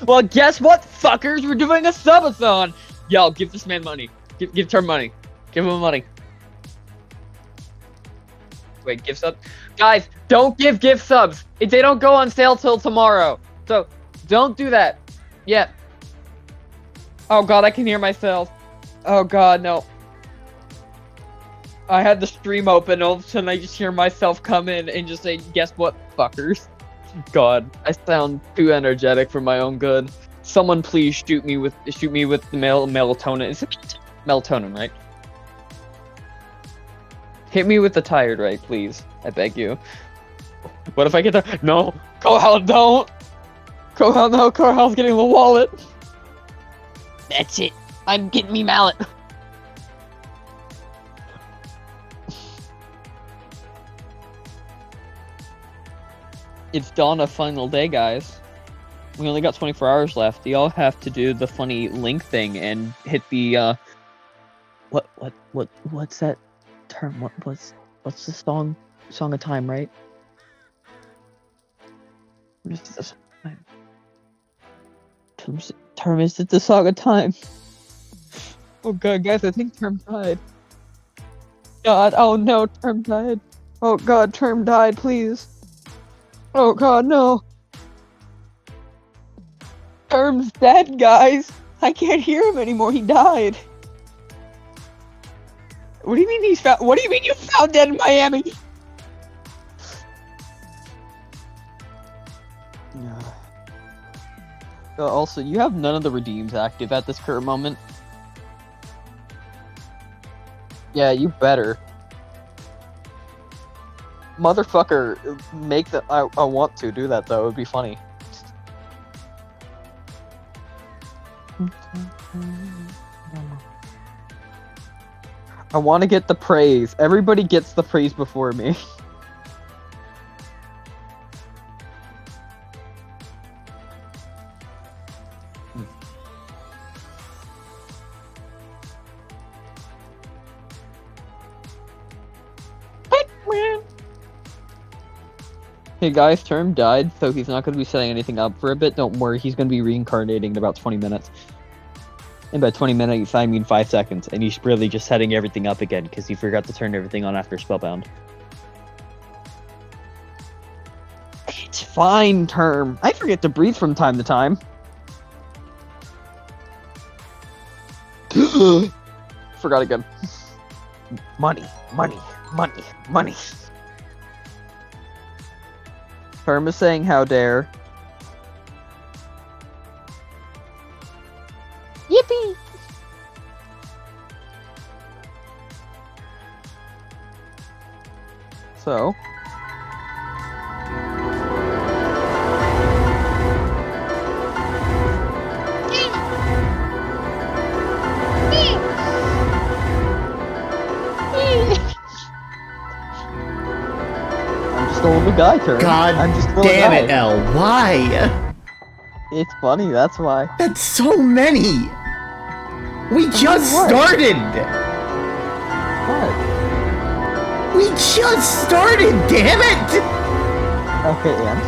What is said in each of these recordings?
Well, guess what, fuckers? We're doing a subathon. Yo, give this man money. Give Term money. Give him money. Wait, gift subs? Guys, don't give gift subs. They don't go on sale till tomorrow. So, don't do that. Yeah. Oh god, I can hear myself. Oh god, no. I had the stream open, all of a sudden I just hear myself come in and just say, guess what, fuckers? God, I sound too energetic for my own good. Someone please shoot me with the melatonin. Is it melatonin, right? Hit me with the tired right, please. I beg you. What if I get the— No! Kohal, don't! Kohal, no! Kohal's getting the wallet! That's it! I'm getting me mallet! It's dawn of final day, guys. We only got 24 hours left. You all have to do the funny link thing and hit the, what's that term? What's the song of time, right? What is this? Term, is it the song of time? Oh god, guys, I think Term died. God, oh no, Term died. Oh god, Term died, please. Oh god, no. Term's dead, guys. I can't hear him anymore. He died. What do you mean he's found? What do you mean you found dead in Miami? Also, you have none of the redeems active at this current moment. Yeah, you better. Motherfucker, make the— I want to do that though, it would be funny. I want to get the praise. Everybody gets the praise before me. Hey guys, Term died, so he's not going to be setting anything up for a bit. Don't worry, he's going to be reincarnating in about 20 minutes. And by 20 minutes, I mean 5 seconds, and he's really just setting everything up again, because he forgot to turn everything on after Spellbound. It's fine, Term. I forget to breathe from time to time. Forgot again. Money, money, money, money. Term is saying how dare. Yippee! So. Still the guy, Term. God I'm just damn it, L. Why? It's funny, that's why. That's so many! We just started! What? We just started, damn it! Okay, and?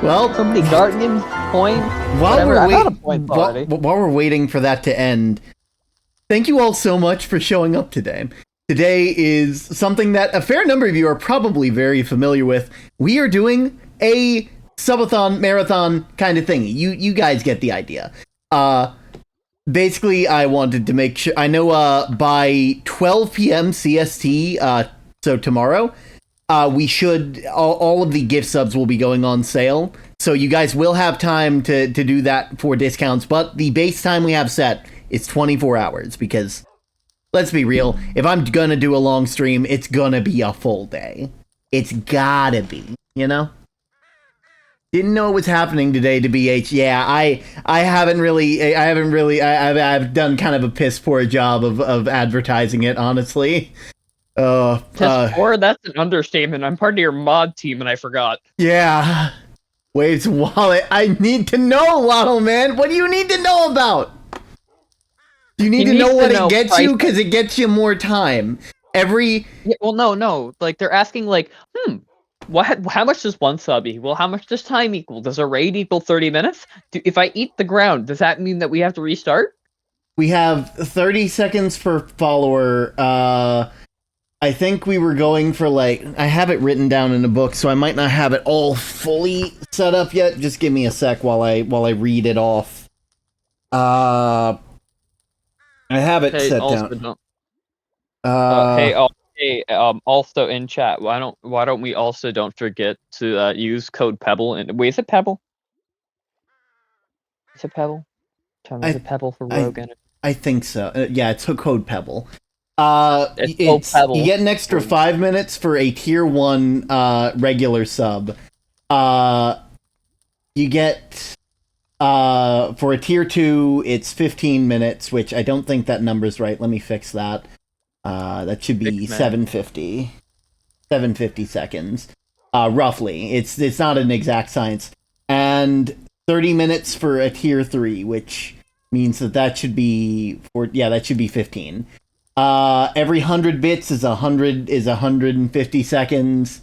Well, somebody Guardian point. While we're waiting for that to end, thank you all so much for showing up today. Today is something that a fair number of you are probably very familiar with. We are doing a subathon marathon kind of thing. You guys get the idea. Basically, I wanted to make sure— I know by 12 p.m. CST, so tomorrow, we should— all of the gift subs will be going on sale. So you guys will have time to do that for discounts, but the base time we have set is 24 hours, because let's be real, if I'm gonna do a long stream, it's gonna be a full day. It's gotta be, you know? Didn't know it was happening today to BH. Yeah, I've done kind of a piss poor job of advertising it, honestly. Piss poor? That's an understatement. I'm part of your mod team and I forgot. Yeah. Wade's wallet. I need to know, Lotto Man. What do you need to know about? You need to know what it gets you, because it gets you more time. Yeah, well, no. Like, they're asking, like, What? How much does one sub equal? How much does time equal? Does a raid equal 30 minutes? If I eat the ground, does that mean that we have to restart? We have 30 seconds per follower. I think we were going for like, I have it written down in a book, so I might not have it all fully set up yet. Just give me a sec while I read it off. I have it set down. Also in chat, why don't we also don't forget to use code Pebble? And wait, is it Pebble? Is it Pebble? Is it Pebble for Rogue Energy? I think so. Yeah, it's code Pebble. Pebble. You get an extra 5 minutes for a tier 1 regular sub. You get for a tier 2, it's 15 minutes, which I don't think that number's right. Let me fix that. That should be 750 seconds, roughly. It's not an exact science. And 30 minutes for a tier 3, which means that should be 15. Every 100 bits is 150 seconds.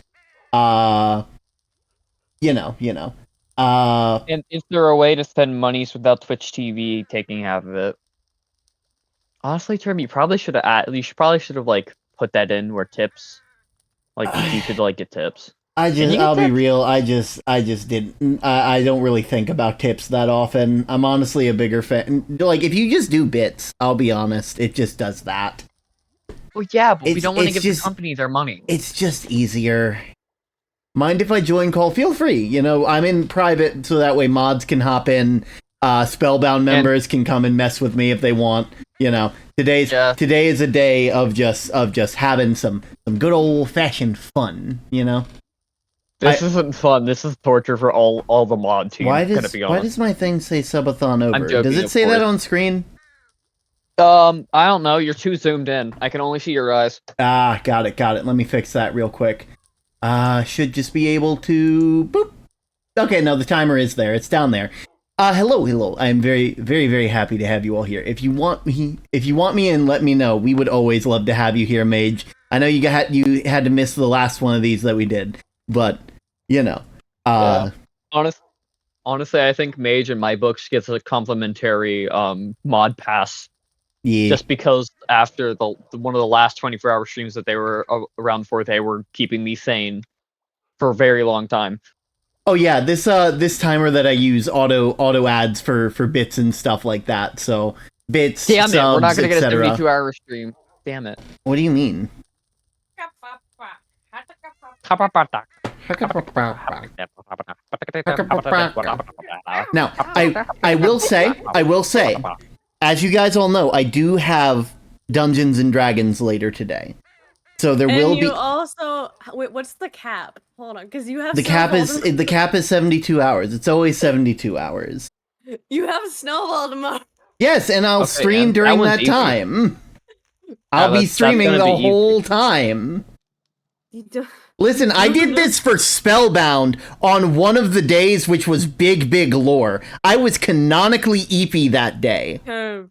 And is there a way to spend monies without Twitch TV taking half of it? Honestly, Term, you probably should have like put that in where tips, like you could like get tips. I'll be real. I just didn't. I don't really think about tips that often. I'm honestly a bigger fan. Like, if you just do bits, I'll be honest, it just does that. Well, yeah, but we don't want to give the company their money. It's just easier. Mind if I join call? Feel free. I'm in private, so that way mods can hop in. Spellbound members can come and mess with me if they want. Today is a day of just having some good old fashioned fun. This isn't fun. This is torture for all the mod teams. Why does my thing say subathon over? Does it say that on screen? I don't know. You're too zoomed in. I can only see your eyes. Got it. Let me fix that real quick. Should just be able to boop. Okay, no, the timer is there. It's down there. Hello. I'm very, very, very happy to have you all here. If you want me in, let me know. We would always love to have you here, Mage. I know you had to miss the last one of these that we did, but yeah. Honestly, I think Mage in my books gets a complimentary mod pass. Yeah. Just because after one of the last 24-hour streams that they were around for, they were keeping me sane for a very long time. Oh yeah, this timer that I use auto ads for bits and stuff like that. So bits. Damn subs, it, we're not gonna get a 72-hour stream. Damn it. What do you mean? Now, I will say, as you guys all know, I do have Dungeons and Dragons later today. So there will be. Also, wait, what's the cap? Hold on, because you have the cap is 72 hours. It's always 72 hours. You have Snowball tomorrow. Yes, and I'll stream during that time. I'll be streaming the whole time. Listen, I did this for Spellbound on one of the days, which was big lore. I was canonically EP that day.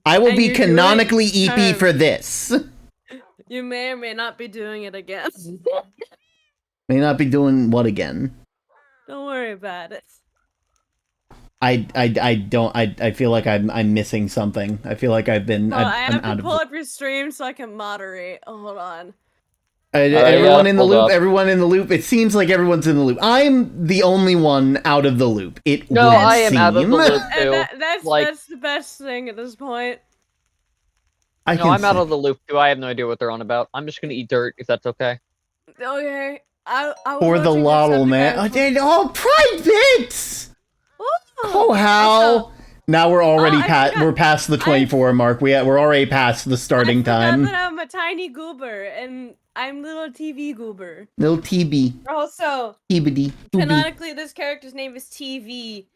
I will be canonically EP for this. You may or may not be doing it again. May not be doing what again? Don't worry about it. I feel like I'm missing something. I feel like I've been. I have to pull up your stream so I can moderate. Oh, hold on. Everyone in the loop. Everyone in the loop. It seems like everyone's in the loop. I'm the only one out of the loop. I am out of the loop too. That's the best thing at this point. I'm out of the loop too. I have no idea what they're on about. I'm just gonna eat dirt if that's okay. Okay. For the lottle, man. Private. Oh, how? Now we're already we're past the 24 mark. We're already past the starting time. That I'm a tiny goober and I'm little TV goober. Little TB. Also, canonically, this character's name is TV.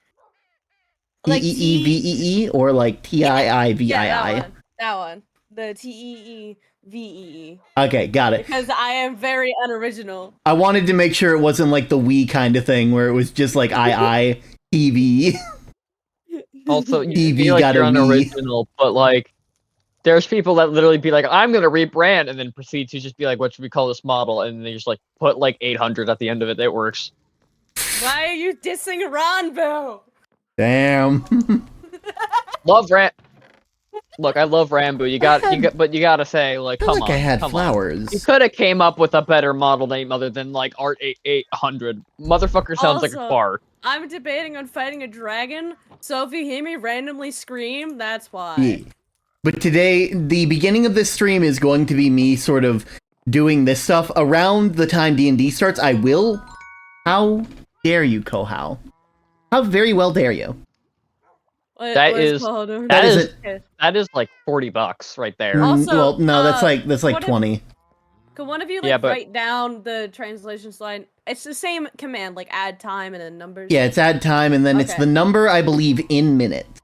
Like T-E-E-V-E-E or like T-I-I-V-I-I? Yeah, that one. The T-E-E-V-E-E. Okay, got it. Because I am very unoriginal. I wanted to make sure it wasn't like the Wii kind of thing where it was just like I-I-T-V. Also, you feel like you're unoriginal, but like There's people that literally be like, I'm gonna rebrand, and then proceed to just be like, what should we call this model? And they just like put like 800 at the end of it. It works. Why are you dissing Ranbo? Damn. Love Ram. Look, I love Rambo. But you gotta say, like, I feel come like on, I had come on. flowers. You could have came up with a better model name other than like Art 800. Motherfucker sounds like a Also, bar. I'm debating on fighting a dragon, so if you hear me randomly scream, that's why. Yeah. But today, the beginning of this stream is going to be me sort of doing this stuff. Around the time D&D starts, I will... How dare you, Kohal? How very well dare you? That is like $40 right there. Also, well, no, that's like 20. Could one of you write down the translation slide? It's the same command, like add time and then numbers. Yeah, it's add time, and then it's the number, I believe, in minutes.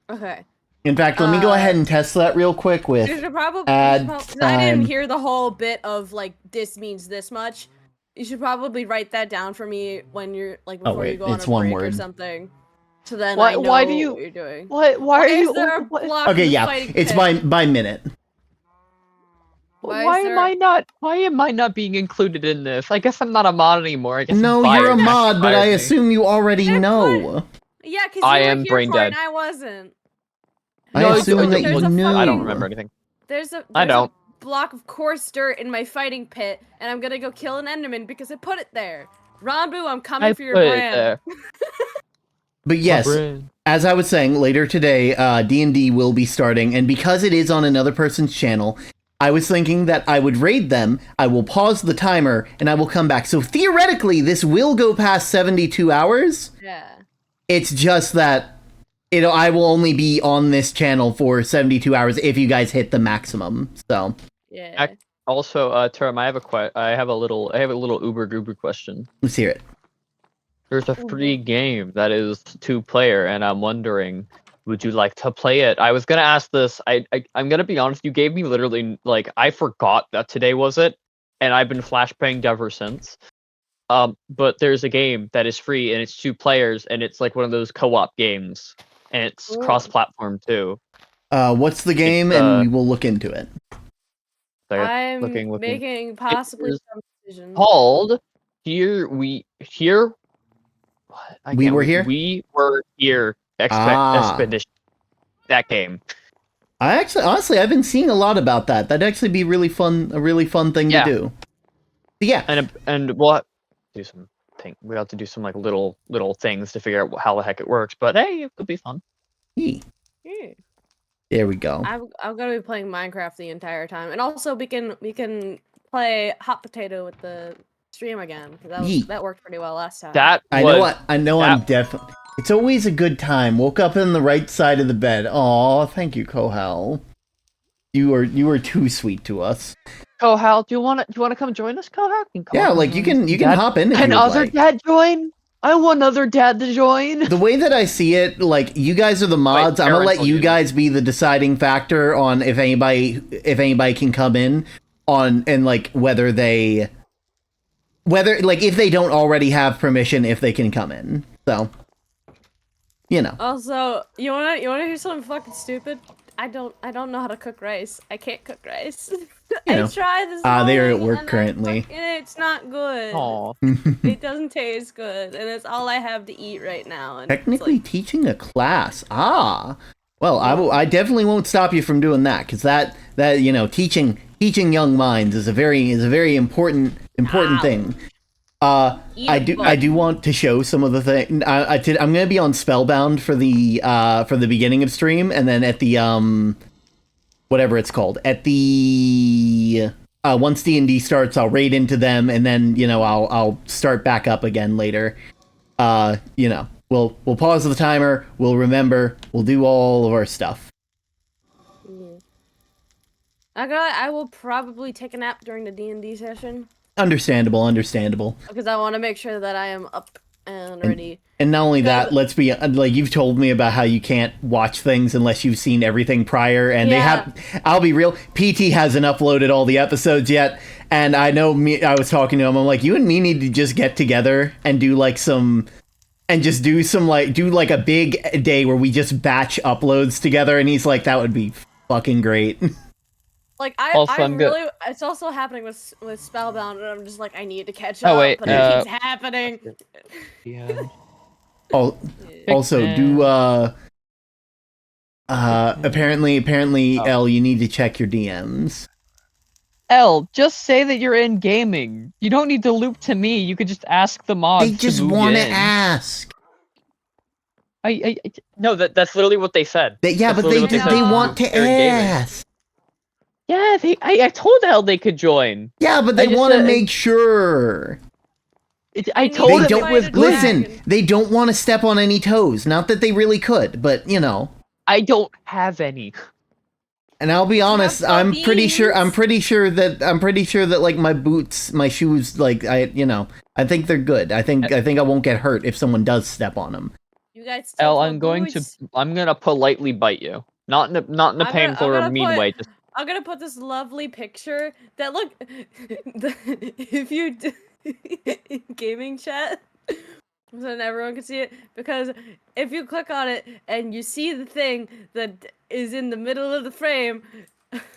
Okay. In fact, let me go ahead and test that real quick with add time. I didn't hear the whole bit of like this means this much. You should probably write that down for me when you're like before you go on a break or something. So then I know what you're doing. Why are you? Okay, yeah, it's by minute. Why am I not being included in this? I guess I'm not a mod anymore. I guess no, you're a mod, but I assume you already know. Yeah, because you were here for it and I wasn't. I assume that you knew. I don't remember anything. There's a block of coarse dirt in my fighting pit, and I'm gonna go kill an enderman because I put it there. Ranbu, I'm coming for your brand. But yes, as I was saying, later today, D&D will be starting, and because it is on another person's channel, I was thinking that I would raid them, I will pause the timer, and I will come back. So theoretically, this will go past 72 hours. Yeah. It's just that I will only be on this channel for 72 hours if you guys hit the maximum. So yeah. Also, Term, I have a little uber goober question. Let's hear it. There's a free game that is 2-player, and I'm wondering, would you like to play it? I was gonna ask this. I'm gonna be honest. You gave me literally like I forgot that today was it, and I've been flashbanged ever since. But there's a game that is free, and it's 2 players, and it's like one of those co-op games. And it's cross-platform too. What's the game? And we will look into it. I'm making possibly some decisions. Called We Were Here. We Were Here. Expedition. That game. Honestly, I've been seeing a lot about that. That'd actually be really fun. A really fun thing to do. Yeah. And we'll have to do some. We have to do some like little things to figure out how the heck it works, but hey, it could be fun. Yeah. There we go. I'm gonna be playing Minecraft the entire time, and also we can play Hot Potato with the stream again. That worked pretty well last time. I know. I'm definitely. It's always a good time. Woke up in the right side of the bed. Aw, thank you, Kohal. You are too sweet to us. Kohal, do you want to come join us, Kohal? Yeah, like you can hop in. Can other dad join? I want other dad to join. The way that I see it, like you guys are the mods. I'm gonna let you guys be the deciding factor on if anybody can come in on and like whether if they don't already have permission, if they can come in. So, you know. Also, you wanna hear something fucking stupid? I don't know how to cook rice. I can't cook rice. I tried this morning, they're at work currently. It's not good. Aww. It doesn't taste good, and it's all I have to eat right now. And technically teaching a class. Well, I definitely won't stop you from doing that, because that teaching young minds is a very important thing. I do want to show some of the things. I'm going to be on Spellbound for the beginning of stream, and then at the whatever it's called, at the once D&D starts, I'll raid into them, and then I'll start back up again later. We'll pause the timer. We'll remember. We'll do all of our stuff. I will probably take a nap during the D&D session. Understandable. Because I want to make sure that I am up and ready. And not only that, let's be like, you've told me about how you can't watch things unless you've seen everything prior, and I'll be real, PT hasn't uploaded all the episodes yet, and I know I was talking to him, I'm like, you and me need to just get together and do like a big day where we just batch uploads together, and he's like, that would be fucking great. Like it's also happening with Spellbound, and I'm just like, I need to catch up. Wait, but it keeps happening. Yeah. Also, apparently, Elle, you need to check your DMs. Elle, just say that you're in gaming. You don't need to loop to me. You could just ask the mods. They just want to ask. No, that's literally what they said. But they want to ask. Yeah, I told Elle they could join. Yeah, but they want to make sure. I told them it was good. Listen, they don't want to step on any toes. Not that they really could, but you know. I don't have any. And I'll be honest, I'm pretty sure that like my boots, my shoes, like I think they're good. I think I won't get hurt if someone does step on them. You guys Elle, I'm gonna politely bite you. Not in a painful or mean way. I'm gonna put this lovely picture that if you gaming chat, so then everyone can see it, because if you click on it and you see the thing that is in the middle of the frame.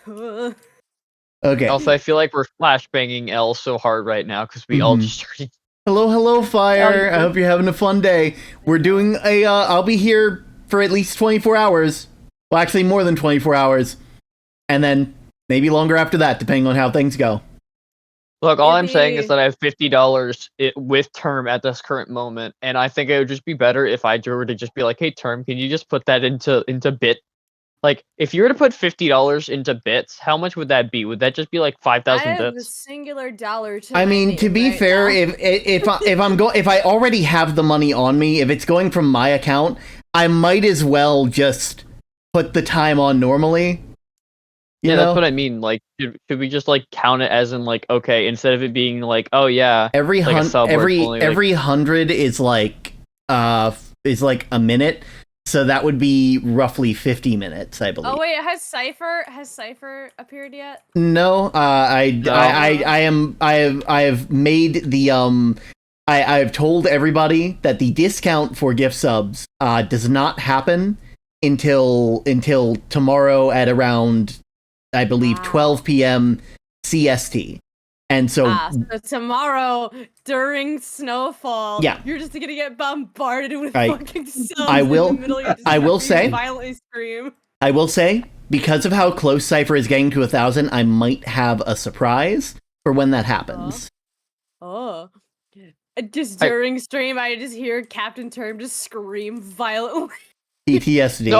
Okay. Also, I feel like we're flashbanging Elle so hard right now because we all just started. Hello, Fire. I hope you're having a fun day. We're doing I'll be here for at least 24 hours. Well, actually, more than 24 hours. And then maybe longer after that, depending on how things go. Look, all I'm saying is that I have $50 with Term at this current moment, and I think it would just be better if I were to just be like, hey, Term, can you just put that into bit? Like, if you were to put $50 into bits, how much would that be? Would that just be like 5,000 bits? I have a singular dollar to I mean, to be fair, if I already have the money on me, if it's going from my account, I might as well just put the time on normally. Yeah, that's what I mean. Like, should we just like count it as in like, okay, instead of it being like, oh yeah, every 100 is like a minute, so that would be roughly 50 minutes, I believe. Oh wait, has Cypher appeared yet? No, I have made the I have told everybody that the discount for gift subs does not happen until tomorrow at around, I believe, 12 p.m. CST. And so, so tomorrow during snowfall, yeah, you're just gonna get bombarded with fucking subs I will. In the middle, I will say, violently scream. I will say, because of how close Cypher is getting to 1,000, I might have a surprise for when that happens. Just during stream, I just hear Captain Term just scream violently. PTSD.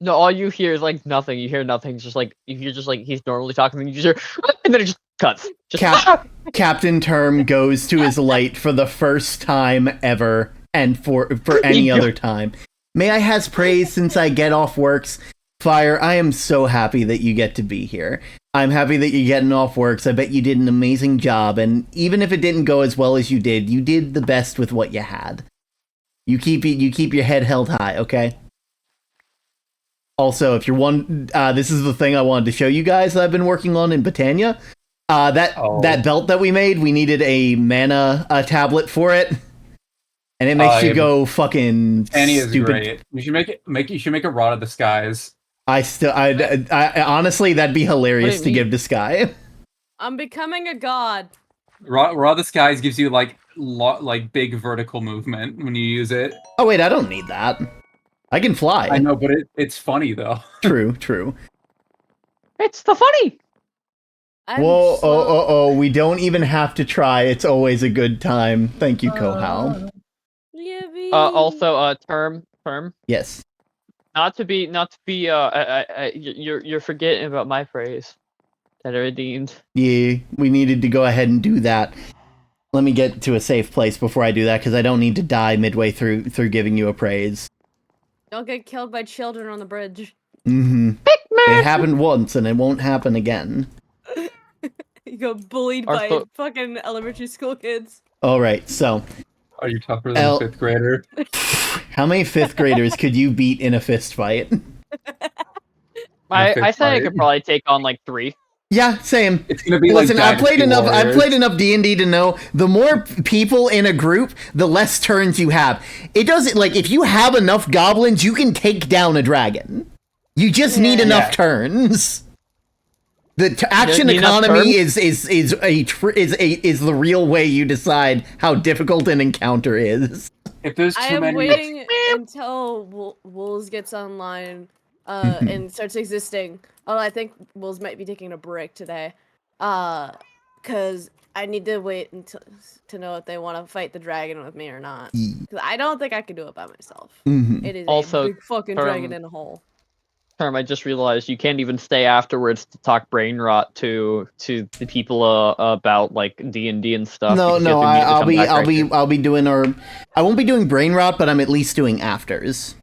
No, all you hear is like nothing. You hear nothing. It's just like you hear just like he's normally talking, and you just hear, and then it just cuts. Captain Term goes to his light for the first time ever, and for any other time. May I has praise since I get off works. Fire, I am so happy that you get to be here. I'm happy that you're getting off works. I bet you did an amazing job, and even if it didn't go as well as you did the best with what you had. You keep your head held high, okay? Also, if you're this is the thing I wanted to show you guys that I've been working on in Botania. That belt that we made, we needed a mana tablet for it, and it makes you go fucking Botania stupid. Is great. You should make a Rod of the Skies. I honestly, that'd be hilarious to give to Sky. I'm becoming a god. Rod of the Skies gives you like big vertical movement when you use it. Oh wait, I don't need that. I can fly. I know, but it's funny though. True. It's the funny. Whoa, we don't even have to try. It's always a good time. Thank you, Kohal. Also, Term. Yes. Not to be. You're forgetting about my phrase that I redeemed. Yeah, we needed to go ahead and do that. Let me get to a safe place before I do that, because I don't need to die midway through giving you a praise. Don't get killed by children on the bridge. Mm-hmm. It happened once, and it won't happen again. You got bullied by fucking elementary school kids. Alright, so... Are you tougher than a 5th grader? How many 5th graders could you beat in a fist fight? I say I could probably take on like 3. Yeah, same. It's gonna be Listen, like I've played enough D&D to know the more people in a group, the less turns you have. It doesn't, like, if you have enough goblins, you can take down a dragon. You just need Yeah. enough Yeah. turns. The action need enough economy turns? is the real way you decide how difficult an encounter is. If there's I too am many, waiting until Wolves gets online and starts existing. Although I think Wolves might be taking a break today. Because I need to wait until to know if they want to fight the dragon with me or not. Because I don't think I can do it by myself. Mhm. It is Also, a big fucking dragon in a hole. Term, I just realized you can't even stay afterwards to talk brain rot to the people about like D&D and stuff. No, because you no, have to immediately come back right here. I'll be doing I won't be doing brain rot, but I'm at least doing afters.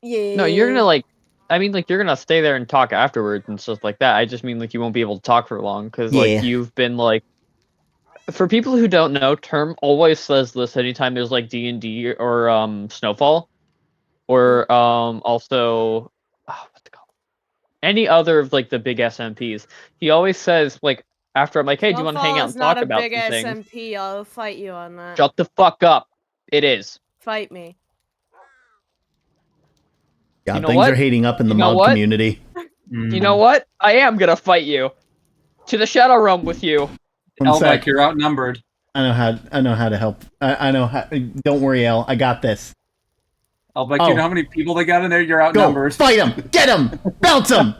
Yeah. No, you're gonna like. I mean, like you're gonna stay there and talk afterwards and stuff like that. I just mean like you won't be able to talk for long because Yeah. like you've been like. For people who don't know, Term always says this anytime there's like D&D or Snowfall, or also what's it called? Any other of like the big SMPs. He always says like after I'm like, hey, do you want to hang out and talk about It's not a some big things? SMP. I'll fight you on that. Shut the fuck up. It is. Fight me. God, You know things what? are heating up in the You know mod what? community. You know what? I am gonna fight you. To the Shadow Realm with you. One sec. Elbeck, you're outnumbered. I know how to help. I know how. Don't worry, El. I got this. Elbeck, Oh. you know how many people they got in there? You're Go outnumbered. fight them. Get them. Bounce them.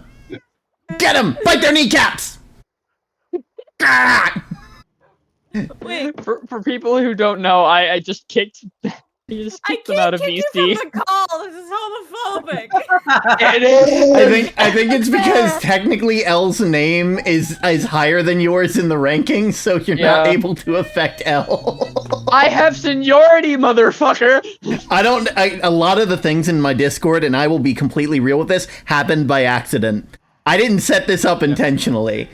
Get them. Bite their kneecaps. Ah! Wait. For people who don't know, I just kicked. You just I kicked them out can't of kick VC. you from the call. This is homophobic. It is. I think it's because technically L's name is higher than yours in the rankings, so you're not Yeah. able to affect L. I have seniority, motherfucker. A lot of the things in my Discord, and I will be completely real with this, happened by accident. I didn't set this up intentionally.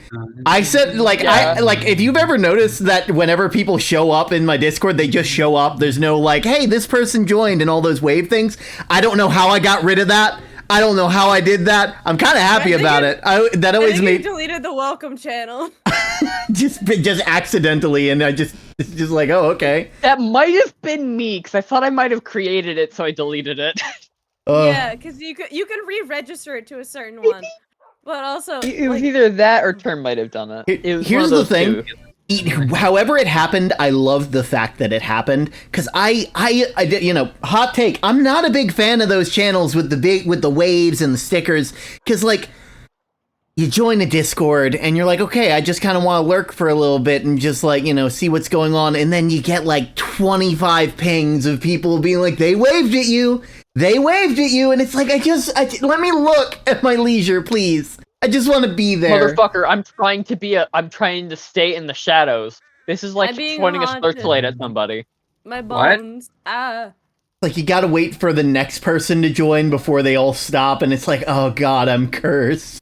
I said, if you've ever noticed that whenever people show up in my Discord, they just show up. There's no like, hey, this person joined and all those wave things. I don't know how I got rid of that. I don't know how I did that. I'm kind of happy about it. That always You made deleted the welcome channel. just accidentally, and it's just like, oh, okay. That might have been me, because I thought I might have created it, so I deleted it. Yeah, because you can re-register it to a certain one. But also, It was like, either that or Term might have done it. It was Here's one the of those thing. two. However it happened, I love the fact that it happened, because I did, hot take. I'm not a big fan of those channels with the waves and the stickers, because like you join a Discord and you're like, okay, I just kind of want to lurk for a little bit and just like see what's going on, and then you get like 25 pings of people being like, they waved at you. They waved at you, and it's like, let me look at my leisure, please. I just want to be there. Motherfucker, I'm trying to stay in the shadows. This is like I'm being pointing a haunted. searchlight at somebody. my bones. Ah. Like, you gotta wait for the next person to join before they all stop, and it's like, oh god, I'm cursed.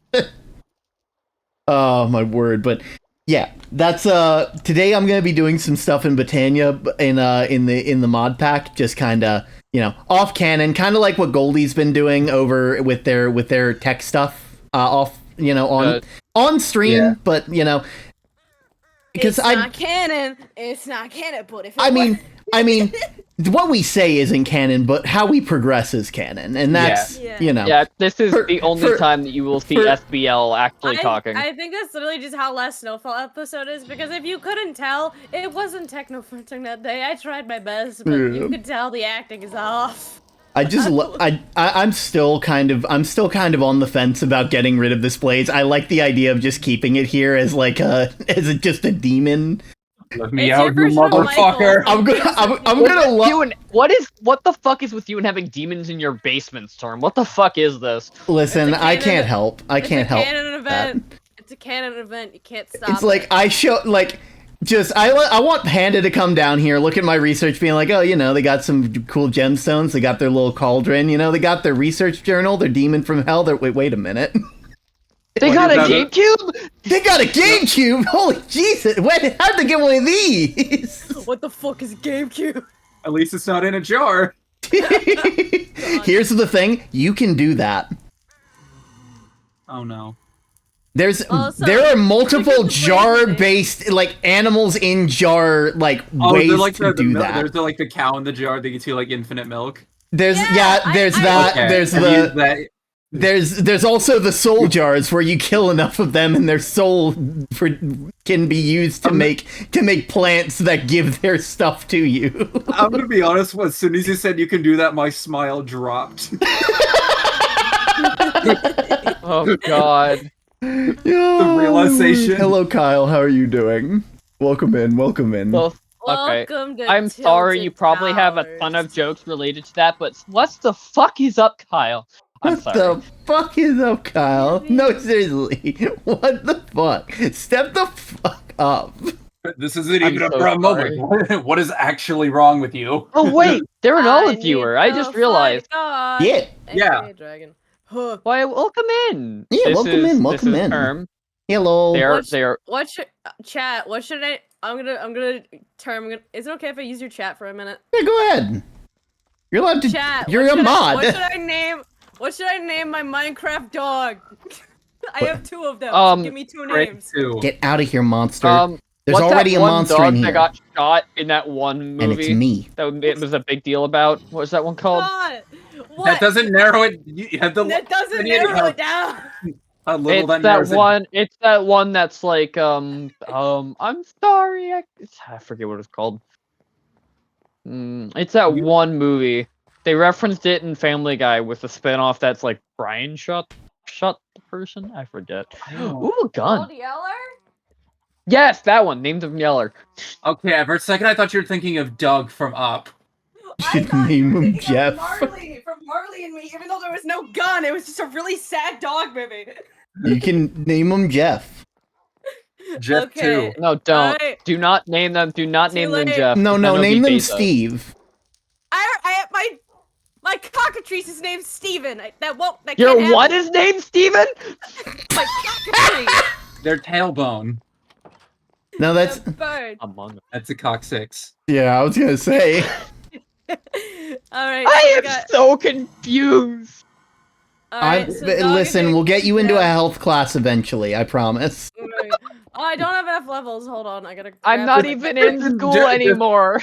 Oh, my word. But, yeah, that's, today I'm gonna be doing some stuff in Botania in the mod pack, just kinda, off canon, kinda like what Goldie's been doing over with their tech stuff, on stream, yeah. but, because It's not canon. It's not canon, but if it I mean, what we say isn't canon, but how we progress is canon, and that's Yeah. Yeah, this is the only for- time that you will see for- SBL actually talking. I think that's literally just how last Snowfall episode is, because if you couldn't tell, it wasn't techno fronting that day. I tried my best, but you could tell the acting is off. I just I'm still kind of on the fence about getting rid of this blaze. I like the idea of just keeping it here as like just a demon. Let me It's out, your you version of motherfucker. Michael. I'm gonna love. What the fuck is with you and having demons in your basement, Storm? What the fuck is this? Listen, It's a I canon- can't help. I can't help. It's a canon event. It's a canon event. You can't stop. It's like I want Panda to come down here, look at my research, being like, oh, they got some cool gemstones, they got their little cauldron, they got their research journal, their demon from hell. Wait a minute. They got a is that? GameCube? They got a GameCube. Holy Jesus! How'd they get one of these? What the fuck is GameCube? At least it's not in a jar. Here's the thing: you can do that. Oh no. There are multiple jar-based, like, animals in jar, like, ways they're like to do that. There's like the cow in the jar that gets you like infinite milk. There's Yeah, there's I- that. Okay, There's I've used that. There's also the soul jars where you kill enough of them and their soul can be used to make plants that give their stuff to you. I'm gonna be honest. As soon as you said you can do that, my smile dropped. Oh God. The realization. Hello, Kyle. How are you doing? Welcome in. Welcome in. Well, okay. Welcome to I'm sorry, Tilted you probably have a ton of Towers. jokes related to that, but what the fuck is up, Kyle? I'm What sorry. the fuck is up, Kyle? Yeah, No, seriously. What the fuck? Step the fuck up. This isn't I'm even a so bro sorry. moment. What is actually wrong with you? Oh wait, they're an I olive need viewer. I to just fight realized. God, Yeah. Yeah. aka Dragon. Huh. Why, welcome in. Yeah, This welcome is, in, welcome this is in. Term. Hello. They are. What should chat? What should I? I'm gonna term. Is it okay if I use your chat for a minute? Yeah, go ahead. You're allowed to. Chat. You're what a should mod. what should I name? What should I name my Minecraft dog? I have 2 of them. So give me 2 names. Get out of here, monster. There's What's already that a one monster dog in here. that got shot in that one and movie? it's me. That it was a big deal about. What was that one called? God, what? That doesn't narrow it. You have to. That doesn't you need to narrow have it down. A little It's that narrows it. one. It's that one that's like I'm sorry. I forget what it's called. It's that one movie. They referenced it in Family Guy with the spinoff that's like Brian shot the person. I forget. Ooh, a gun. Old Yeller? Yes, that one. Named him Yeller. Okay, for a second I thought you were thinking of Doug from Up. Should name him Jeff. Marley from Marley and Me, even though there was no gun, it was just a really sad dog movie. You can name him Jeff. Jeff Okay. too. No, don't. Alright. Do not name them. Do not Too name them late. Jeff. No, Then no, it'll name be them Bezos. Steve. My cockatrice is named Steven. That can't Your happen. what is named Steven? My cockatrice. Their tailbone. No, that's The bird. Among Us. That's a coccyx. yeah. I was gonna say. Alright. I am so confused. Listen, we'll get you into a health class eventually. I promise. Oh, I don't have enough levels. Hold on, I gotta. I'm grab not my- even in school Just- anymore.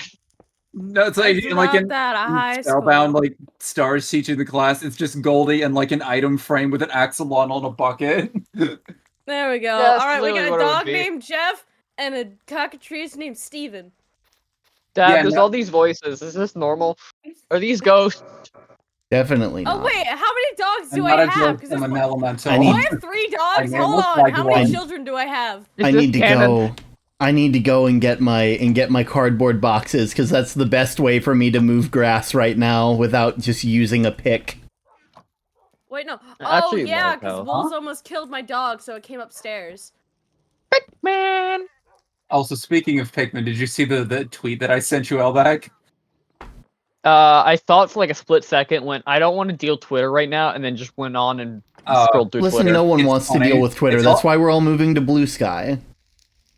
No, it's I like dropped in that at high Spellbound, school. like Stars teaching the class. It's just Goldie and like an item frame with an axolotl on a bucket. There we go. Yeah, that's All right, we literally got what a it would dog be. named Jeff and a cockatrice named Steven. Dad, Yeah, there's no- all these voices. Is this normal? Are these ghosts? Definitely not. Oh wait, how many dogs do I'm I not a have? joke 'Cause from there's an elemental. I need- I have 3 dogs. I Hold look on. like How one. many children do I have? Is I this need to canon? go. I need to go and get my cardboard boxes because that's the best way for me to move grass right now without just using a pick. Wait, no. Oh Actually, yeah, Marco. because wolves almost killed my dog, so it came upstairs. Man. Also, speaking of Pikmin, did you see the tweet that I sent you, Elback? I thought for like a split second, went, I don't want to deal Twitter right now, and then just went on and scrolled through Listen, Twitter. no one It's wants to funny. deal with Twitter. It's That's all- why we're all moving to Blue Sky.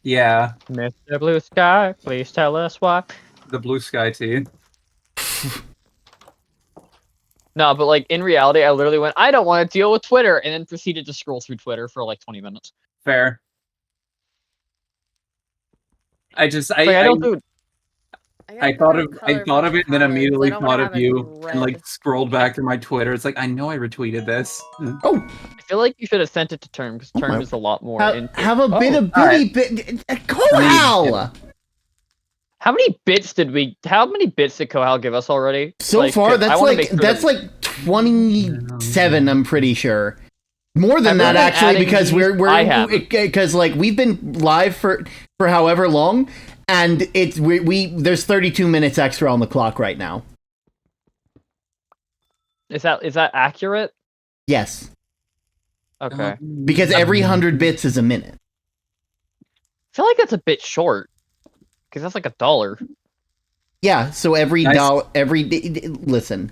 Yeah, Mr. Blue Sky, please tell us why. the blue sky tea. No, but like in reality, I literally went, I don't want to deal with Twitter, and then proceeded to scroll through Twitter for like 20 minutes. Fair. I Like, I don't do. I thought of it and then immediately thought of you and like scrolled back through my Twitter. It's like I know I retweeted this. Oh, I feel like you should have sent it to Term because Term my- is a lot more. have a bit of alright. bitty bit. Kohal! How many bits did Kohal give us already? So Like, far, I that's wanna like make sure that's that- like 27. I'm pretty sure. More than I've that, been actually, adding because these- I have. because like we've been live for however long, and it's we there's 32 minutes extra on the clock right now. Is that accurate? Yes, Okay. because every 100 bits is a minute. I feel like that's a bit short because that's like $1. Yeah, so every Nice. dollar, listen.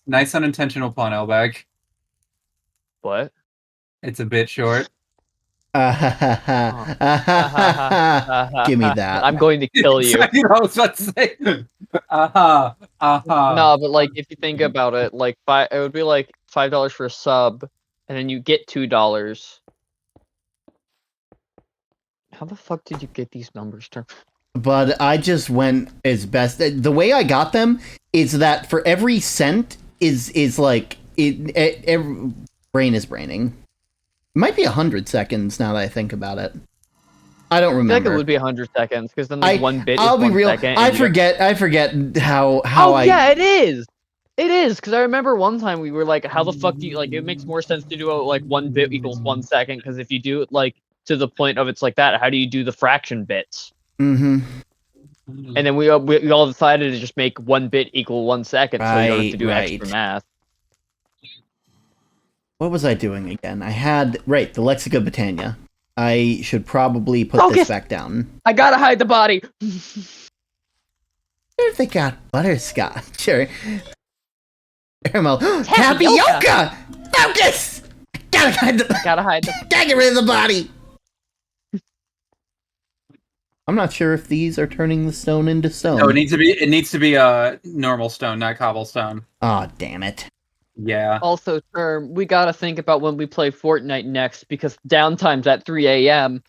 Nice unintentional pun, Elback. What? It's a bit short. Give me that. I'm going to kill you. I was about to say. No, but like if you think about it, like it would be like $5 for a sub, and then you get $2. How the fuck did you get these numbers, Term? But I just went as best. The way I got them is that for every cent is like Brain is braining. It might be 100 seconds now that I think about it. I don't I feel remember. like it would be 100 seconds because then like one bit I'll is be 1 real. second. I forget how Oh yeah, it is. It is because I remember one time we were like, "How the fuck do you like?" It makes more sense to do like 1 bit equals 1 second because if you do it like to the point of it's like that, how do you do the fraction bits? Mm-hmm. And then we all decided to just make 1 bit equal 1 second, so you don't have to do Right. extra math. What was I doing again? I had the Lexica Britannia. I should probably put this back down. I gotta hide the body. Where have they got butterscotch? Sure. Tapioca! Focus! Gotta hide the. Gotta get rid of the body. I'm not sure if these are turning the stone into stone. No, it needs to be normal stone, not cobblestone. Aw, damn it. Yeah. Also, we gotta think about when we play Fortnite next because downtime's at 3 a.m.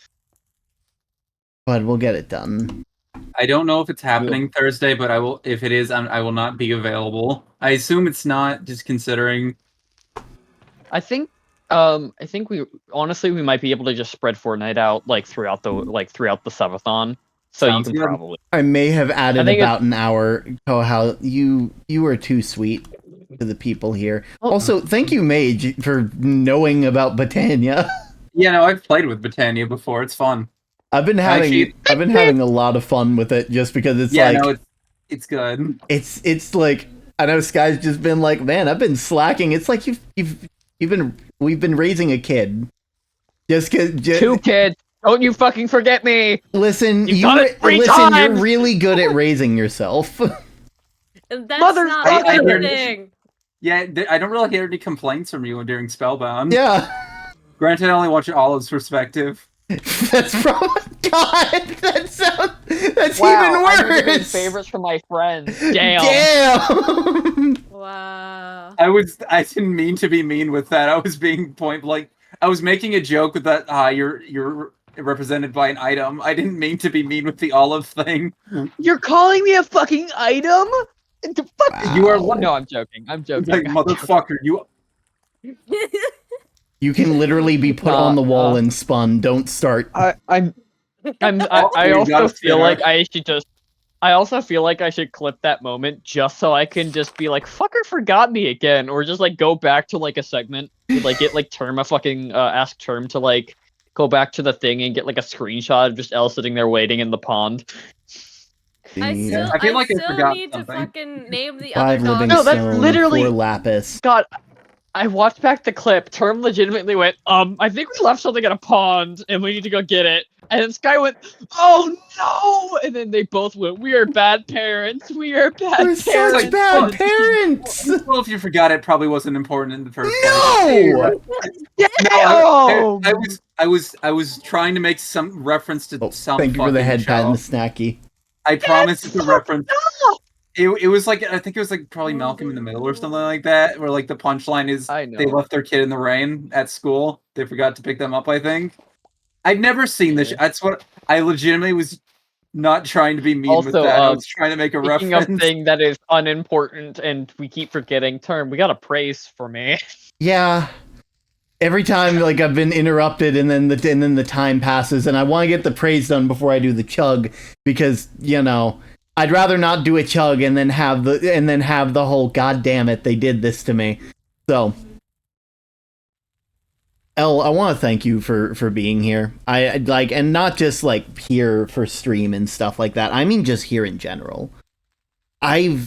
But we'll get it done. I don't know if it's happening Thursday, but I will. If it is, I will not be available. I assume it's not, just considering. I think we honestly we might be able to just spread Fortnite out like throughout the subathon. So Sounds you can good. probably. I may have added about an hour. Oh, how you are too sweet to the people here. Oh. Also, thank you, Mage, for knowing about Britannia. Yeah, no, I've played with Britannia before. It's fun. I've been having a lot of fun with it just because it's it's good. It's like I know Sky's just been like, man, I've been slacking. It's like we've been raising a kid. Just 2 kids. Don't you fucking forget me. Listen, you're really good at raising yourself. That's not a good thing. Yeah, I don't really hear any complaints from you during Spellbound. Yeah. Granted, I only watch Olive's perspective. That's from God. That's Wow, even worse. I'm getting favorites from my friends. Damn. Wow. I didn't mean to be mean with that. I was being point blank. I was making a joke with that. You're represented by an item. I didn't mean to be mean with the Olive thing. You're calling me a fucking item? Wow. You are. No, I'm joking. I'm joking. Like, motherfucker, you. You can literally be put on the wall and spun. Don't start. I also feel like I should clip that moment just so I can just be like, fucker forgot me again, or just like go back to like a segment, like get like Term a fucking ask Term to like go back to the thing and get like a screenshot of just Elle sitting there waiting in the pond. I feel like I still need to fucking name the other dog. No, that's literally 4 lapis. God, I watched back the clip. Term legitimately went, I think we left something in a pond and we need to go get it. And then Sky went, oh no! And then they both went, we are bad parents. We are bad parents. We're such bad parents! Well, if you forgot, it probably wasn't important in the first place. No! I was trying to make some reference to some. Thank you for the head pat and the snacky. I promise it's a reference. It was like, I think it was like probably Malcolm in the Middle or something like that, where like the punchline is they left their kid in the rain at school. They forgot to pick them up, I think. I'd never seen this. That's what I legitimately was not trying to be mean with that. I was trying to make a reference. Speaking of thing that is unimportant and we keep forgetting, Term, we got a praise for me. Yeah. Every time like I've been interrupted and then the time passes and I want to get the praise done before I do the chug because, you know, I'd rather not do a chug and then have the whole god damn it, they did this to me. So Elle, I want to thank you for being here. I like, and not just like here for stream and stuff like that. I mean, just here in general. It's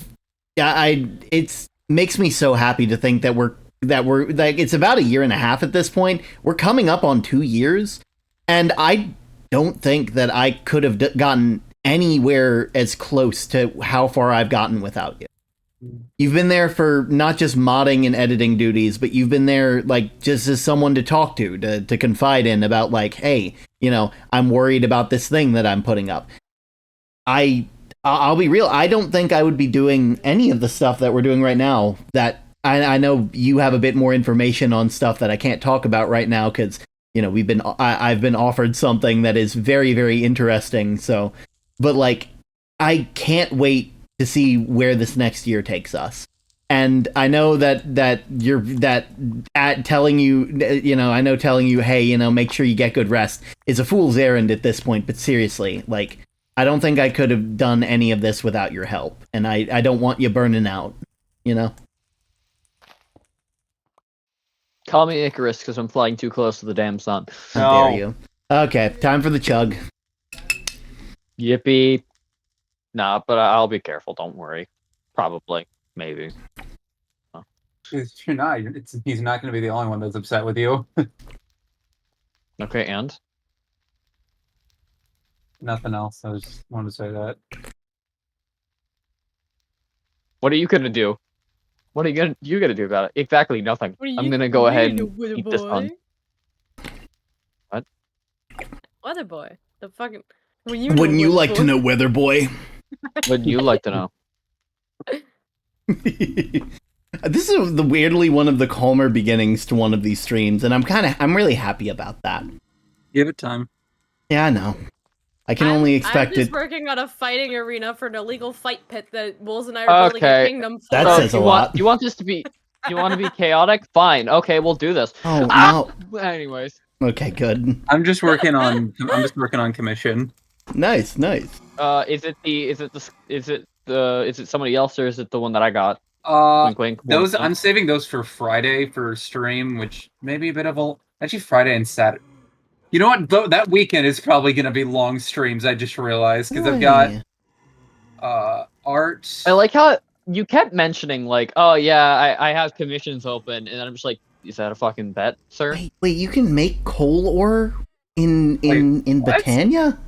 makes me so happy to think that we're like, it's about 1.5 years at this point. We're coming up on 2 years, and I don't think that I could have gotten anywhere as close to how far I've gotten without you. You've been there for not just modding and editing duties, but you've been there like just as someone to talk to confide in about like, hey, you know, I'm worried about this thing that I'm putting up. I'll be real. I don't think I would be doing any of the stuff that we're doing right now. That I know you have a bit more information on stuff that I can't talk about right now because, you know, I've been offered something that is very, very interesting. So, but like, I can't wait to see where this next year takes us. And I know that you're at telling you, I know telling you, hey, make sure you get good rest is a fool's errand at this point. But seriously, like, I don't think I could have done any of this without your help, and I don't want you burning out. Call me Icarus because I'm flying too close to the damn sun. How dare you? Okay, time for the chug. Yippee! Nah, but I'll be careful. Don't worry. Probably, maybe. You're not. He's not going to be the only one that's upset with you. Okay, and nothing else. I just wanted to say that. What are you gonna do? What are you gonna do about it? Exactly nothing. I'm gonna go ahead and eat this on. What? Weather boy. The fucking. Wouldn't you like to know, Weather Boy? Wouldn't you like to know? This is the weirdly one of the calmer beginnings to one of these streams, and I'm really happy about that. Give it time. Yeah, I know. I can only expect I'm just it. working on a fighting arena for an illegal fight pit that Wolves and I are building a kingdom for. That says a lot. You want this to be? You want to be chaotic? Fine. Okay, we'll do this. Oh no. Anyways. Okay, good. I'm just working on commission. Nice. Is it somebody else or is it the one that I got? Wink, wink. Those I'm saving those for Friday for stream, which may be a bit of actually Friday and Saturday. You know what? That weekend is probably going to be long streams. I just realized because I've got art. I like how you kept mentioning like, oh yeah, I have commissions open, and I'm just like, is that a fucking bet, sir? Wait, you can make coal ore in Botania?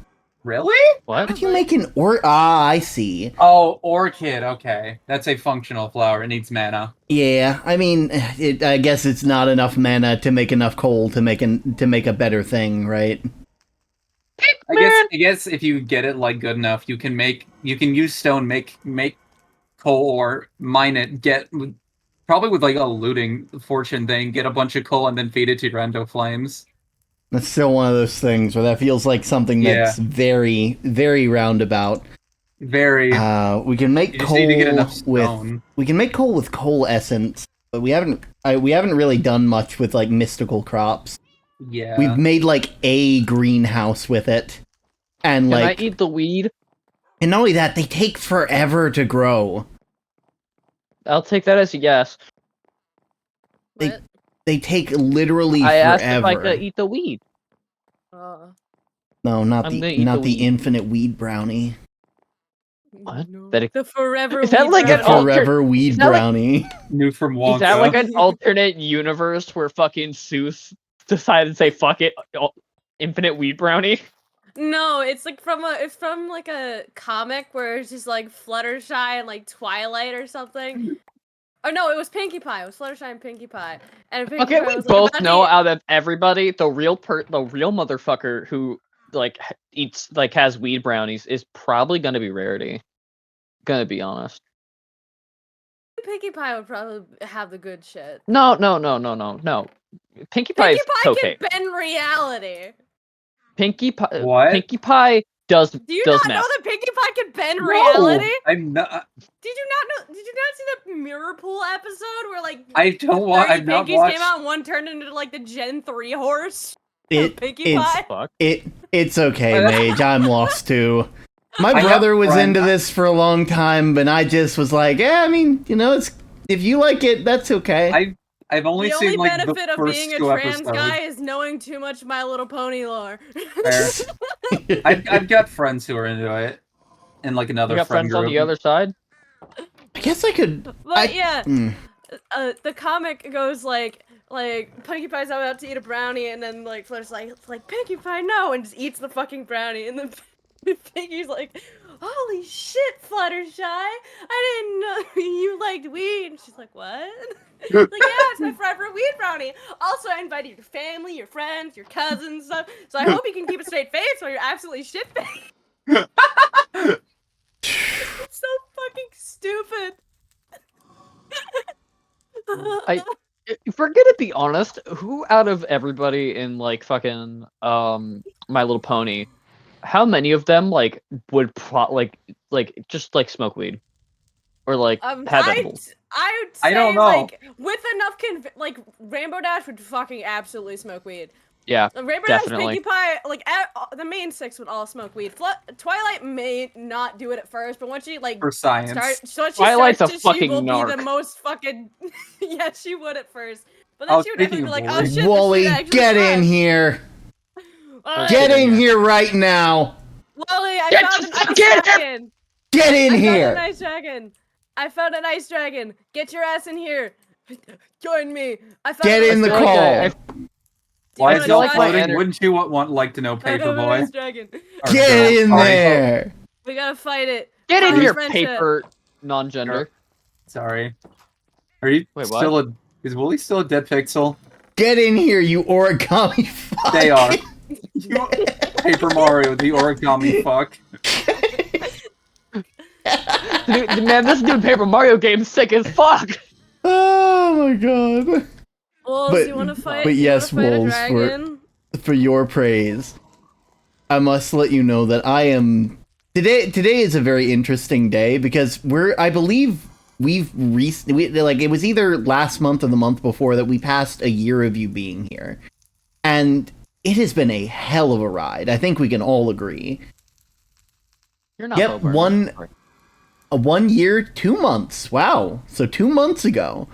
Really? What? How do you make an ore? Ah, I see. Oh, orchid. Okay, that's a functional flower. It needs mana. Yeah, I mean, I guess it's not enough mana to make enough coal to make a better thing, right? I guess if you get it like good enough, you can use stone, make coal ore, mine it, get probably with like a looting fortune thing, get a bunch of coal and then feed it to rando flames. That's still one of those things where that feels like something that's very, very roundabout. Very. We can make coal with coal essence, but we haven't really done much with like mystical crops. Yeah. We've made like a greenhouse with it, and Can I eat the weed? And not only that, they take forever to grow. I'll take that as a yes. They take literally forever. I asked if I could eat the weed. No, not the infinite weed brownie. What? No. The forever is that weed like brownie? an forever weed brownie? New from Wonka. Is that like an alternate universe where fucking Seuss decided to say fuck it, infinite weed brownie? No, it's like from a comic where it's just like Fluttershy and like Twilight or something. Or no, it was Pinkie Pie. It was Fluttershy and Pinkie Pie. And Pinkie Okay, Pie we was both like, know out of everybody, the real motherfucker who like eats like has weed brownies is probably gonna be Rarity. Gonna be honest. Pinkie Pie would probably have the good shit. No. Pinkie Pie is okay. Can bend reality. Pinkie Pie. What? Pinkie Pie does. Do you does not mess. know that Pinkie Pie can bend reality? I'm not. Did you not know? Did you not see that Mirror Pool episode where like I've not watched. Pinkies came out and one turned into like the Gen 3 horse? Pinkie Pie. It's okay, Mage. I'm lost too. My brother was into this for a long time, but I just was like, yeah, I mean, it's if you like it, that's okay. I've only seen like the benefit of first being a two trans episodes. guy is knowing too much My Little Pony lore. I've got friends who are into it, and like another you got friend friends on the other side. I guess I could. But the comic goes like Pinkie Pie's about to eat a brownie, and then like Flutter's like Pinkie Pie no, and just eats the fucking brownie, and then Pinkie's like, holy shit, Fluttershy, I didn't know you liked weed. And she's like, what? Like, yeah, it's my forever weed brownie. Also, I invited your family, your friends, your cousins, stuff. So I hope you can keep a straight face while you're absolutely shit-faced. It's so fucking stupid. If we're gonna be honest, who out of everybody in like fucking My Little Pony, how many of them like would just like smoke weed? or like heaven? I would say I don't know. like with enough like Rainbow Dash would fucking absolutely smoke weed. Yeah, Rainbow definitely. Dash, Pinkie Pie, like the main six would all smoke weed. Twilight may not do it at first, but once she like For science. Twilight's a she fucking will narc. be the most fucking. Yeah, she would at first, but then she would definitely be like, "Oh shit, Wally, this shit actually get slaps." in here! Get in here right now! Wally, I found an ice dragon. Get in here! I found an ice dragon. I found an ice dragon. Get your ass in here. Join me. I found Get in the call. Why is y'all like floating? Wouldn't you like to know, Paperboy? Get in there! We gotta fight it. Get in here, paper non-gender. Sorry. Are you still a... Is Wooly still a dead pixel? Get in here, you origami fuck! They are. Paper Mario, the origami fuck. Man, this new Paper Mario game's sick as fuck! Oh my god. Wolves, you wanna fight? But yes, Wolves, for your praise. I must let you know that I am... Today is a very interesting day because I believe we've like, it was either last month or the month before that we passed a year of you being here. And it has been a hell of a ride. I think we can all agree. You're not Yep, 1 year, 2 months. Wow. So 2 months ago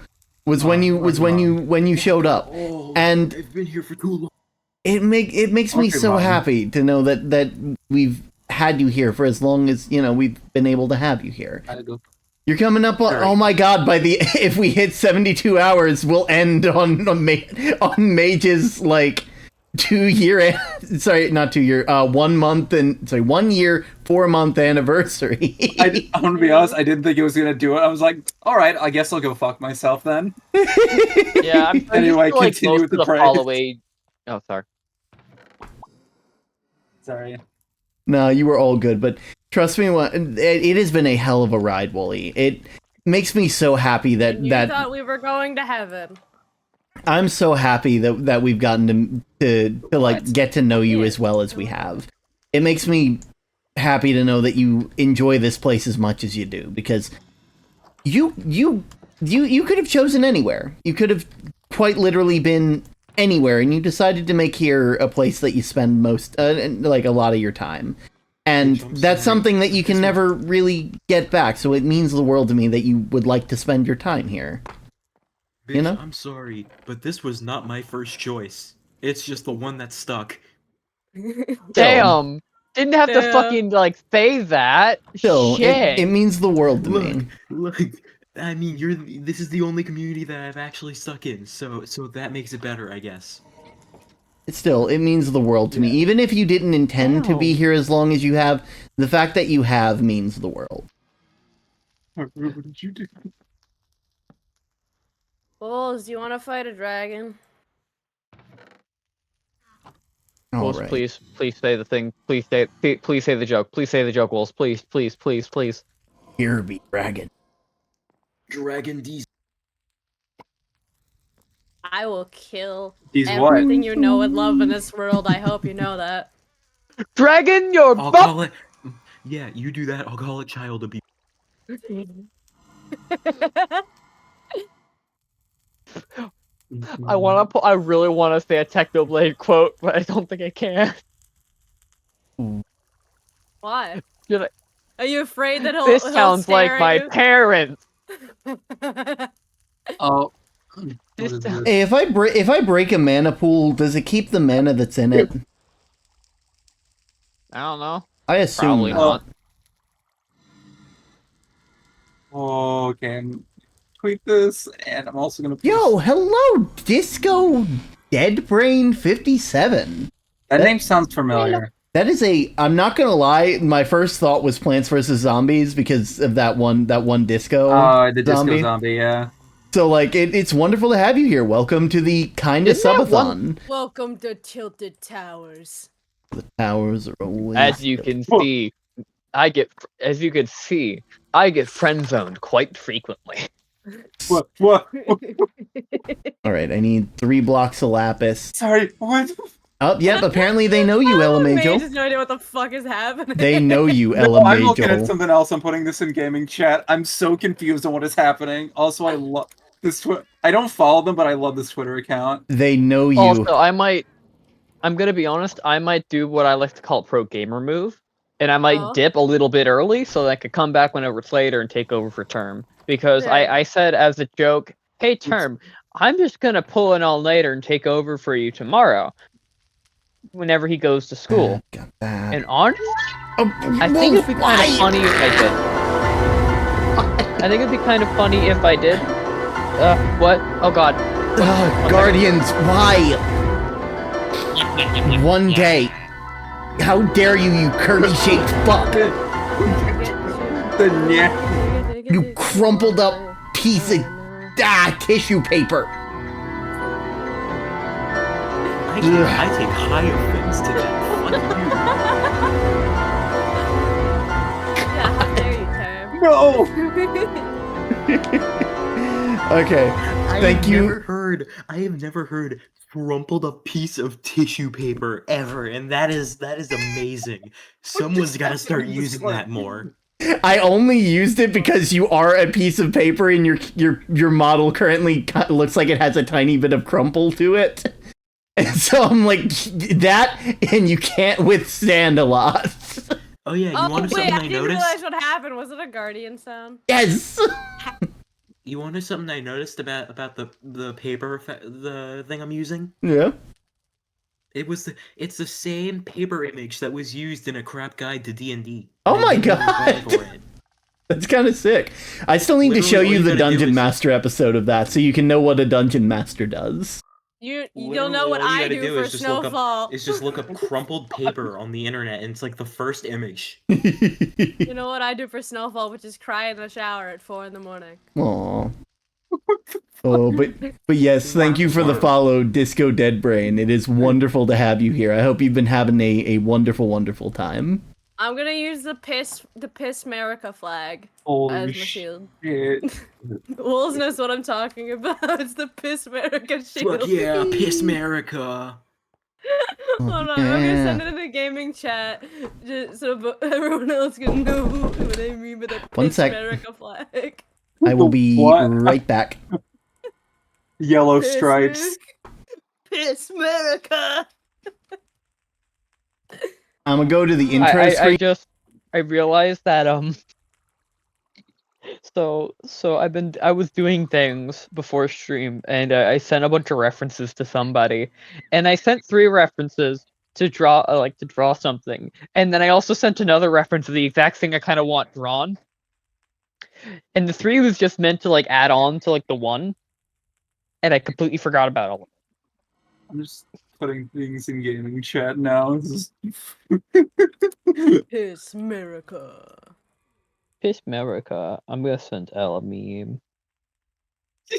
was when you showed up. And I've been here for too long. It makes me so happy to know that we've had you here for as long as, we've been able to have you here. You're coming up on, oh my god, if we hit 72 hours, we'll end on Mage's, 1 year, sorry, not 2 year, 1 month, 1 year, 4 month anniversary. I'm gonna be honest, I didn't think it was gonna do it. I was like, alright, I guess I'll go fuck myself then. Yeah, I'm anyway, continue with the praise. Oh, sorry. Sorry. No, you were all good, but trust me, it has been a hell of a ride, Wooly. It makes me so happy that you thought we were going to heaven. I'm so happy that we've gotten to get to know you as well as we have. It makes me happy to know that you enjoy this place as much as you do, because you could have chosen anywhere. You could have quite literally been anywhere, and you decided to make here a place that you spend a lot of your time. And that's something that you can never really get back, so it means the world to me that you would like to spend your time here. Bitch, I'm sorry, but this was not my first choice. It's just the one that stuck. Damn! Didn't have to fucking, say that. Still, shit. It means the world to me. Look, I mean, this is the only community that I've actually stuck in, so that makes it better, I guess. Still, it means the world to me. Even if you didn't intend to be here as long as you have, the fact that you have means the world. What did you do? Bulls, do you want to fight a dragon? Wolves, please say the thing. Please say the joke. Please say the joke, Wolves. Please. Here be dragon. Dragon D's. I will kill everything you know and love in this world. I hope you know that. Dragon, your I'll call it. Yeah, you do that. I'll call it child abuse. I really want to say a Technoblade quote, but I don't think I can. Why? Are you afraid that This sounds like my parents. Oh. Hey, if I break a mana pool, does it keep the mana that's in it? I don't know. I assume Probably not. Okay, tweet this, and I'm also gonna. Yo, hello, Disco Deadbrain 57. That name sounds familiar. That is I'm not gonna lie, my first thought was Plants vs. Zombies because of that one disco. Oh, the disco zombie, yeah. So, it's wonderful to have you here. Welcome to the kind of subathon. Welcome to Tilted Towers. The towers are always... As you can see, I get friend zoned quite frequently. What? Alright, I need 3 blocks of lapis. Sorry, what? Oh, yep. Apparently they know you, Ella Mage Majel. has no idea what the fuck is happening. They know you, No, Ella I'm looking at Majel. something else. I'm putting this in gaming chat. I'm so confused on what is happening. Also, I love this. I don't follow them, but I love this Twitter account. They know you. Also, I'm gonna be honest, I might do what I like to call pro gamer move, and I might dip a little bit early so that I could come back whenever it's later and take over for Term. Because I said as a joke, hey Term, I'm just gonna pull an all-nighter and take over for you tomorrow, whenever he goes to school. And honestly, I think it'd be kind of funny if I did. I think it'd be kind of funny if I did. What? Oh god. Guardians, why? One day. How dare you, you curly-shaped fuck! You crumpled up piece of tissue paper! I take high offense to that. Yeah, how dare you, Term? No! Okay, thank you. I have never heard crumpled a piece of tissue paper ever, and that is amazing. Someone's got to start using that more. I only used it because you are a piece of paper and your model currently looks like it has a tiny bit of crumple to it. And so I'm like, that, and you can't withstand a lot. Oh yeah, you want to know something I didn't noticed? realize what happened. Was it a Guardian sound? Yes! You want to know something I noticed about the paper the thing I'm using? Yeah. It's the same paper image that was used in a crap guide to D&D. Oh my god! That's kind of sick. I still need to show you the Dungeon Master episode of that so you can know what a Dungeon Master does. You'll know what I do for Snowfall. Just look up crumpled paper on the internet, and it's like the first image. You know what I do for Snowfall, which is cry in the shower at 4 in the morning. Aww. Oh, but yes, thank you for the follow, Disco Dead Brain. It is wonderful to have you here. I hope you've been having a wonderful, wonderful time. I'm gonna use the piss America flag as my shield. Wolves knows what I'm talking about. It's the piss America shield. Fuck yeah, piss America. Hold on, I'm gonna send it in the gaming chat just so everyone else can know what I mean by the piss America flag. I will be right back. Yellow stripes. Piss America. I'm gonna go to the intro screen. I realized that so I was doing things before stream, and I sent a bunch of references to somebody, and I sent 3 references to draw something, and then I also sent another reference of the exact thing I kind of want drawn, and the 3 was just meant to like add on to like the 1, and I completely forgot about all of it. I'm just putting things in gaming chat now. Piss America. Piss America. I'm gonna send Ella a meme.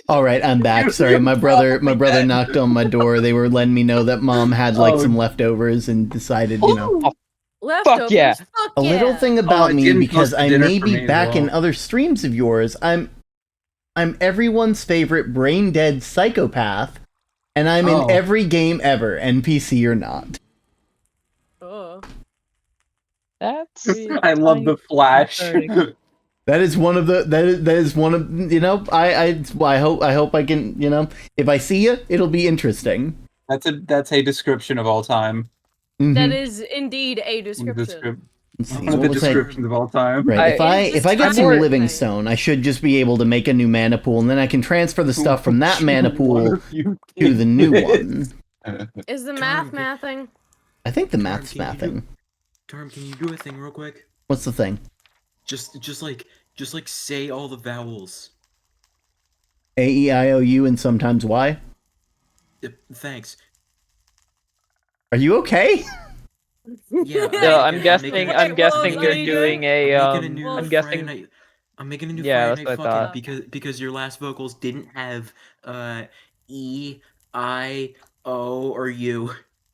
All right, I'm back. Sorry, my brother knocked on my door. They were letting me know that Mom had like some leftovers and decided, you know. Leftovers. Fuck yeah. A little thing about me, because I may be back in other streams of yours. I'm everyone's favorite brain dead psychopath, and I'm in every game ever, NPC or not. Oh. That's I love the Flash. That is one of the that is one of, you know, I hope I can, you know, if I see you, it'll be interesting. That's a description of all time. Mm-hmm. That is indeed a description. One of the descriptions of all time. Right. If I get some living stone, I should just be able to make a new mana pool, and then I can transfer the stuff from that mana pool to the new one. Is the mathing? I think the math's mathing. Torm, can you do a thing real quick? What's the thing? Just like say all the vowels. A, E, I, O, U, and sometimes Y? Thanks. Are you okay? Yeah. No, I'm guessing you're doing a I'm making a new Friday Night Fucking because your last vocals didn't have E, I, O, or U.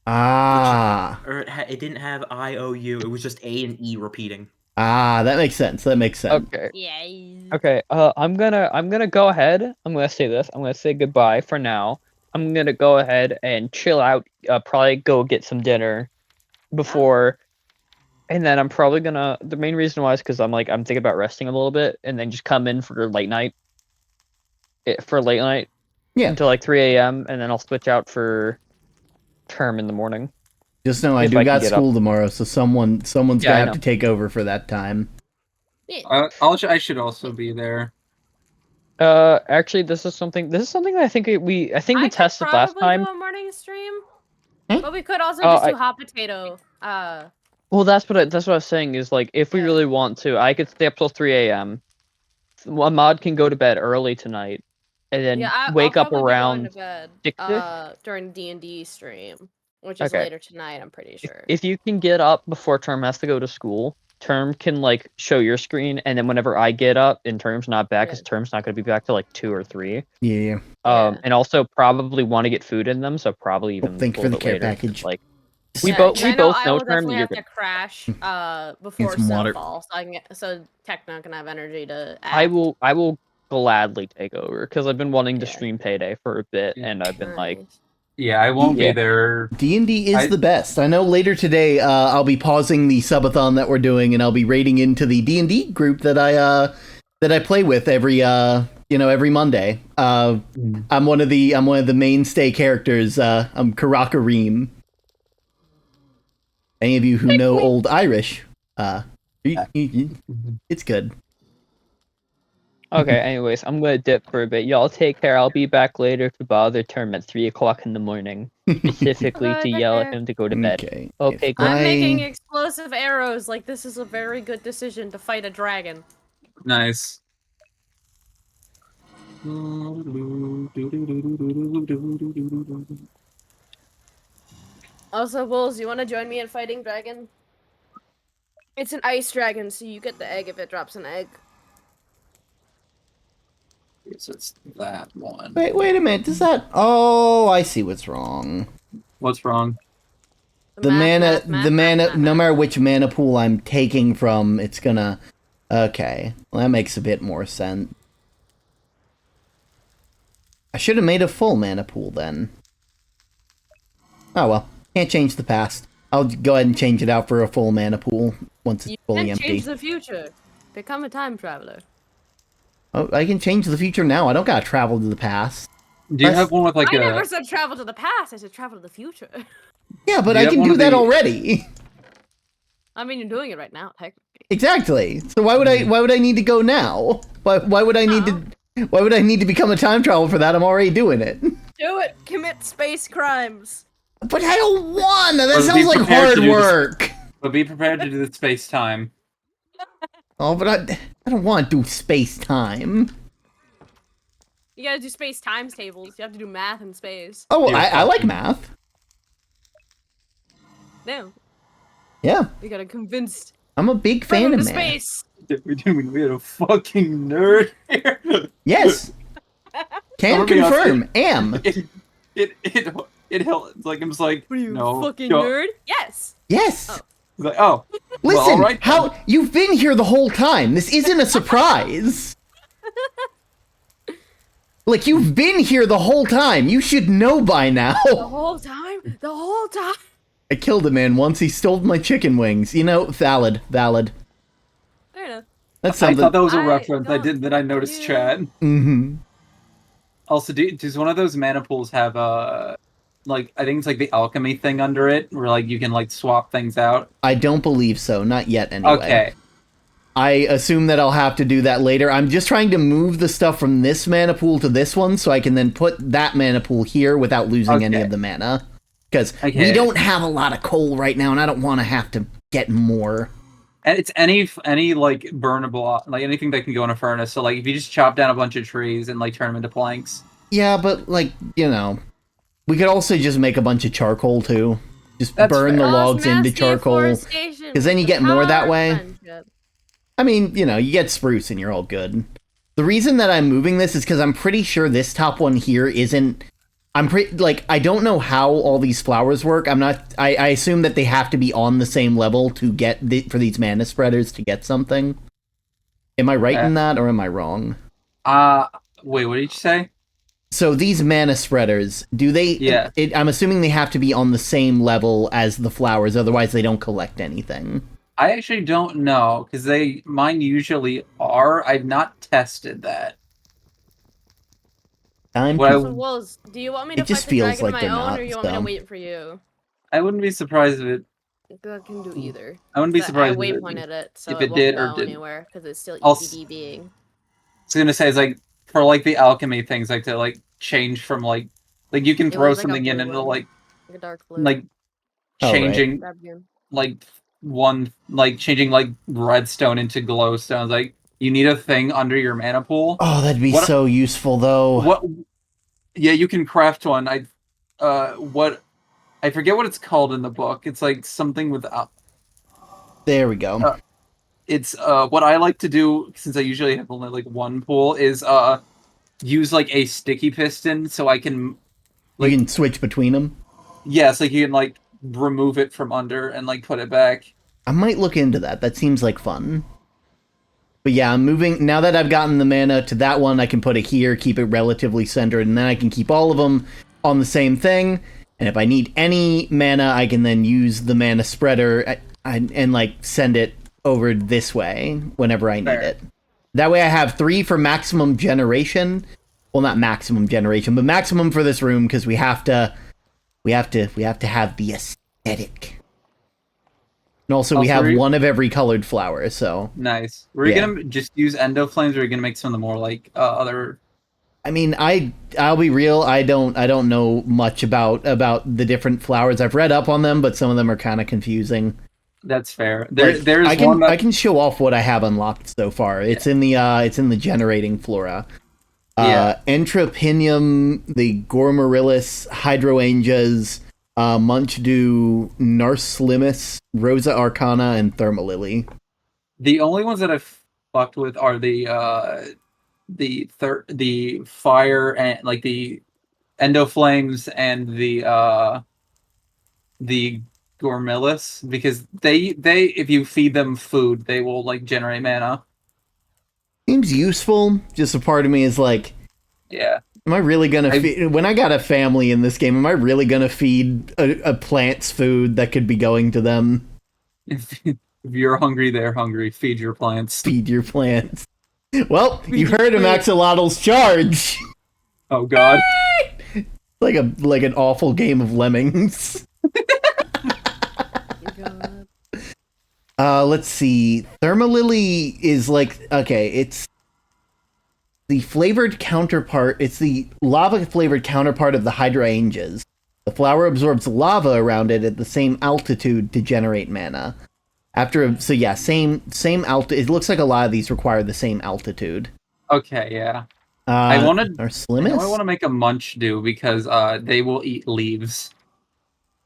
Ah. Or it didn't have I, O, U. It was just A and E repeating. Ah, that makes sense. Okay. Yay. Okay. I'm gonna go ahead. I'm gonna say this. I'm gonna say goodbye for now. I'm gonna go ahead and chill out. Probably go get some dinner before, and then I'm probably gonna. The main reason why is because I'm thinking about resting a little bit, and then just come in for late night. Yeah. Until like 3 a.m. and then I'll switch out for term in the morning. Just know I got school tomorrow, so someone's gonna have to take over for that time. Yeah. I should also be there. Actually, this is something that I think we tested last time. Do a morning stream, but we could also just do hot potato. Well, that's what I was saying is like if we really want to, I could stay up till 3 a.m. Mod can go to bed early tonight, and then wake up around 6-ish during D&D stream, which is later tonight. I'm pretty sure. If you can get up before Term has to go to school, Term can like show your screen, and then whenever I get up and Term's not back, because Term's not going to be back till like 2 or 3. Yeah. And also probably want to get food in them, so probably even. Thank you for the care package. Like we both know Term. You have to crash before snowfall, so Tech not gonna have energy to. Act. I will gladly take over because I've been wanting to stream Payday for a bit, and I've been like. Yeah, I won't be there. D&D is the best. I know later today I'll be pausing the subathon that we're doing, and I'll be raiding into the D&D group that I play with every Monday. I'm one of the mainstay characters. I'm Karakareem. Any of you who know Old Irish, it's good. Okay, anyways, I'm gonna dip for a bit. Y'all take care. I'll be back later to bother Term at 3 o'clock in the morning, specifically to yell at him to go to bed. Okay, I'm making explosive arrows. Like this is a very good decision to fight a dragon. Nice. Also, Wolves, you want to join me in fighting dragon? It's an ice dragon, so you get the egg if it drops an egg. So it's that one. Wait a minute. Does that? Oh, I see what's wrong. What's wrong? The mana. No matter which mana pool I'm taking from, it's gonna. Okay, well, that makes a bit more sense. I should have made a full mana pool then. Oh well, can't change the past. I'll go ahead and change it out for a full mana pool once it's fully empty. Change the future. Become a time traveler. Oh, I can change the future now. I don't gotta travel to the past. Do you have one with like I never said travel to the past. I said travel to the future. Yeah, but I can do that already. I mean, you're doing it right now, technically. Exactly. So why would I need to go now? Why would I need to become a time traveler for that? I'm already doing it. Do it. Commit space crimes. But I don't want. That sounds like hard work. But be prepared to do the space time. Oh, but I don't want to do space time. You gotta do space times tables. You have to do math in space. Oh, I like math. No. Yeah. You gotta convince. I'm a big fan of math. Space. We had a fucking nerd here. Yes. Can confirm. Am. It helped. Like, I was like, what are you, no, fucking nerd? Yes. Yes. Oh. Like, oh. Listen, well, right, how you've been here the whole time. This isn't a surprise. Like, you've been here the whole time. You should know by now. The whole time? The whole time? I killed a man once. He stole my chicken wings. You know, valid. Fair enough. That's something. I thought that was a reference. I noticed chat. Mm-hmm. Also, does one of those mana pools have like, I think it's like the alchemy thing under it, where like you can like swap things out? I don't believe so. Not yet, anyway. Okay. I assume that I'll have to do that later. I'm just trying to move the stuff from this mana pool to this one, so I can then put that mana pool here without losing any of the mana. Because we don't have a lot of coal right now, and I don't want to have to get more. And it's any like burnable, like anything that can go in a furnace. So like if you just chop down a bunch of trees and like turn them into planks. Yeah, but like, you know, we could also just make a bunch of charcoal too. Just burn the logs into charcoal. Because then you get more that way. I mean, you know, you get spruce and you're all good. The reason that I'm moving this is because I'm pretty sure this top one here isn't... I don't know how all these flowers work. I assume that they have to be on the same level to get for these mana spreaders to get something. Am I right in that, or am I wrong? Wait, what did you say? So these mana spreaders, do they? Yeah. I'm assuming they have to be on the same level as the flowers, otherwise they don't collect anything. I actually don't know because mine usually are. I've not tested that. So, Wolves, do you want me to fight the dragon like on my own, or you want me to wait for you? I wouldn't be surprised if it. I can do either. I wouldn't be surprised I waypointed it, so if it it won't did go or didn't. anywhere because it's still ETB being. I was gonna say it's like for like the alchemy things, like to like change from like you can throw something in and it'll like a dark blue. like changing like changing like redstone into glowstones. Like you need a thing under your mana pool. Oh, that'd be so useful though. What? Yeah, you can craft one. I forget what it's called in the book. It's like something with. There we go. It's what I like to do since I usually have only like one pool is use like a sticky piston so I can. Like, you can switch between them. Yes, like you can like remove it from under and like put it back. I might look into that. That seems like fun. But yeah, I'm moving now that I've gotten the mana to that one. I can put it here, keep it relatively centered, and then I can keep all of them on the same thing. And if I need any mana, I can then use the mana spreader and like send it over this way whenever I need it. That way I have 3 for maximum generation. Well, not maximum generation, but maximum for this room because we have to have the aesthetic. And also we have one of every colored flower, so nice. Were you gonna just use endo flames, or are you gonna make some of the more like other? I mean, I'll be real. I don't know much about the different flowers. I've read up on them, but some of them are kind of confusing. That's fair. I can show off what I have unlocked so far. It's in the generating flora. Entropinium, the Gormorillus, Hydrangeas, Munchdew, Narslimus, Rosa Arcana, and Thermalily. The only ones that I've fucked with are the fire and like the Endoflames and the Gormillus, because they if you feed them food, they will like generate mana. Seems useful. Just a part of me is like, yeah. Am I really gonna feed? When I got a family in this game, am I really gonna feed a plant's food that could be going to them? If you're hungry, they're hungry. Feed your plants. Feed your plants. Well, you heard of Axolotl's charge. Oh God! like an awful game of lemmings. Let's see. Thermalily is like, okay, it's the flavored counterpart. It's the lava flavored counterpart of the hydrangeas. The flower absorbs lava around it at the same altitude to generate mana. Same altitude. It looks like a lot of these require the same altitude. Okay, yeah. I want to make a Munchdew because they will eat leaves.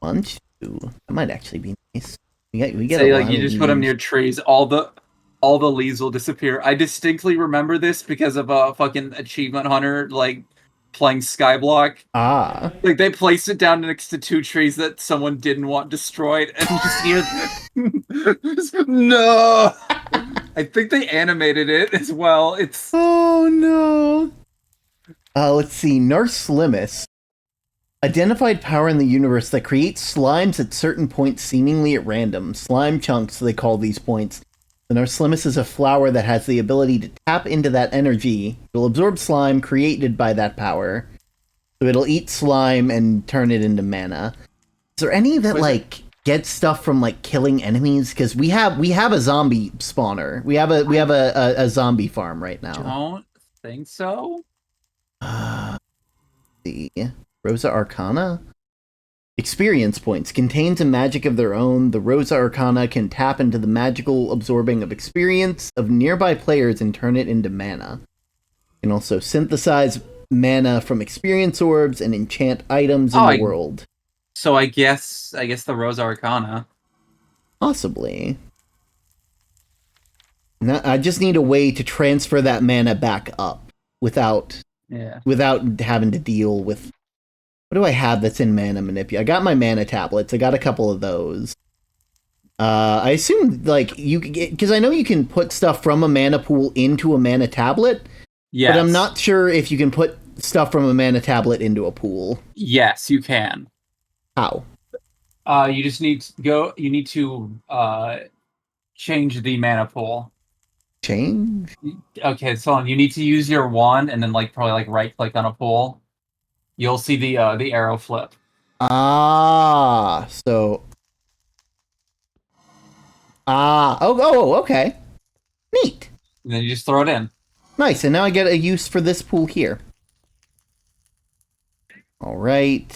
Munchdew? That might actually be nice. We get say like you just put them near trees, all the leaves will disappear. I distinctly remember this because of a fucking achievement hunter like playing Skyblock. Like they placed it down next to 2 trees that someone didn't want destroyed, and just hear no. I think they animated it as well. It's no. Let's see. Narslimus. Identified power in the universe that creates slimes at certain points seemingly at random. Slime chunks, they call these points. The Narslimus is a flower that has the ability to tap into that energy. It'll absorb slime created by that power. So it'll eat slime and turn it into mana. Is there any that get stuff from like killing enemies? Because we have a zombie spawner. We have a zombie farm right now. Don't think so. See. Rosa Arcana? Experience points. Contains a magic of their own. The Rosa Arcana can tap into the magical absorbing of experience of nearby players and turn it into mana. Can also synthesize mana from experience orbs and enchant items in the world. So I guess the Rosa Arcana. Possibly. Now, I just need a way to transfer that mana back up without having to deal with. What do I have that's in mana manipulate? I got my mana tablets. I got a couple of those. I assume because I know you can put stuff from a mana pool into a mana tablet. Yeah. But I'm not sure if you can put stuff from a mana tablet into a pool? Yes, you can. How? You just need to go. You need to change the mana pool. Change? Okay, so you need to use your wand and then probably right click on a pool. You'll see the arrow flip. So. Okay. Neat. And then you just throw it in. Nice, and now I get a use for this pool here. Alright.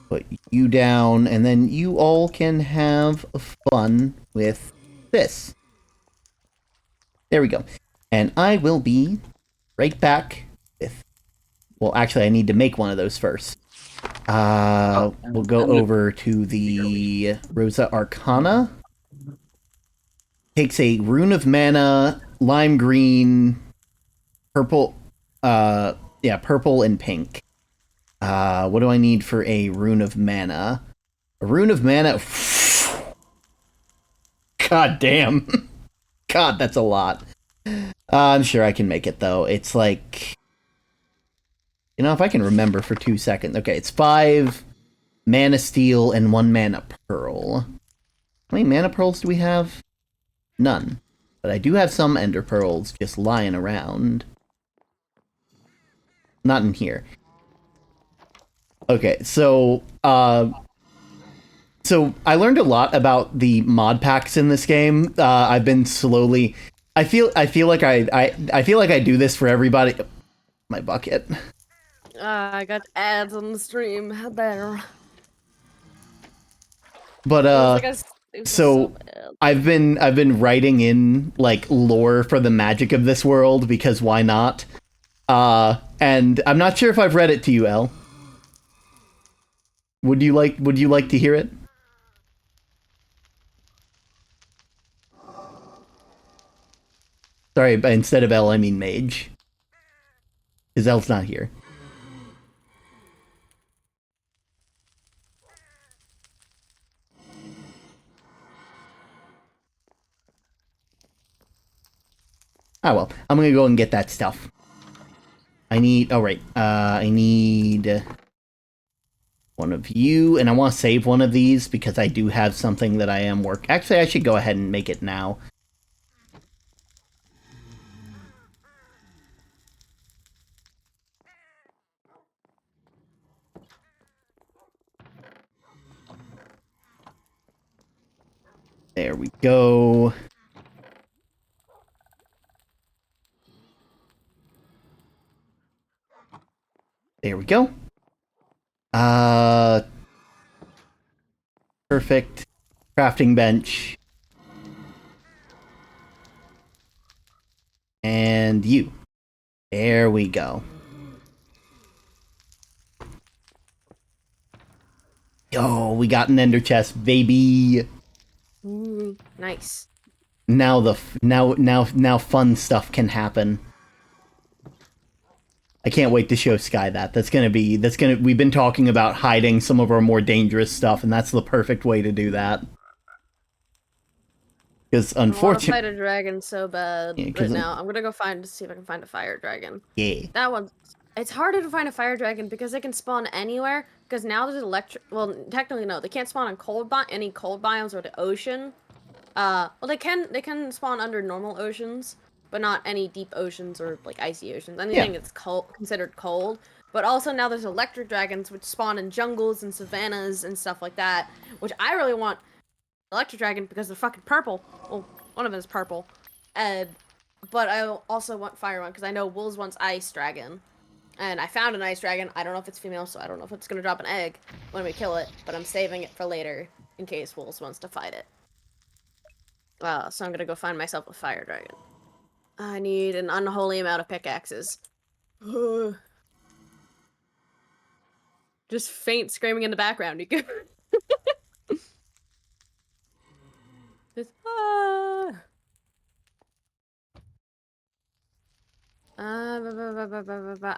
Put you down, and then you all can have fun with this. There we go. And I will be right back with... Well, actually, I need to make one of those first. We'll go over to the Rosa Arcana. Takes a Rune of Mana, lime green, purple, purple and pink. What do I need for a Rune of Mana? A Rune of Mana... God damn. God, that's a lot. I'm sure I can make it, though. It's like... if I can remember for 2 seconds. Okay, it's 5 Mana Steel and 1 Mana Pearl. How many Mana Pearls do we have? None. But I do have some Ender Pearls just lying around. Not in here. Okay, so I learned a lot about the mod packs in this game. I've been slowly... I feel like I do this for everybody. My bucket. I got ads on the stream. How better? But so I've been writing in lore for the magic of this world because why not? And I'm not sure if I've read it to you, Elle. Would you like to hear it? Sorry, but instead of Elle, I mean Mage. Because Elle's not here. Ah, well. I'm gonna go and get that stuff. I need... Oh, right. I need... one of you, and I want to save one of these because I do have something that I am Actually, I should go ahead and make it now. There we go. There we go. Perfect. Crafting bench. And you. There we go. Yo, we got an ender chest, baby. Ooh, nice. Now now fun stuff can happen. I can't wait to show Sky that. We've been talking about hiding some of our more dangerous stuff, and that's the perfect way to do that. Because unfortunately, I want to fight a dragon so bad right now. I'm gonna go see if I can find a fire dragon. Yeah. That one. It's harder to find a fire dragon because they can spawn anywhere. Because now there's electric. Well, technically no, they can't spawn on any cold biomes or the ocean. Well, they can spawn under normal oceans, but not any deep oceans or icy oceans. Anything that's considered cold. But also now there's electric dragons which spawn in jungles and savannas and stuff like that, which I really want electric dragon because they're fucking purple. Well, one of them is purple. But I also want fire one because I know Wolves wants ice dragon. And I found an ice dragon. I don't know if it's female, so I don't know if it's gonna drop an egg when we kill it, but I'm saving it for later in case Wolves wants to fight it. So I'm gonna go find myself a fire dragon. I need an unholy amount of pickaxes. Just faint screaming in the background. You can... Just,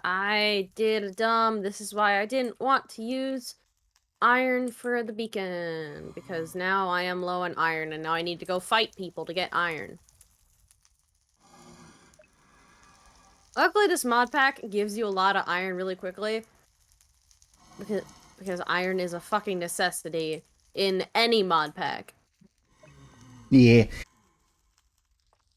I did dumb. This is why I didn't want to use iron for the beacon. Because now I am low on iron and now I need to go fight people to get iron. Luckily, this mod pack gives you a lot of iron really quickly. Because iron is a fucking necessity in any mod pack. Yeah.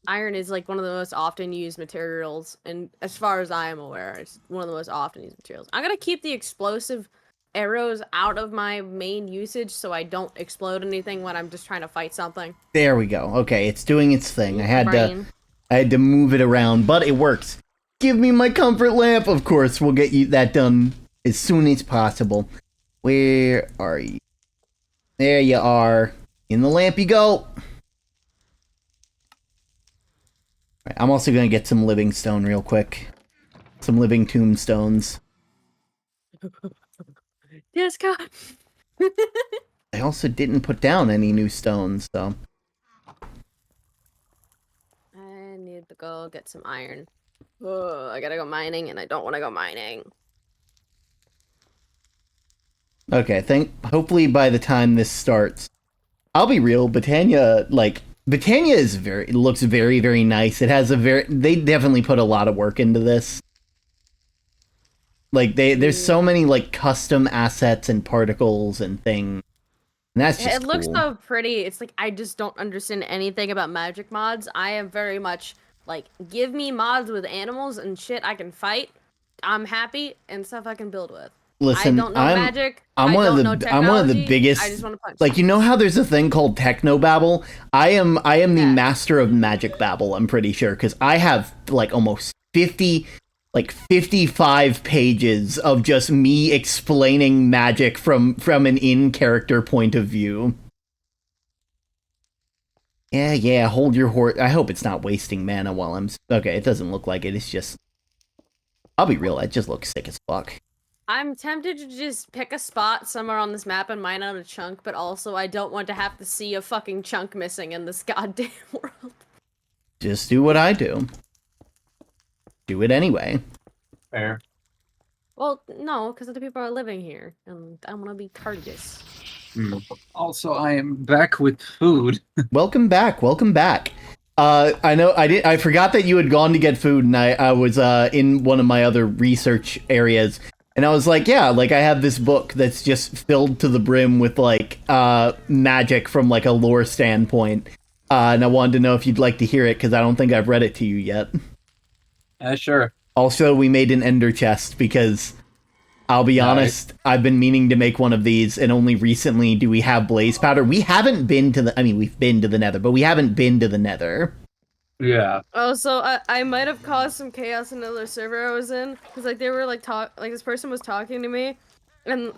Iron is like one of the most often used materials, and as far as I am aware, it's one of the most often used materials. I'm gonna keep the explosive arrows out of my main usage so I don't explode anything when I'm just trying to fight something. There we go. Okay, it's doing its thing. I had to move it around, but it works. Give me my comfort lamp. Of course, we'll get you that done as soon as possible. Where are you? There you are. In the lamp you go. Right, I'm also going to get some living stone real quick. Some living tombstones. Yes, God. I also didn't put down any new stones, so... I need to go get some iron. Oh, I gotta go mining, and I don't want to go mining. Okay, hopefully by the time this starts... I'll be real, Botania is it looks very, very nice. It has they definitely put a lot of work into this. Like, there's so many, like, custom assets and particles and things. And that's just It looks so pretty. It's like, I just don't understand anything about magic mods. I am very much, like, give me mods with animals and shit I can fight. I'm happy, and stuff I can build with. Listen, I don't know magic. I'm one of the biggest. I just want to punch. Like, you know how there's a thing called technobabble? I am the master of magic babble. I'm pretty sure, because I have like almost 55 pages of just me explaining magic from an in-character point of view. Yeah. Hold your horse. I hope it's not wasting mana while I'm. Okay, it doesn't look like it. It's just. I'll be real. It just looks sick as fuck. I'm tempted to just pick a spot somewhere on this map and mine out a chunk, but also I don't want to have to see a fucking chunk missing in this goddamn world. Just do what I do. Do it anyway. Fair. Well, no, because other people are living here, and I want to be courteous. Also, I am back with food. Welcome back. I know I forgot that you had gone to get food, and I was in one of my other research areas. And I was like, yeah, like I have this book that's just filled to the brim with like magic from like a lore standpoint. And I wanted to know if you'd like to hear it because I don't think I've read it to you yet. Sure. Also, we made an ender chest because I'll be honest, I've been meaning to make one of these, and only recently do we have blaze powder. We haven't been to we've been to the nether, but we haven't been to the nether. Yeah. Oh, so I might have caused some chaos in another server I was in, because like they were like this person was talking to me, and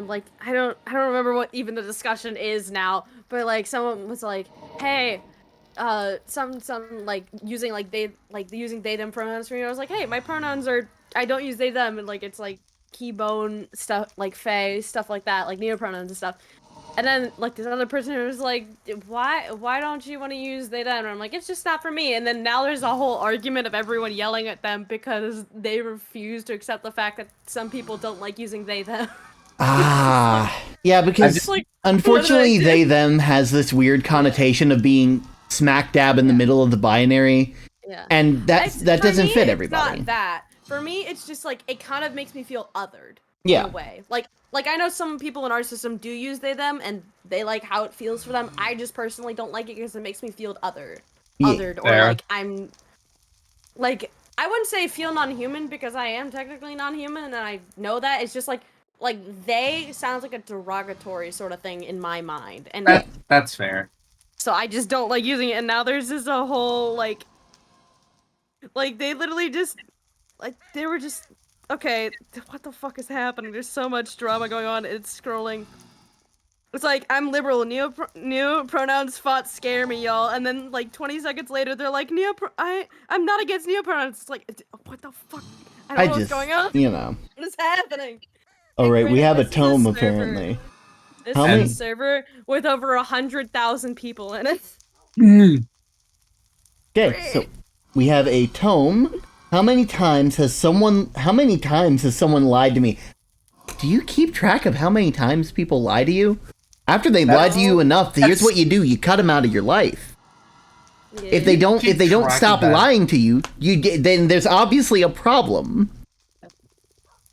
like I don't remember what even the discussion is now, but like someone was like, hey, some like using like using they them pronouns for me. I was like, hey, my pronouns are I don't use they them, and like it's like keybone stuff, like fae stuff like that, like neopronouns and stuff. And then, like, this other person was like, why don't you want to use they, them? And I'm like, it's just not for me. And then now there's a whole argument of everyone yelling at them because they refuse to accept the fact that some people don't like using they, them. Yeah, because unfortunately they, them has this weird connotation of being smack dab in the middle of the binary. Yeah. And that doesn't fit everybody. It's not that. For me, it's just, like, it kind of makes me feel othered. Yeah. In a way. Like I know some people in our system do use they them and they like how it feels for them. I just personally don't like it because it makes me feel othered. Othered, or like I'm like I wouldn't say feel non-human because I am technically non-human and I know that. It's just like they sounds like a derogatory sort of thing in my mind. And that's fair. So I just don't like using it, and now there's just a whole like they literally just they were just okay, what the fuck is happening? There's so much drama going on. It's scrolling. It's like, I'm liberal. New pronouns font scare me, y'all. And then, like, 20 seconds later, they're like, I'm not against neopronouns. It's like, what the fuck? I don't know what's going on. You know. What is happening? All right, we have a tome, apparently. This is a server with over 100,000 people in it. Okay, so we have a tome. How many times has someone lied to me? Do you keep track of how many times people lie to you? After they lie to you enough, here's what you do. You cut them out of your life. If they don't stop lying to you, then there's obviously a problem.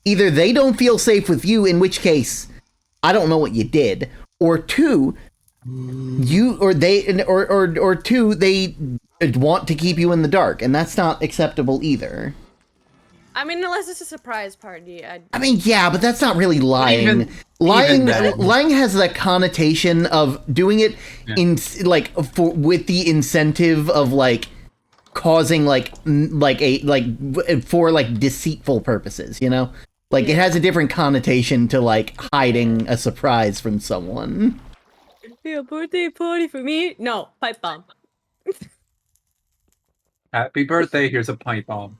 Either they don't feel safe with you, in which case, I don't know what you did, or two, they want to keep you in the dark, and that's not acceptable either. I mean, unless it's a surprise party. I mean, yeah, but that's not really lying. Lying has the connotation of doing it with the incentive of causing for deceitful purposes, you know? Like, it has a different connotation to hiding a surprise from someone. A birthday party for me? No, pipe bomb. Happy birthday, here's a pipe bomb.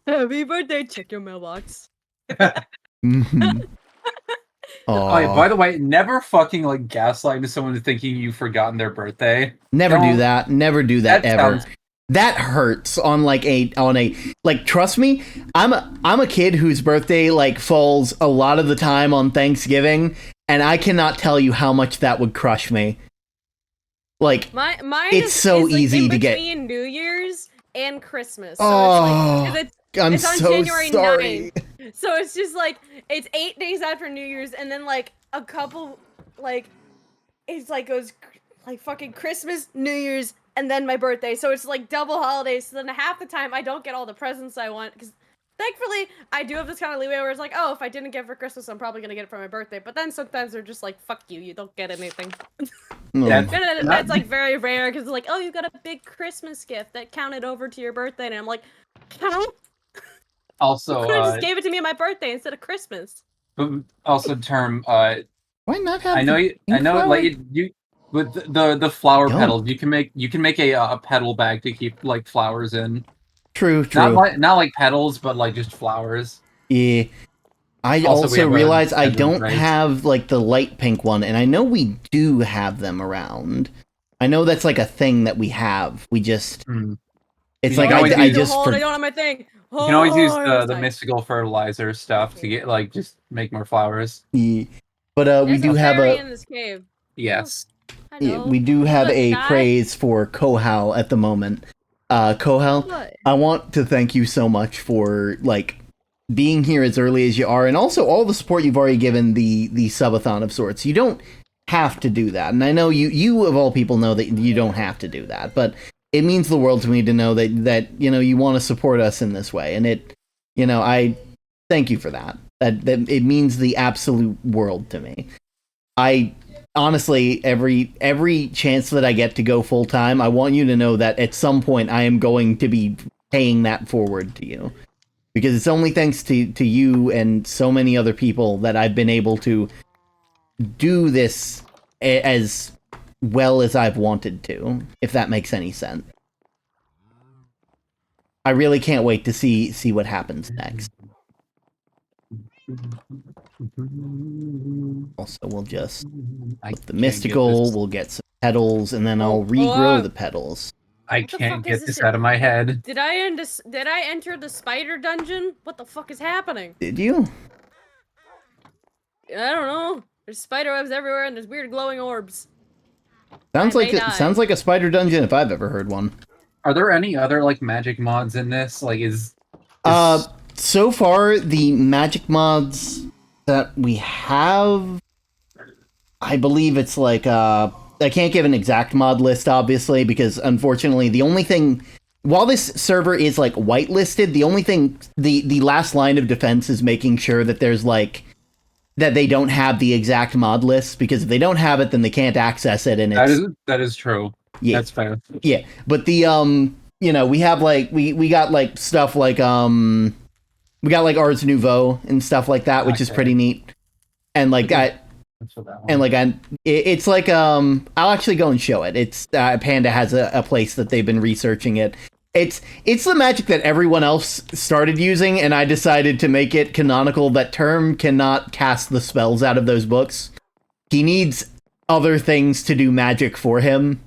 Happy birthday, check your mailbox. Mm-hmm. Oh, yeah, by the way, never fucking gaslight someone into thinking you've forgotten their birthday. Never do that. Never do that ever. That hurts on trust me, I'm a kid whose birthday falls a lot of the time on Thanksgiving, and I cannot tell you how much that would crush me. Mine it's so easy to get between New Year's and Christmas. So I'm it's on so January sorry. 9th. So it's just it's 8 days after New Year's, and then a couple it's goes fucking Christmas, New Year's, and then my birthday. So it's double holidays. So then half the time I don't get all the presents I want, because thankfully I do have this kind of leeway where it's oh, if I didn't get it for Christmas, I'm probably gonna get it for my birthday. But then sometimes they're just fuck you, you don't get anything. That's very rare, because it's oh, you got a big Christmas gift that counted over to your birthday, and I'm count? Also, you could have just gave it to me on my birthday instead of Christmas. Also, term. Why not have? I know you with the flower petals. You can make a petal bag to keep flowers in. True. Not like petals, but just flowers. Yeah. I also realize I don't have the light pink one, and I know we do have them around. I know that's a thing that we have. We just it's I just I don't have my thing. You can always use the mystical fertilizer stuff to get just make more flowers. Yeah. But we do have in this cave. Yes. Yeah, we do have a praise for Kohal at the moment. Kohal, I want to thank you so much for being here as early as you are, and also all the support you've already given the subathon of sorts. You don't have to do that, and I know you of all people know that you don't have to do that, but it means the world to me to know that you want to support us in this way, and I thank you for that. That it means the absolute world to me. I honestly, every chance that I get to go full time, I want you to know that at some point I am going to be paying that forward to you, because it's only thanks to you and so many other people that I've been able to do this as well as I've wanted to, if that makes any sense. I really can't wait to see what happens next. Also, we'll just with the mystical, we'll get some petals, and then I'll regrow the petals. I can't get this out of my head. Did I enter the spider dungeon? What the fuck is happening? Did you? I don't know. There's spider webs everywhere, and there's weird glowing orbs. Sounds like a spider dungeon if I've ever heard one. Are there any other magic mods in this? So far the magic mods that we have, I believe it's I can't give an exact mod list, obviously, because unfortunately the only thing, while this server is whitelisted, the only thing, the last line of defense is making sure that there's that they don't have the exact mod list, because if they don't have it, then they can't access it, and that is true. Yeah, that's fair. Yeah, but the we have we got stuff we got Ars Nouveau and stuff like that, which is pretty neat, and it's I'll actually go and show it. It's Panda has a place that they've been researching it. It's the magic that everyone else started using, and I decided to make it canonical that Term cannot cast the spells out of those books. He needs other things to do magic for him.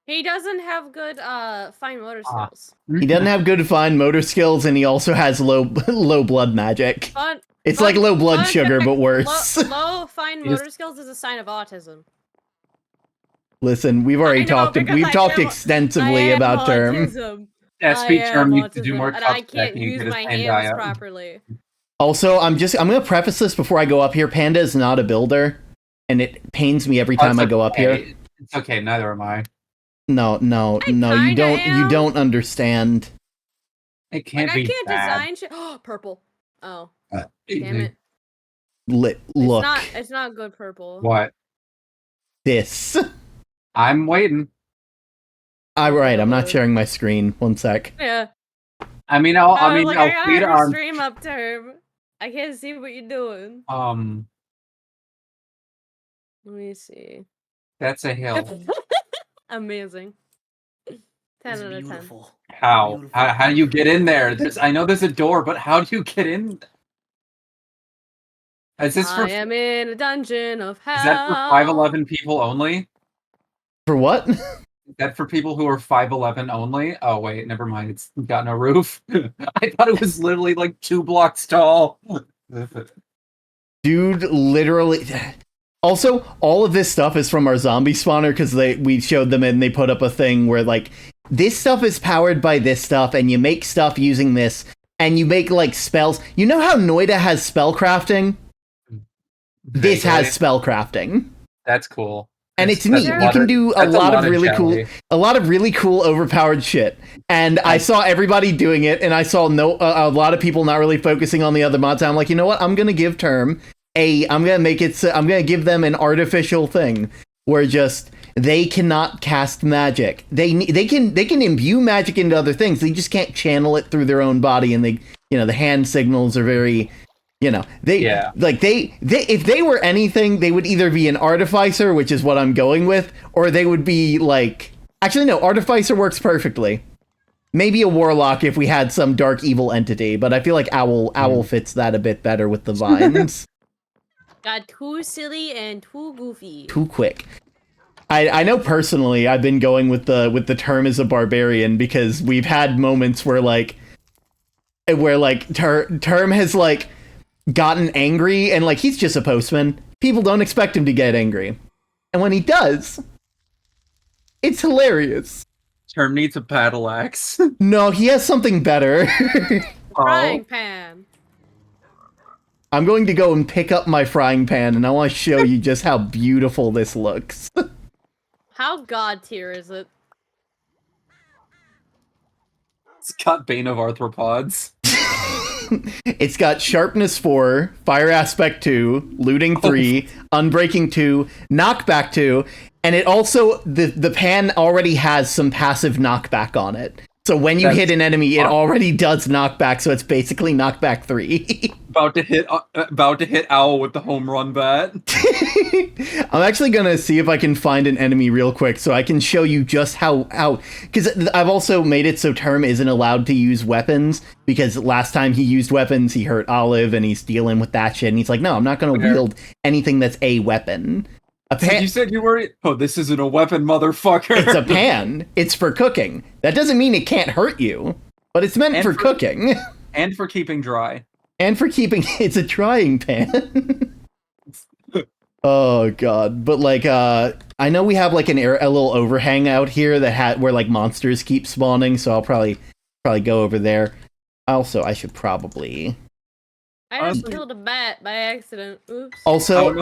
He doesn't have good fine motor skills. He doesn't have good fine motor skills, and he also has low blood magic. It's like low blood sugar, but worse. Low fine motor skills is a sign of autism. Listen, we've already talked extensively about Term. SP Term needs to do more and cup I can't stacking and use get his my pan hands diet. properly. Also, I'm gonna preface this before I go up here. Panda is not a builder, and it pains me every time I go up here. It's okay, neither am I. No, you don't understand. It can't like, be I can't design shit. Oh, purple. Oh. Damn it. Look. It's not good purple. What? This. I'm waiting. Right, I'm not sharing my screen. One sec. Yeah. I mean, I'll feed our stream up, Term. I can't see what you're doing. Let me see. That's a hill. Amazing. 10 out of 10. How do you get in there? I know there's a door, but how do you get in? I am in a dungeon of hell. Is that for 5'11" people only? For what? Is that for people who are 5'11" only? Oh wait, never mind. It's got no roof. I thought it was literally like 2 blocks tall. Dude, literally. Also, all of this stuff is from our zombie spawner because we showed them and they put up a thing where like this stuff is powered by this stuff, and you make stuff using this, and you make like spells. You know how Noida has spell crafting? This has spell crafting. That's cool. And it's neat. You can do a lot of really cool, overpowered shit. And I saw everybody doing it, and I saw a lot of people not really focusing on the other mods. I'm like, you know what? I'm gonna give Term I'm gonna give them an artificial thing where just they cannot cast magic. They can imbue magic into other things. They just can't channel it through their own body. And the hand signals are very. If they were anything, they would either be an artificer, which is what I'm going with, or they would be like, actually no, artificer works perfectly. Maybe a warlock if we had some dark evil entity, but I feel like owl fits that a bit better with the vines. Got too silly and too goofy. Too quick. I know personally I've been going with the Term as a barbarian because we've had moments where Term has like gotten angry, and like he's just a postman. People don't expect him to get angry, and when he does, it's hilarious. Term needs a battle axe. No, he has something better. Frying pan. I'm going to go and pick up my frying pan, and I want to show you just how beautiful this looks. How god tier is it? It's got Bane of Arthropods. It's got Sharpness 4, Fire Aspect 2, Looting 3, Unbreaking 2, Knockback 2, and it also, the pan already has some passive knockback on it. So when you hit an enemy, it already does knockback, so it's basically knockback 3. About to hit Owl with the home run bat. I'm actually gonna see if I can find an enemy real quick so I can show you just how because I've also made it so Term isn't allowed to use weapons, because last time he used weapons he hurt Olive, and he's dealing with that shit, and he's like, no, I'm not gonna wield anything that's a weapon. So you said you were... Oh, this isn't a weapon, motherfucker. It's a pan. It's for cooking. That doesn't mean it can't hurt you, but it's meant for cooking. And for keeping dry. And for keeping... It's a drying pan. Oh, God. But, like, I know we have, like, a little overhang out here where, like, monsters keep spawning, so I'll probably go over there. Also, I should probably... I just killed a bat by accident. Oops. Also,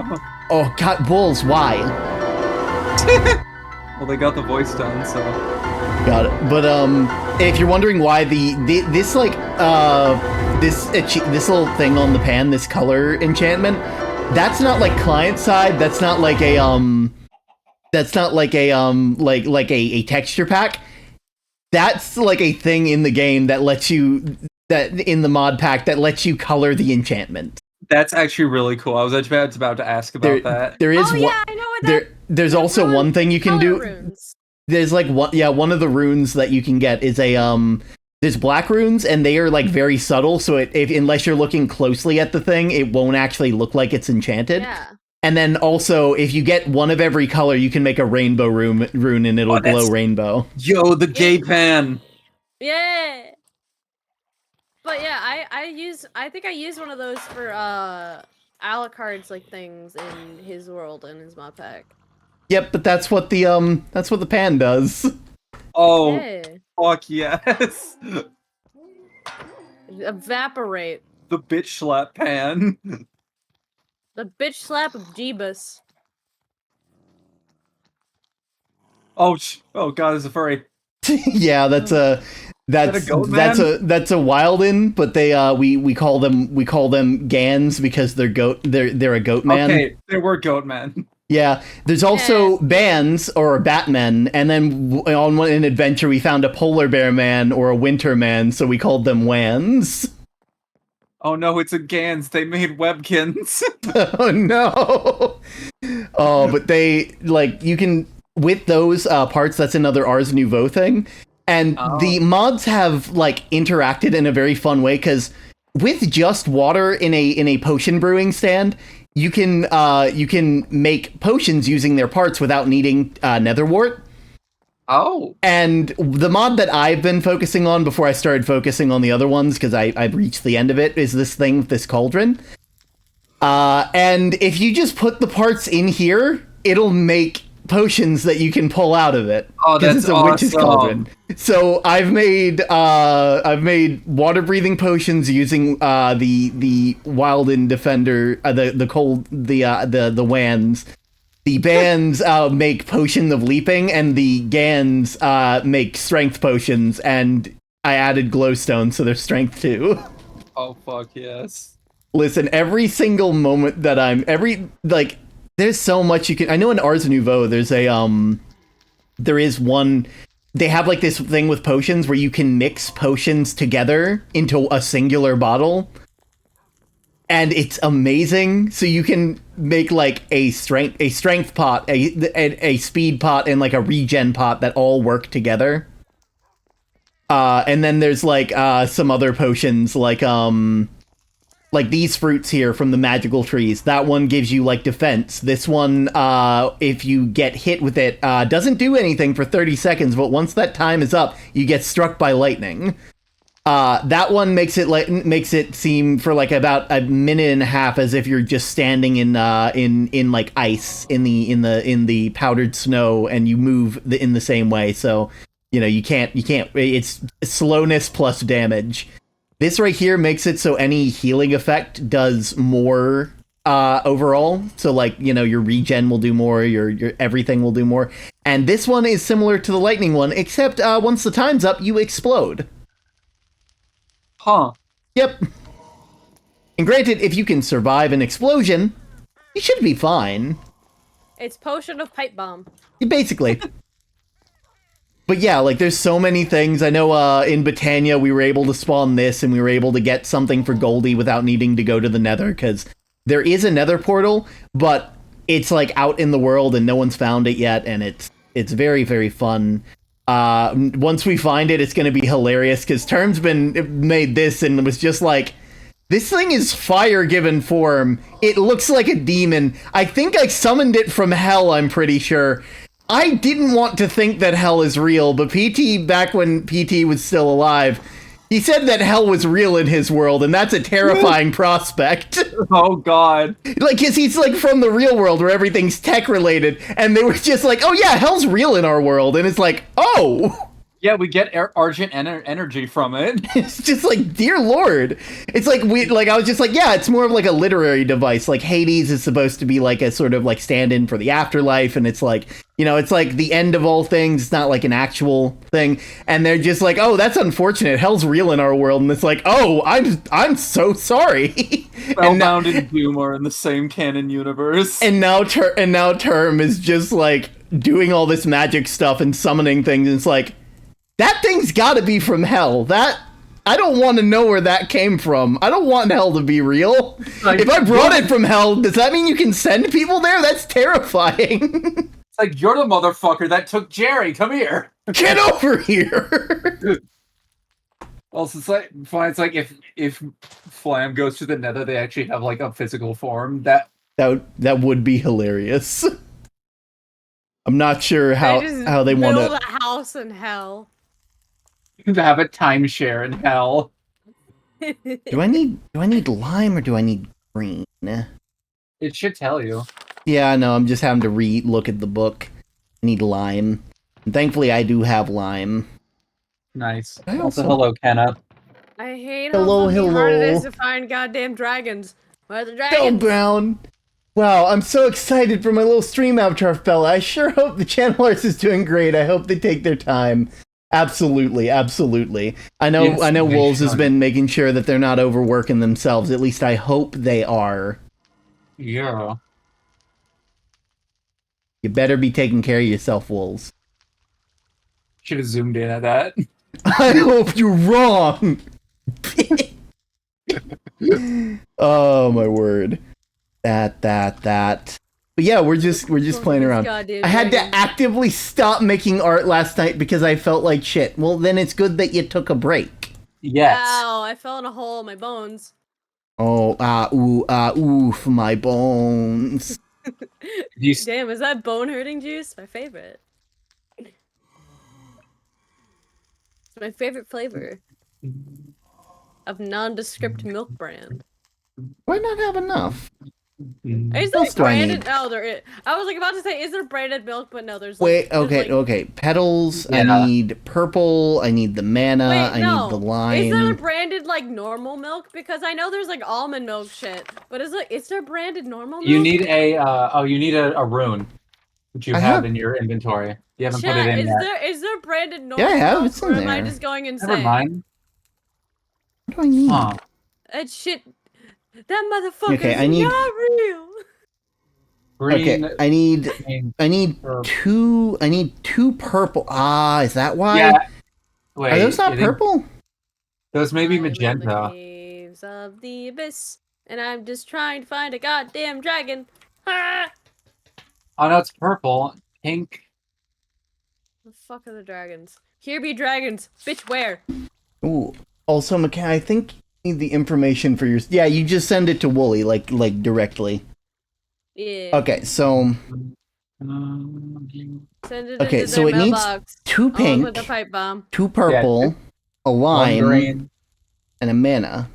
oh god, Wolves, why? Well, they got the voice done, so. Got it. But if you're wondering why this little thing on the pan, this color enchantment, that's not like client side. That's not like a like a texture pack. That's like a thing in the game that lets you. That in the mod pack that lets you color the enchantment. That's actually really cool. I was about to ask about that. There is I know what there's also one thing you can do. Runes. There's like one of the runes that you can get is there's black runes, and they are like very subtle, so unless you're looking closely at the thing, it won't actually look like it's enchanted. Yeah. And then also, if you get one of every color, you can make a rainbow rune and it'll glow rainbow. Yo, the gay pan. Yeah. But yeah, I think I used one of those for Alucard's like things in his world and his mod pack. Yep, but that's what the pan does. Oh, fuck yes. Evaporate. The bitch slap pan. The bitch slap of Jeebus. Oh god, there's a furry. Yeah, that's a Wildin, but we call them Gans because they're a goat man. Okay, they were goat men. Yeah, there's also Bans or Batmen, and then on an adventure we found a polar bear man or a winter man, so we called them Wans. Oh no, it's a Gans. They made Webkins. Oh no. Oh, but they you can with those parts. That's another Ars Nouveau thing, and the mods have interacted in a very fun way because with just water in a potion brewing stand, you can make potions using their parts without needing netherwort. Oh. And the mod that I've been focusing on before I started focusing on the other ones, because I've reached the end of it, is this thing with this cauldron. And if you just put the parts in here, it'll make potions that you can pull out of it. Oh, that's it's a awesome. Witch's cauldron. So I've made water breathing potions using the Wildin Defender, the Wans. The Bans make potion of leaping, and the Gans make strength potions, and I added glowstone, so they're strength too. Oh fuck yes. Listen, every single moment that there's so much you can. I know in Ars Nouveau, there is one. They have this thing with potions where you can mix potions together into a singular bottle. And it's amazing. So you can make a strength pot, a speed pot, and a regen pot that all work together. And then there's some other potions like these fruits here from the magical trees. That one gives you defense. This one, if you get hit with it, doesn't do anything for 30 seconds, but once that time is up, you get struck by lightning. That one makes it seem for about a minute and a half as if you're just standing in ice in the powdered snow, and you move in the same way. So you can't. It's slowness plus damage. This right here makes it so any healing effect does more overall. So your regen will do more, your everything will do more. And this one is similar to the lightning one, except once the time's up, you explode. Huh. Yep. And granted, if you can survive an explosion, you should be fine. It's potion of pipe bomb. Basically. But yeah, there's so many things. I know in Britannia we were able to spawn this, and we were able to get something for Goldie without needing to go to the nether, because there is a nether portal, but it's out in the world and no one's found it yet, and it's very, very fun. Once we find it, it's going to be hilarious, because Term's made this and was just this thing is fire given form. It looks like a demon. I think I summoned it from hell, I'm pretty sure. I didn't want to think that hell is real, but PT, back when PT was still alive, he said that hell was real in his world, and that's a terrifying prospect. Oh god. Cause he's from the real world where everything's tech related, and they were just oh yeah, hell's real in our world, and it's oh! Yeah, we get Argent energy from it. It's just dear lord. It's I was just yeah, it's more of a literary device. Hades is supposed to be a sort of stand-in for the afterlife, and it's it's the end of all things. It's not an actual thing. And they're just oh, that's unfortunate. Hell's real in our world. And it's oh, I'm so sorry. Spellbound and Doom are in the same canon universe. And now Term is just doing all this magic stuff and summoning things, and it's that thing's gotta be from hell. I don't want to know where that came from. I don't want hell to be real. If I brought it from hell, does that mean you can send people there? That's terrifying. It's you're the motherfucker that took Jerry. Come here. Get over here. Well, it's if Flam goes to the nether, they actually have a physical form. That would be hilarious. I'm not sure how they want to build a house in hell. To have a timeshare in hell. Do I need lime or do I need green? It should tell you. Yeah, no, I'm just having to look at the book. I need lime. And thankfully, I do have lime. Nice. I Also, also- hello, Kenna. I hate Hello, how fucking hard it is hello. to find goddamn dragons. Where are the dragons? Spellbound! Wow, I'm so excited for my little stream avatar, fella. I sure hope the channel arts is doing great. I hope they take their time. Absolutely, absolutely. I know Yes, they Wolves has should. been making sure that they're not overworking themselves. At least I hope they are. Yeah. You better be taking care of yourself, Wolves. Should have zoomed in at that. I hope you're wrong! Oh my word. That. But yeah, we're just playing around. I had to actively stop making art last night because I felt like shit. Well, then it's good that you took a break. Yes. Ow, I fell in a hole in my bones. Oh, oof, my bones. Damn, is that bone hurting juice? My favorite. It's my favorite flavor of nondescript milk brand. Why not have enough? Is What else there do I branded? need? Oh, there is. I was like about to say, is there branded milk? But no, there's Wait, like, okay. Petals, Yeah. I need purple, I need the mana, Wait, no. I need the lime. Is there branded like normal milk? Because I know there's like almond milk shit, but is there branded normal milk? You need a rune, which you have in your inventory. You haven't put it in yet. Is there branded normal Yeah, I have. milk, It's in or am I there. just going insane? Never mind. What do I need? Huh. That shit. That motherfucker Okay, is I need- not real. Green, Okay, I need two purple. Ah, is that why? Yeah. Wait, Are those not I think purple? those may be I'm in the magenta. caves of the abyss, and I'm just trying to find a goddamn dragon. Ah! Oh no, it's purple. Pink. The fuck are the dragons? Here be dragons, bitch. Where? Ooh. Also, McKay, I think you need the information for your. Yeah, you just send it to Wooly, like directly. Yeah. Okay, so. Send it Okay, into so their it needs mailbox. 2 pink, With a pipe bomb. 2 purple, a One lime, green. and a mana.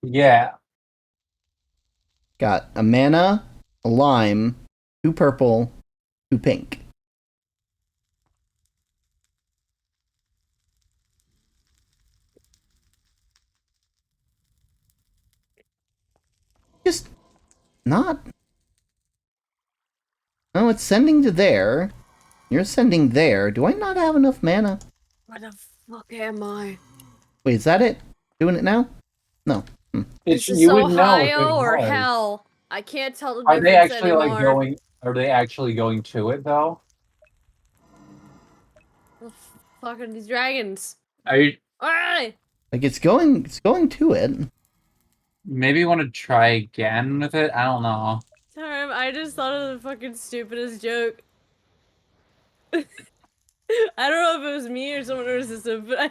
Yeah. Got a mana, a lime, 2 purple, 2 pink. Just not. No, it's sending to there. You're sending there. Do I not have enough mana? Where the fuck am I? Wait, is that it? Doing it now? No. Is this You would know if Ohio it or was. hell? I can't tell the Are difference they actually anymore. like going? Are they actually going to it though? The fuck are these dragons? Are you? Alright! Like it's going to it. Maybe you want to try again with it. I don't know. Sorry, I just thought of the fucking stupidest joke. I don't know if it was me or someone else's system, but I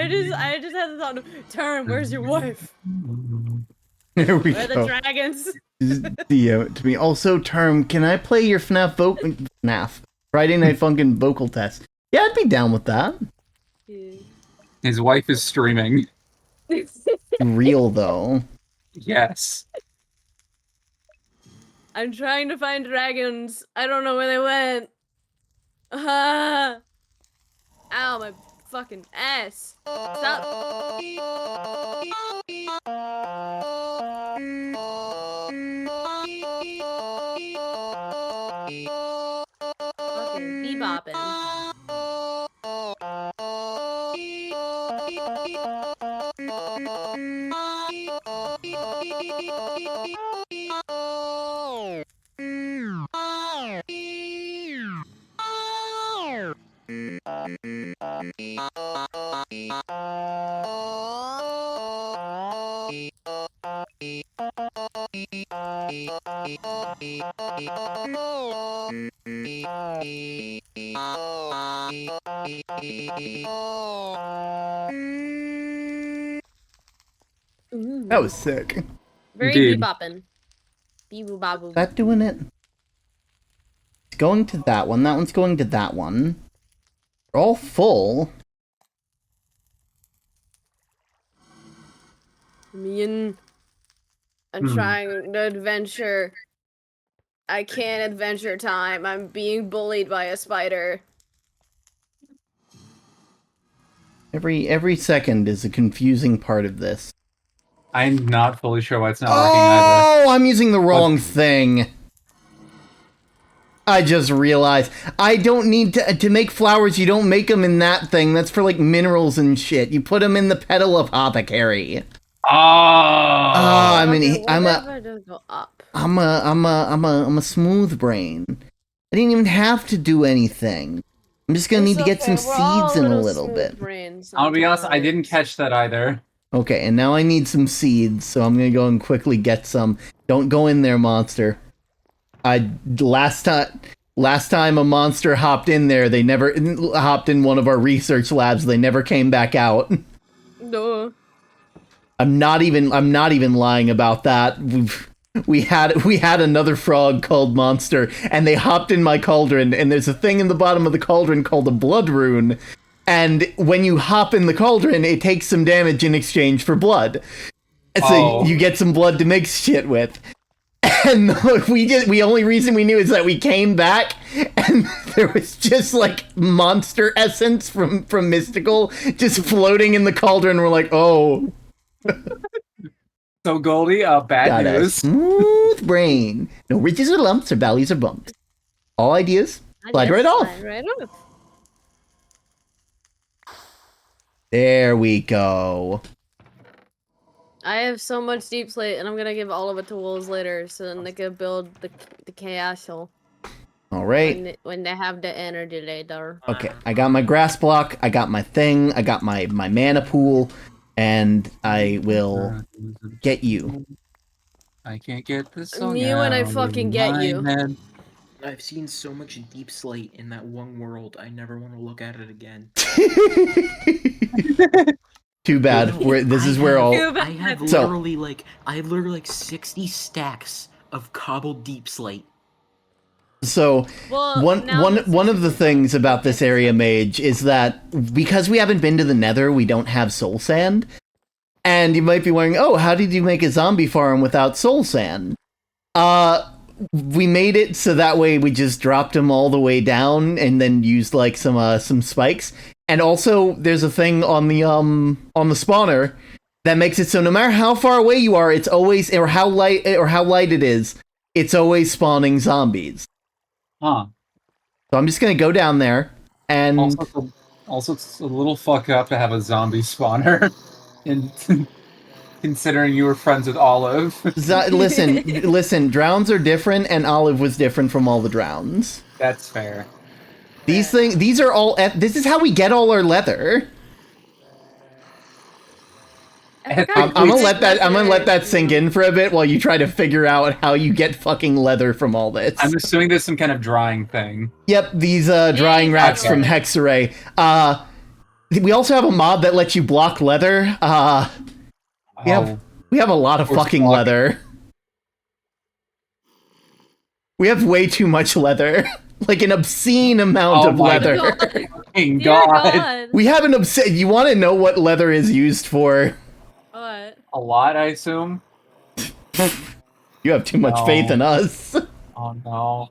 just had the thought of, Term, where's your wife? There we Where are go. the dragons? To me. Also, Term, can I play your FNAF Friday Night Funkin' vocal test? Yeah, I'd be down with that. His wife is streaming. Real though. Yes. I'm trying to find dragons. I don't know where they went. Ow, my fucking ass. Stop. Fucking bebopping. That was sick. Very Indeed. bebopping. Beeboo baboo. Is that doing it? It's going to that one. That one's going to that one. They're all full. Me and I'm trying to adventure. I can't adventure time. I'm being bullied by a spider. Every second is a confusing part of this. I'm not fully sure why it's not working either. Oh, I'm using the wrong thing. I just realized I don't need to make flowers. You don't make them in that thing. That's for like minerals and shit. You put them in the petal apothecary. Oh, I'm a smooth brain. I didn't even have to do anything. I'm just gonna need to get some seeds in a little bit. I'll be honest, I didn't catch that either. Okay, and now I need some seeds, so I'm gonna go and quickly get some. Don't go in there, monster. Last time a monster hopped in there, they never hopped in one of our research labs. They never came back out. No. I'm not even lying about that. We had another frog called Monster, and they hopped in my cauldron, and there's a thing in the bottom of the cauldron called a blood rune. And when you hop in the cauldron, it takes some damage in exchange for blood. So you get some blood to mix shit with. And the only reason we knew is that we came back and there was just like monster essence from Mystical just floating in the cauldron. We're like, oh. So Goldie, bad news. Smooth brain. No ridges or lumps or valleys or bumps. All ideas. Slide right off. There we go. I have so much deep slate, and I'm gonna give all of it to wolves later, so then they can build the chaos hole. All right. When they have the energy later. Okay, I got my grass block. I got my thing. I got my mana pool, and I will get you. I can't get this song you and I fucking get you. Head. I've seen so much deep slate in that one world. I never want to look at it again. Too bad. I have literally like 60 stacks of cobbled deep slate. So one of the things about this area, Mage, is that because we haven't been to the Nether, we don't have soul sand. And you might be wondering, oh, how did you make a zombie farm without soul sand? We made it so that way we just dropped them all the way down and then used like some spikes. And also there's a thing on the spawner that makes it so no matter how far away you are, it's always or how light it is, it's always spawning zombies. Huh. So I'm just gonna go down there and also it's a little fucked up to have a zombie spawner and considering you were friends with Olive. Listen, drowns are different, and Olive was different from all the drowns. That's fair. These are all. This is how we get all our leather. I'm gonna let that sink in for a bit while you try to figure out how you get fucking leather from all this. I'm assuming there's some kind of drying thing. Yep, these drying racks from Hexarray. We also have a mod that lets you block leather. We have a lot of fucking leather. We have way too much leather. Like an obscene amount of leather. God. We have an obscene. You want to know what leather is used for? What? A lot, I assume. You have too much faith in us. Oh no.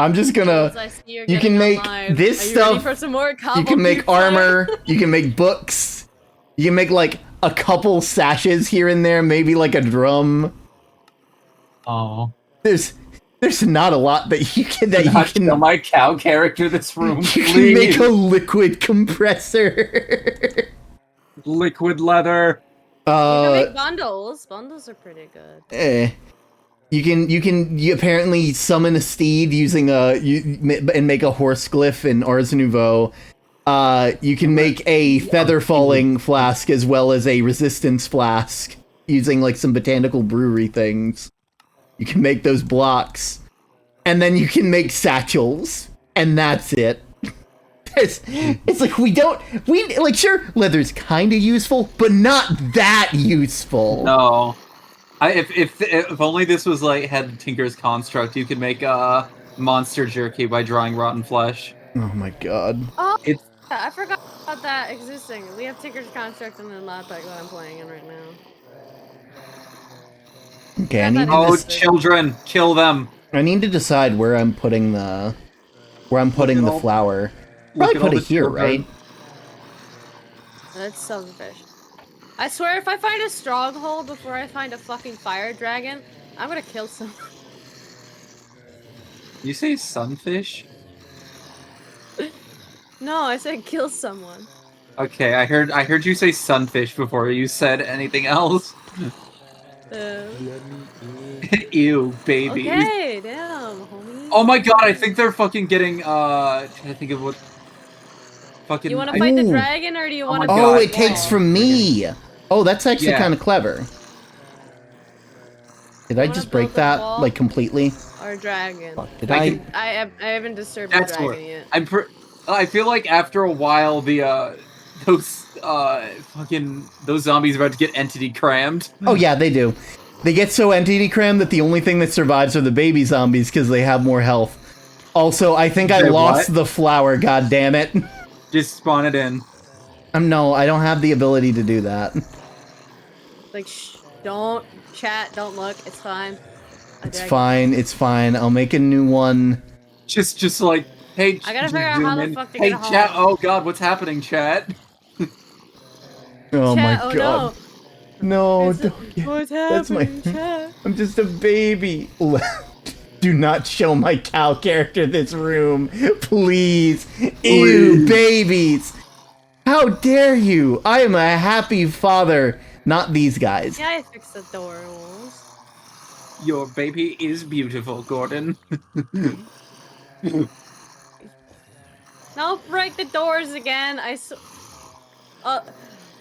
I'm just gonna. You can make this stuff. You can make armor. You can make books. You can make like a couple sashes here and there, maybe like a drum. Oh. There's not a lot that you can show my cow character this room. You can make a liquid compressor. Liquid leather. You can make bundles. Bundles are pretty good. You can apparently summon a steed using and make a horse glyph in Ars Nouveau. You can make a feather falling flask as well as a resistance flask using like some botanical brewery things. You can make those blocks, and then you can make satchels, and that's it. It's like sure, leather's kind of useful, but not that useful. No, if only this was like had Tinker's construct, you could make monster jerky by drawing rotten flesh. Oh my god! Oh, I forgot about that existing. We have Tinker's construct in the mod pack that I'm playing in right now. Okay, I need to children, kill them. I need to decide where I'm putting the flower. Probably put it here, right? That's selfish. I swear, if I find a stronghold before I find a fucking fire dragon, I'm gonna kill someone. You say sunfish? No, I said kill someone. Okay, I heard you say sunfish before you said anything else. Ew, baby. Okay, damn, homie. Oh my god, I think they're fucking getting trying to think of what fucking. You want to fight the dragon, or do you want to? Oh, it takes from me. Oh, that's actually kind of clever. Did I just break that like completely? Or dragon? Fuck, did I haven't disturbed the dragon yet. I feel like after a while those zombies are about to get entity crammed. Oh yeah, they do. They get so entity crammed that the only thing that survives are the baby zombies because they have more health. Also, I think I lost the flower. God damn it! Just spawn it in. No, I don't have the ability to do that. Like, don't chat, don't look. It's fine. It's fine. It's fine. I'll make a new one. Just like, hey. I gotta figure out how the fuck to get home. Hey, chat. Oh god, what's happening, chat? Oh my god. No, what's happening, chat? I'm just a baby. Do not show my cow character this room, please. Ew, babies. How dare you? I am a happy father, not these guys. Yeah, I fixed the door rules. Your baby is beautiful, Gordon. Don't break the doors again.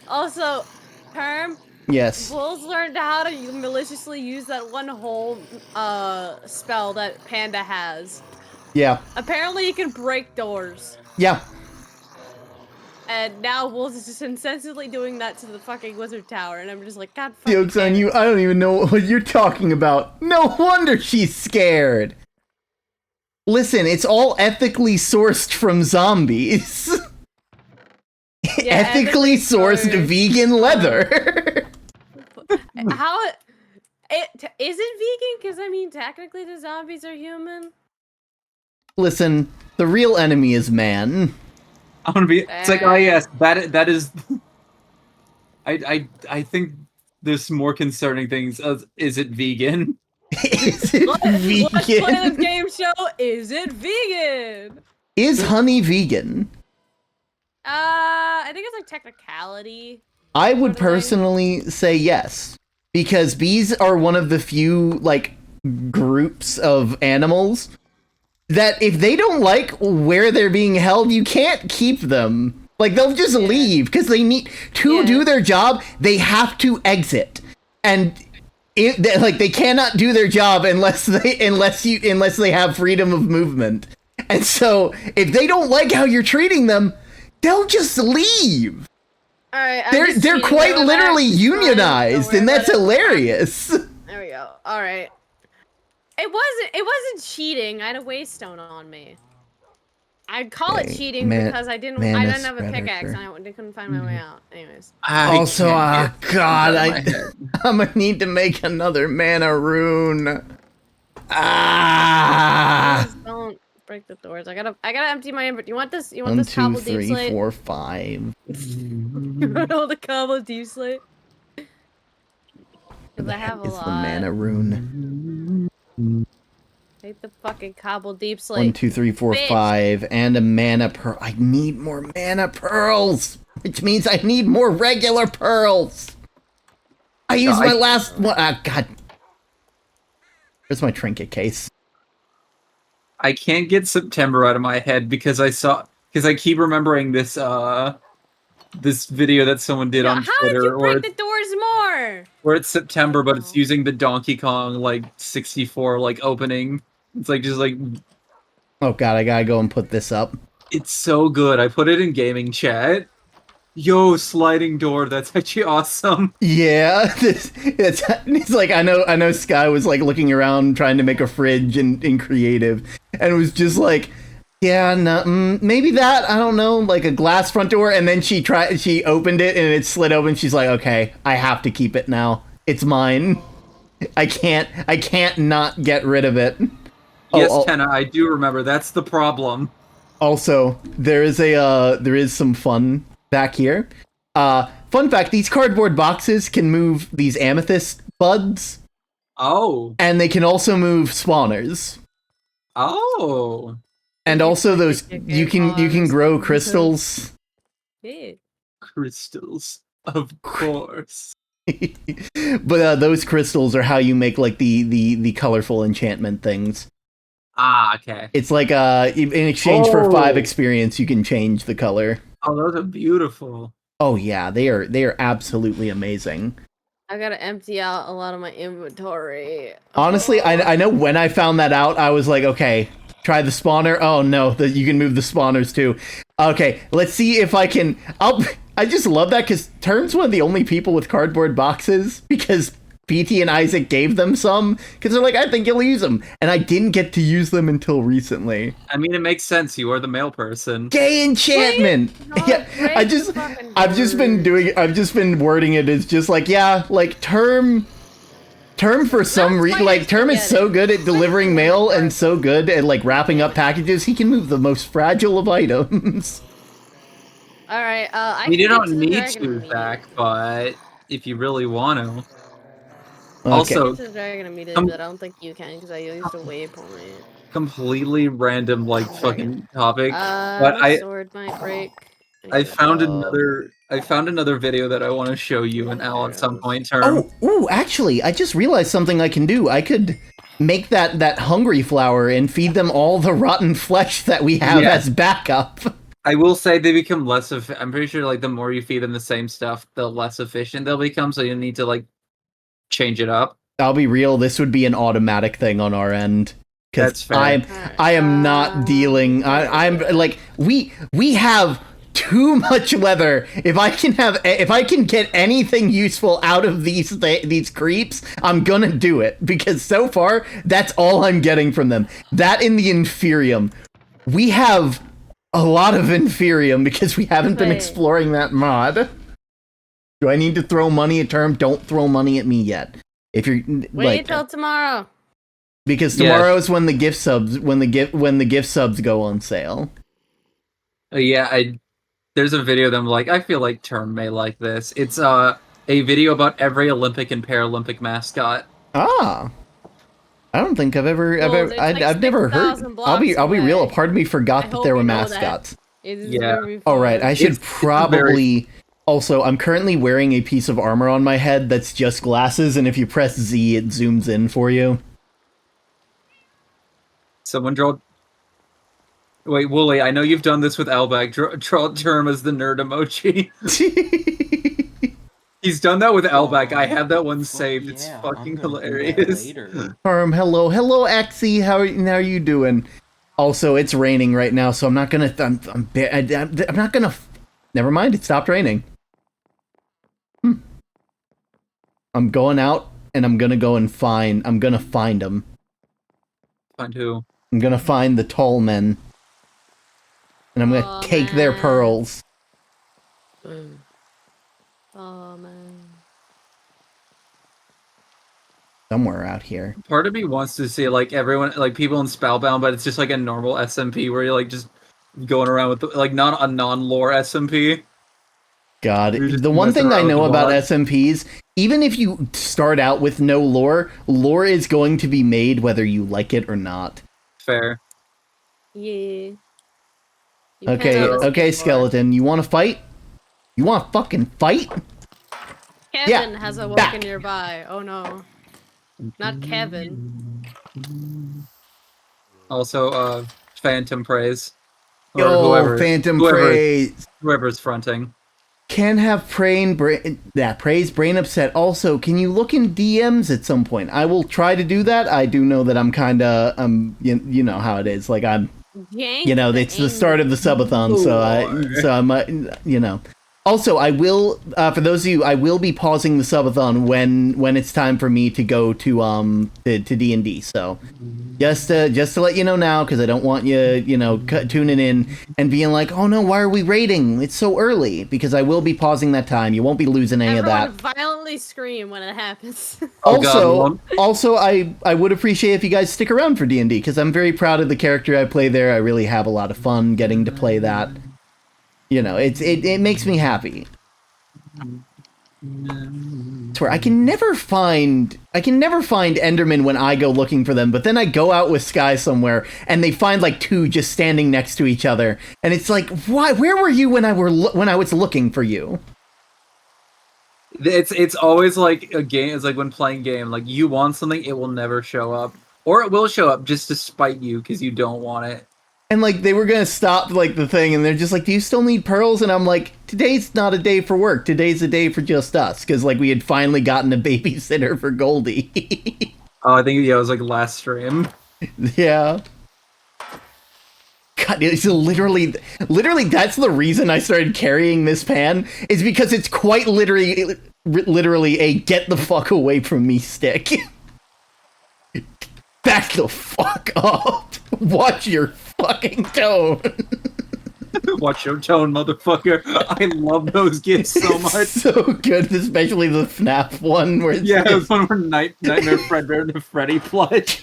Also, Perm. Yes. Bulls learned how to maliciously use that one whole spell that Panda has. Yeah. Apparently, you can break doors. Yeah. And now Wolves is just insensibly doing that to the fucking wizard tower, and I'm just like, God fucking Joke's on you, I don't even know what you're talking about. No wonder she's scared. Listen, it's all ethically sourced from zombies. Yeah, ethically sourced vegan leather. How is it vegan? Because I mean, technically the zombies are human. Listen, the real enemy is man. I'm gonna be. It's like, oh yes, that is. I think there's more concerning things. Is it vegan? Is it vegan? Let's play this game show. Is it vegan? Is honey vegan? I think it's like technicality. I would personally say yes, because bees are one of the few like groups of animals that if they don't like where they're being held, you can't keep them. Like they'll just leave because they need to do their job. They have to exit, and they cannot do their job unless they have freedom of movement. And so if they don't like how you're treating them, they'll just leave. All right, they're quite literally unionized, and that's hilarious. There we go. All right. It wasn't cheating. I had a waystone on me. I'd call it cheating because I didn't have a pickaxe and I couldn't find my way out. Anyways. Also, God, I'm gonna need to make another mana rune. Don't break the doors. I gotta empty my inventory. You want this? You want 1, this cobble 2, deep 3, slate? 4, 5. You want all the cobble deep slate? Because I have a lot. The mana rune. Take the fucking cobble deep slate. 1, 2, 3, 4, 5, and a mana pearl. I need more mana pearls, which means I need more regular pearls. I used my last one. God. Where's my trinket case? I can't get September out of my head because I keep remembering this this video that someone did on How Twitter. Did you break the doors more? Where it's September, but it's using the Donkey Kong like 64 like opening. It's like just like. Oh God, I gotta go and put this up. It's so good. I put it in gaming chat. Yo, sliding door. That's actually awesome. Yeah, it's like I know. Sky was like looking around trying to make a fridge in creative, and it was just like. Yeah, no, maybe that, I don't know, like a glass front door, and then she opened it, and it slid open, she's like, okay, I have to keep it now. It's mine. I can't not get rid of it. Yes, Kenna, I do remember. That's the problem. Also, there is some fun back here. Fun fact, these cardboard boxes can move these amethyst buds. Oh. And they can also move spawners. Oh. And also those you can grow crystals. Yeah. Crystals, of course. But those crystals are how you make like the colorful enchantment things. Ah, okay. It's like in exchange for 5 experience, you can change the color. Oh, those are beautiful. Oh yeah, they are absolutely amazing. I gotta empty out a lot of my inventory. Honestly, I know when I found that out, I was like, okay, try the spawner. Oh no, you can move the spawners too. Okay, let's see if I can. I just love that because Term's one of the only people with cardboard boxes because PT and Isaac gave them some because they're like, I think you'll use them, and I didn't get to use them until recently. I mean, it makes sense. You are the male person. Gay enchantment. Yeah, I've just been wording it as just like, yeah, like Term for some reason, like Term is so good at delivering mail and so good at like wrapping up packages. He can move the most fragile of items. All right, you don't need to, Zach, but if you really want to. Okay. Also, but I don't think you can because I used a waypoint. Completely random, like fucking topic, but my sword might break. I found another video that I want to show you and Al at some point. Term. Oh, actually, I just realized something I can do. I could make that hungry flower and feed them all the rotten flesh that we have as backup. I will say they become less I'm pretty sure like the more you feed them the same stuff, the less efficient they'll become. So you need to like change it up. I'll be real. This would be an automatic thing on our end. That's fair. I am not dealing. I'm like we have too much leather. If I can get anything useful out of these creeps, I'm gonna do it because so far that's all I'm getting from them. That in the Inferium, we have a lot of Inferium because we haven't been exploring that mod. Do I need to throw money at Term? Don't throw money at me yet. If you're wait till tomorrow. Because tomorrow is when the gift subs go on sale. There's a video of them like I feel like Term may like this. It's a video about every Olympic and Paralympic mascot. Ah. I don't think I've never heard. I'll be real. A part of me forgot that there were mascots. All right. I should probably. Also, I'm currently wearing a piece of armor on my head that's just glasses, and if you press Z, it zooms in for you. Someone draw. Wait, Wooly. I know you've done this with Albag. Draw Term as the nerd emoji. He's done that with Albag. I have that one saved. It's fucking hilarious. Term, hello, Axie. How are you doing? Also, it's raining right now, so I'm not gonna. I'm not gonna. Never mind. It stopped raining. I'm going out, and I'm gonna go and find. I'm gonna find them. Find who? I'm gonna find the tall men, and I'm gonna take their pearls. Oh man. Somewhere out here. Part of me wants to see like everyone, like people in Spellbound, but it's just like a normal SMP where you're like just going around with like not a non-lore SMP. God, the one thing I know about SMPs, even if you start out with no lore, lore is going to be made whether you like it or not. Fair. Yeah. Okay, Skeleton, you want to fight? You want to fucking fight? Kevin has awoken nearby. Oh no. Not Kevin. Also, Phantom Praise. Or Phantom Praise. Whoever's fronting. Can have praise brain upset. Also, can you look in DMs at some point? I will try to do that. I do know that I'm kind of you know how it is. Like I'm, it's the start of the subathon, so I'm Also, I will, for those of you, I will be pausing the subathon when it's time for me to go to D&D. So just to let you know now, because I don't want you tuning in and being like, oh no, why are we raiding? It's so early. Because I will be pausing that time. You won't be losing any of that. Everyone violently scream when it happens. Also, I would appreciate if you guys stick around for D&D, because I'm very proud of the character I play there. I really have a lot of fun getting to play that. It makes me happy. Swear, I can never find Enderman when I go looking for them, but then I go out with Sky somewhere and they find like two just standing next to each other, and it's like, why? Where were you when I was looking for you? It's always like a game. It's like when playing game, like you want something, it will never show up, or it will show up just to spite you because you don't want it. And like they were gonna stop like the thing, and they're just like, "Do you still need pearls?" And I'm like, "Today's not a day for work. Today's a day for just us," because like we had finally gotten a babysitter for Goldie. Oh, I think it was like last stream. Yeah. God, it's literally that's the reason I started carrying this pan, is because it's quite literally a get the fuck away from me stick. Back the fuck up. Watch your fucking tone. Watch your tone, motherfucker. I love those gifts so much. So good, especially the FNAF one where it's the one where Nightmare Fredbear and the Freddy plush.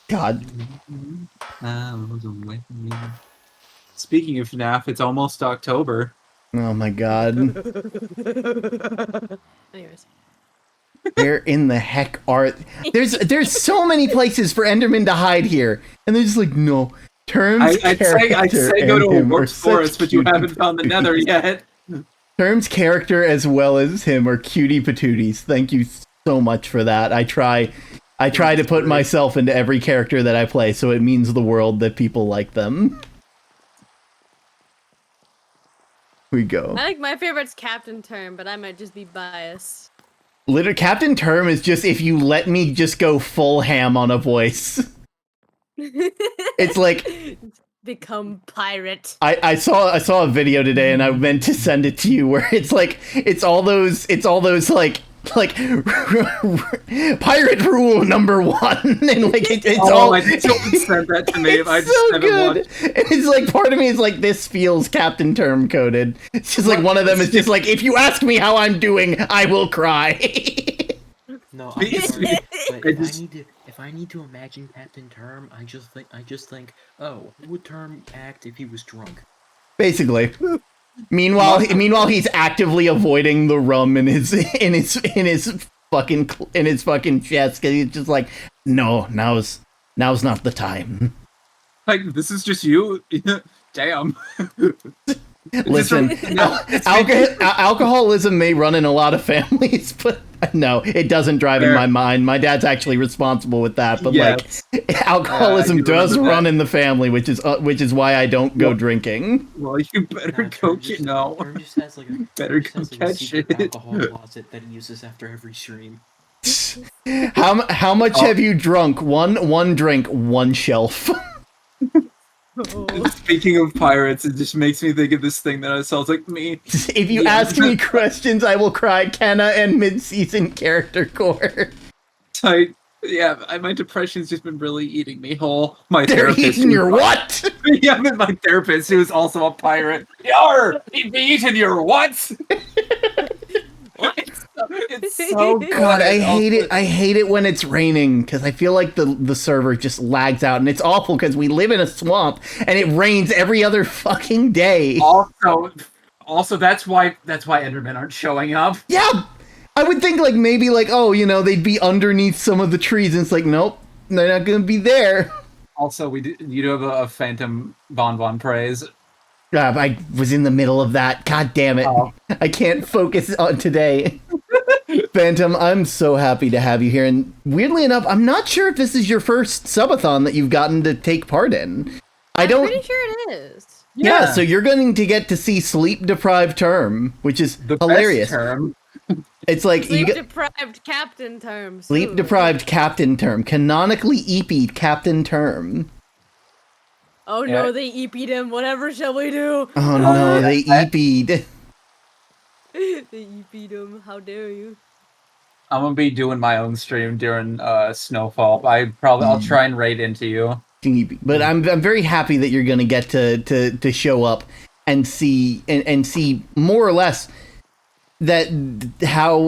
God. Speaking of FNAF, it's almost October. Oh my god. Anyways. Where in the heck are... There's so many places for Enderman to hide here. And they're just like, no. I'd say go to a works forest, but you haven't found the nether yet. Term's character as well as him are cutie patooties. Thank you so much for that. I try to put myself into every character that I play, so it means the world that people like them. We go. I think my favorite's Captain Term, but I might just be biased. Captain Term is just if you let me just go full ham on a voice. It's like become pirate. I saw a video today and I meant to send it to you where it's like it's all those like pirate rule number 1 and like it's all. I just sent that to me. I just so good. It's like part of me is like this feels Captain Term coded. It's just like one of them is just like, if you ask me how I'm doing, I will cry. No, I'm sorry, but if I need to imagine Captain Term, I just think, oh, how would Term act if he was drunk? Basically. Meanwhile, he's actively avoiding the rum in his fucking chest, because he's just like, no, now's not the time. Like, this is just you. Damn. Listen, alcoholism may run in a lot of families, but no, it doesn't drive in my mind. My dad's actually responsible with that, but like, alcoholism does run in the family, which is why I don't go drinking. Well, you better go no. Term just has like a better go catch secret alcohol closet that he uses after every stream. How much have you drunk? One drink, one shelf. Speaking of pirates, it just makes me think of this thing that sounds like me. If you ask me questions, I will cry. Kenna and mid-season character core. Tight. Yeah, my depression's just been really eating me whole. My They're therapist. Eating your what? Yeah, my therapist, who is also a pirate. Yarr! Eating your what? It's so good. God, I hate it. I hate it when it's raining, because I feel like the server just lags out, and it's awful because we live in a swamp and it rains every other fucking day. Also, that's why Endermen aren't showing up. Yeah, I would think like maybe like, oh, they'd be underneath some of the trees, and it's like, nope, they're not gonna be there. Also, you do have a phantom bonbon praise. I was in the middle of that. God damn it. Oh. I can't focus on today. Phantom, I'm so happy to have you here. And weirdly enough, I'm not sure if this is your first subathon that you've gotten to take part in. I'm pretty sure it is. Yeah, so you're going to get to see sleep-deprived Term, which is the hilarious. Best Term. It's like sleep-deprived captain term. Sleep-deprived captain term. Canonically EP'd captain term. Oh no, they EP'd him. Whatever shall we do? Oh no, they EP'd. They EP'd him. How dare you? I'm gonna be doing my own stream during Snowfall. I'll try and raid into you. But I'm very happy that you're gonna get to show up and see and see more or less that how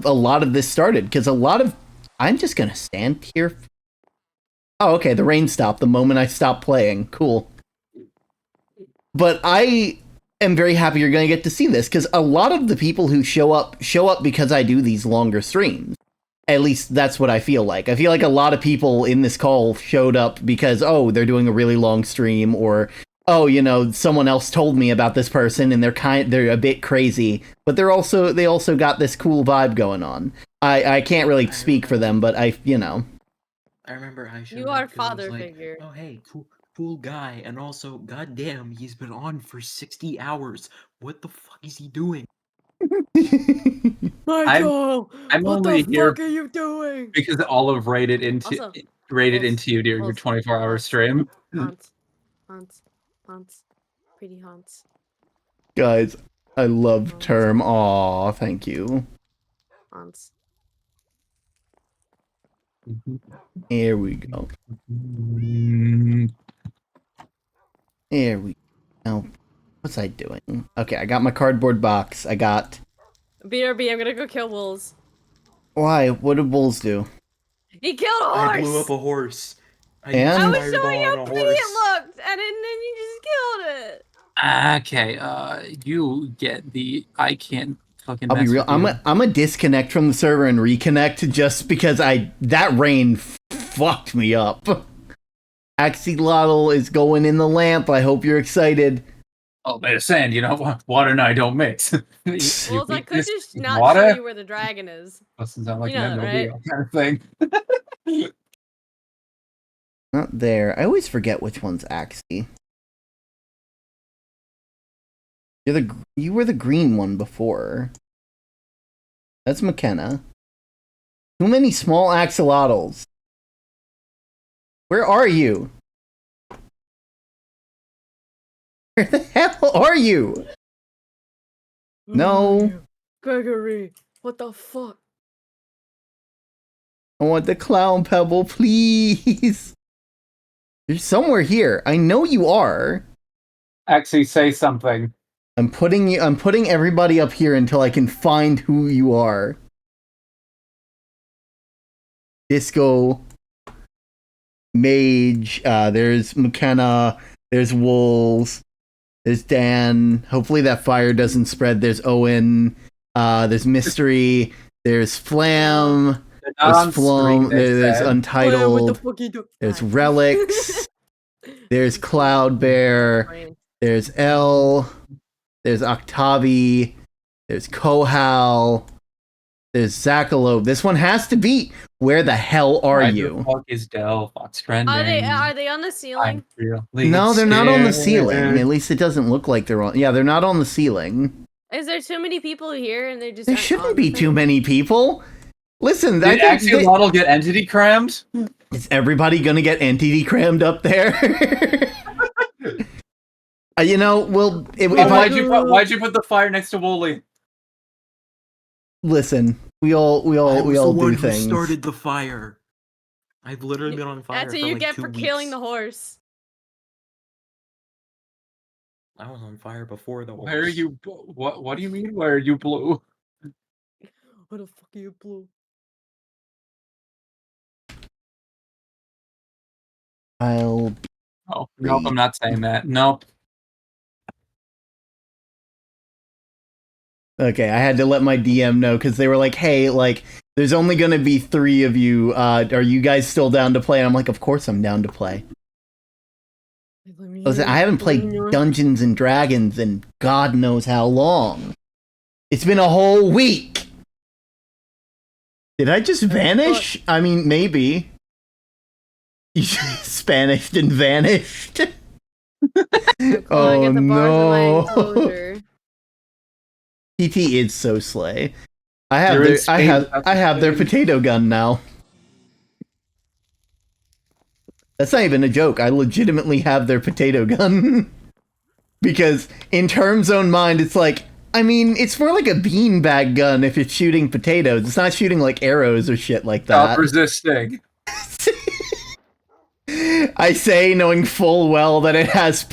a lot of this started, because I'm just gonna stand here. Oh, okay, the rain stopped the moment I stopped playing. Cool. But I am very happy you're going to get to see this, because a lot of the people who show up because I do these longer streams. At least that's what I feel like. I feel like a lot of people in this call showed up because, oh, they're doing a really long stream, or, oh, you know, someone else told me about this person and they're a bit crazy, but they also got this cool vibe going on. I can't really speak for them, but I remember I showed You up are 'cause it was father like, figure. oh hey, cool guy, and also, goddamn, he's been on for 60 hours. What the fuck is he doing? Michael, I'm what only the here fuck are you doing? because Olive raided into you during your 24-hour stream. Haunts, pretty haunts. Guys, I love term. Aw, thank you. Haunts. Here we go. Here we go. What's I doing? Okay, I got my cardboard box. I got... BRB, I'm gonna go kill wolves. Why? What did wolves do? He killed a horse! I blew up a horse. And? I was showing you how pretty it looked, and then you just killed it. Okay, you get the... I can't fucking I'll be real. I'm a disconnect from the server and reconnect just because that rain fucked me up. Axolotl is going in the lamp. I hope you're excited. Oh, they're saying, water and I don't mix. Well, it's like, could just not water? show you where the dragon is. Doesn't sound like you know an that, right? kind of thing. Not there. I always forget which one's Axie. You were the green one before. That's McKenna. Too many small axolotls. Where are you? Where the hell are you? No. Gregory, what the fuck? I want the clown pebble, please. You're somewhere here. I know you are. Actually, say something. I'm putting everybody up here until I can find who you are. Disco, Mage, there's McKenna, there's Wolves, there's Dan. Hopefully that fire doesn't spread. There's Owen, there's Mystery, there's Flam, there's Flum, there's Untitled, there's Relics, there's Cloud Bear, there's L, there's Octavi, there's Kohal, there's Zackalope. This one has to be. Where the hell are you? Where the fuck is Del? Fox Are they on the ceiling? No, they're not on the ceiling. At least it doesn't look like they're on. Yeah, they're not on the ceiling. Is there too many people here and they just... There shouldn't be too many people. Listen, did Axolotl get entity crammed? Is everybody gonna get entity crammed up there? Well, why'd you put the fire next to Wooly? Listen, we all do things. Who started the fire? I've literally been on fire. That's what you get for killing the horse. I was on fire before the horse. Where are you? What do you mean? Where are you blue? Where the fuck are you blue? Oh, nope, I'm not saying that. Nope. Okay, I had to let my DM know because they were like, hey, there's only going to be 3 of you. Are you guys still down to play? And I'm like, of course I'm down to play. Listen, I haven't played Dungeons and Dragons in God knows how long. It's been a whole week. Did I just vanish? I mean, maybe. You just Spanished and vanished. Oh no. PT is so slay. I have their potato gun now. That's not even a joke. I legitimately have their potato gun. Because in Term's own mind, it's like, I mean, it's more like a beanbag gun if it's shooting potatoes. It's not shooting like arrows or shit like that. Stop resisting. I say, knowing full well that it has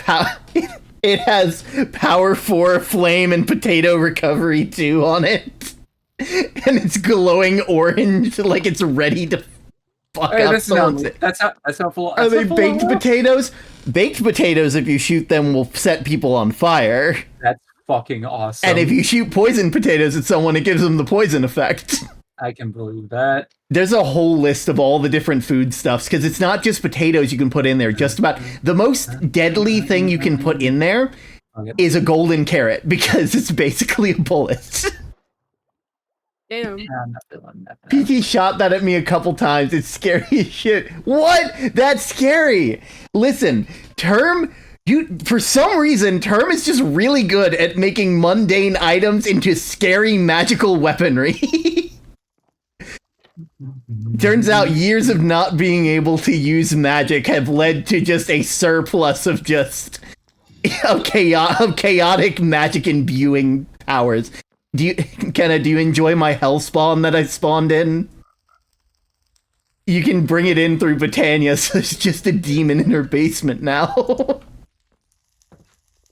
it has power 4, flame, and potato recovery 2 on it. And it's glowing orange, like it's ready to fuck up someone's... That's how full... Are they baked potatoes? Baked potatoes, if you shoot them, will set people on fire. That's fucking awesome. And if you shoot poison potatoes at someone, it gives them the poison effect. I can believe that. There's a whole list of all the different foodstuffs, because it's not just potatoes you can put in there. Just about the most deadly thing you can put in there is a golden carrot, because it's basically a bullet. Damn. PK shot that at me a couple times. It's scary as shit. What? That's scary. Listen, Term, for some reason, Term is just really good at making mundane items into scary magical weaponry. Turns out years of not being able to use magic have led to just a surplus of just chaotic magic imbuing powers. Kenna, do you enjoy my hell spawn that I spawned in? You can bring it in through Botania, so it's just a demon in her basement now.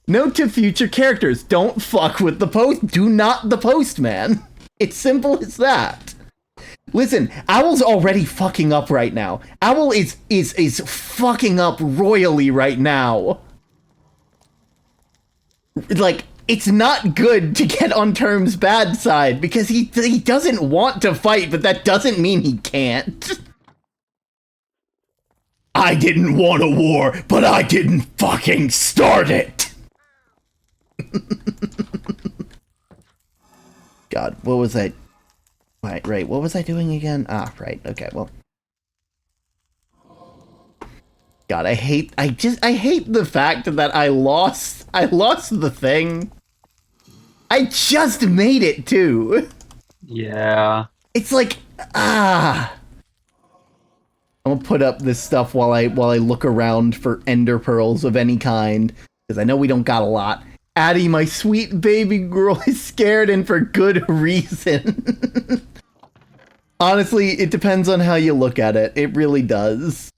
Note to future characters, don't fuck with the post. Do not the postman. It's simple as that. Listen, Owl's already fucking up right now. Owl is fucking up royally right now. Like, it's not good to get on Term's bad side, because he doesn't want to fight, but that doesn't mean he can't. I didn't want a war, but I didn't fucking start it! God, what was I... Right, what was I doing again? Ah, right, okay, well... God, I hate the fact that I lost the thing. I just made it too. Yeah. It's like, I'm gonna put up this stuff while I look around for ender pearls of any kind, because I know we don't got a lot. Addie, my sweet baby girl, is scared, and for good reason. Honestly, it depends on how you look at it. It really does.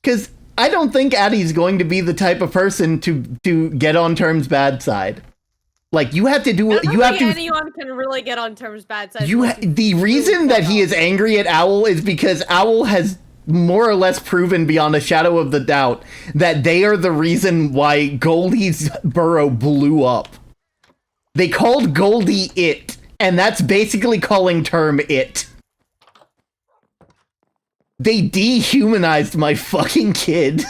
Because I don't think Addie's going to be the type of person to get on Term's bad side. Like, you have to do... anyone can really get on Term's bad side. The reason that he is angry at Owl is because Owl has more or less proven beyond a shadow of the doubt that they are the reason why Goldie's burrow blew up. They called Goldie it, and that's basically calling Term it. They dehumanized my fucking kid.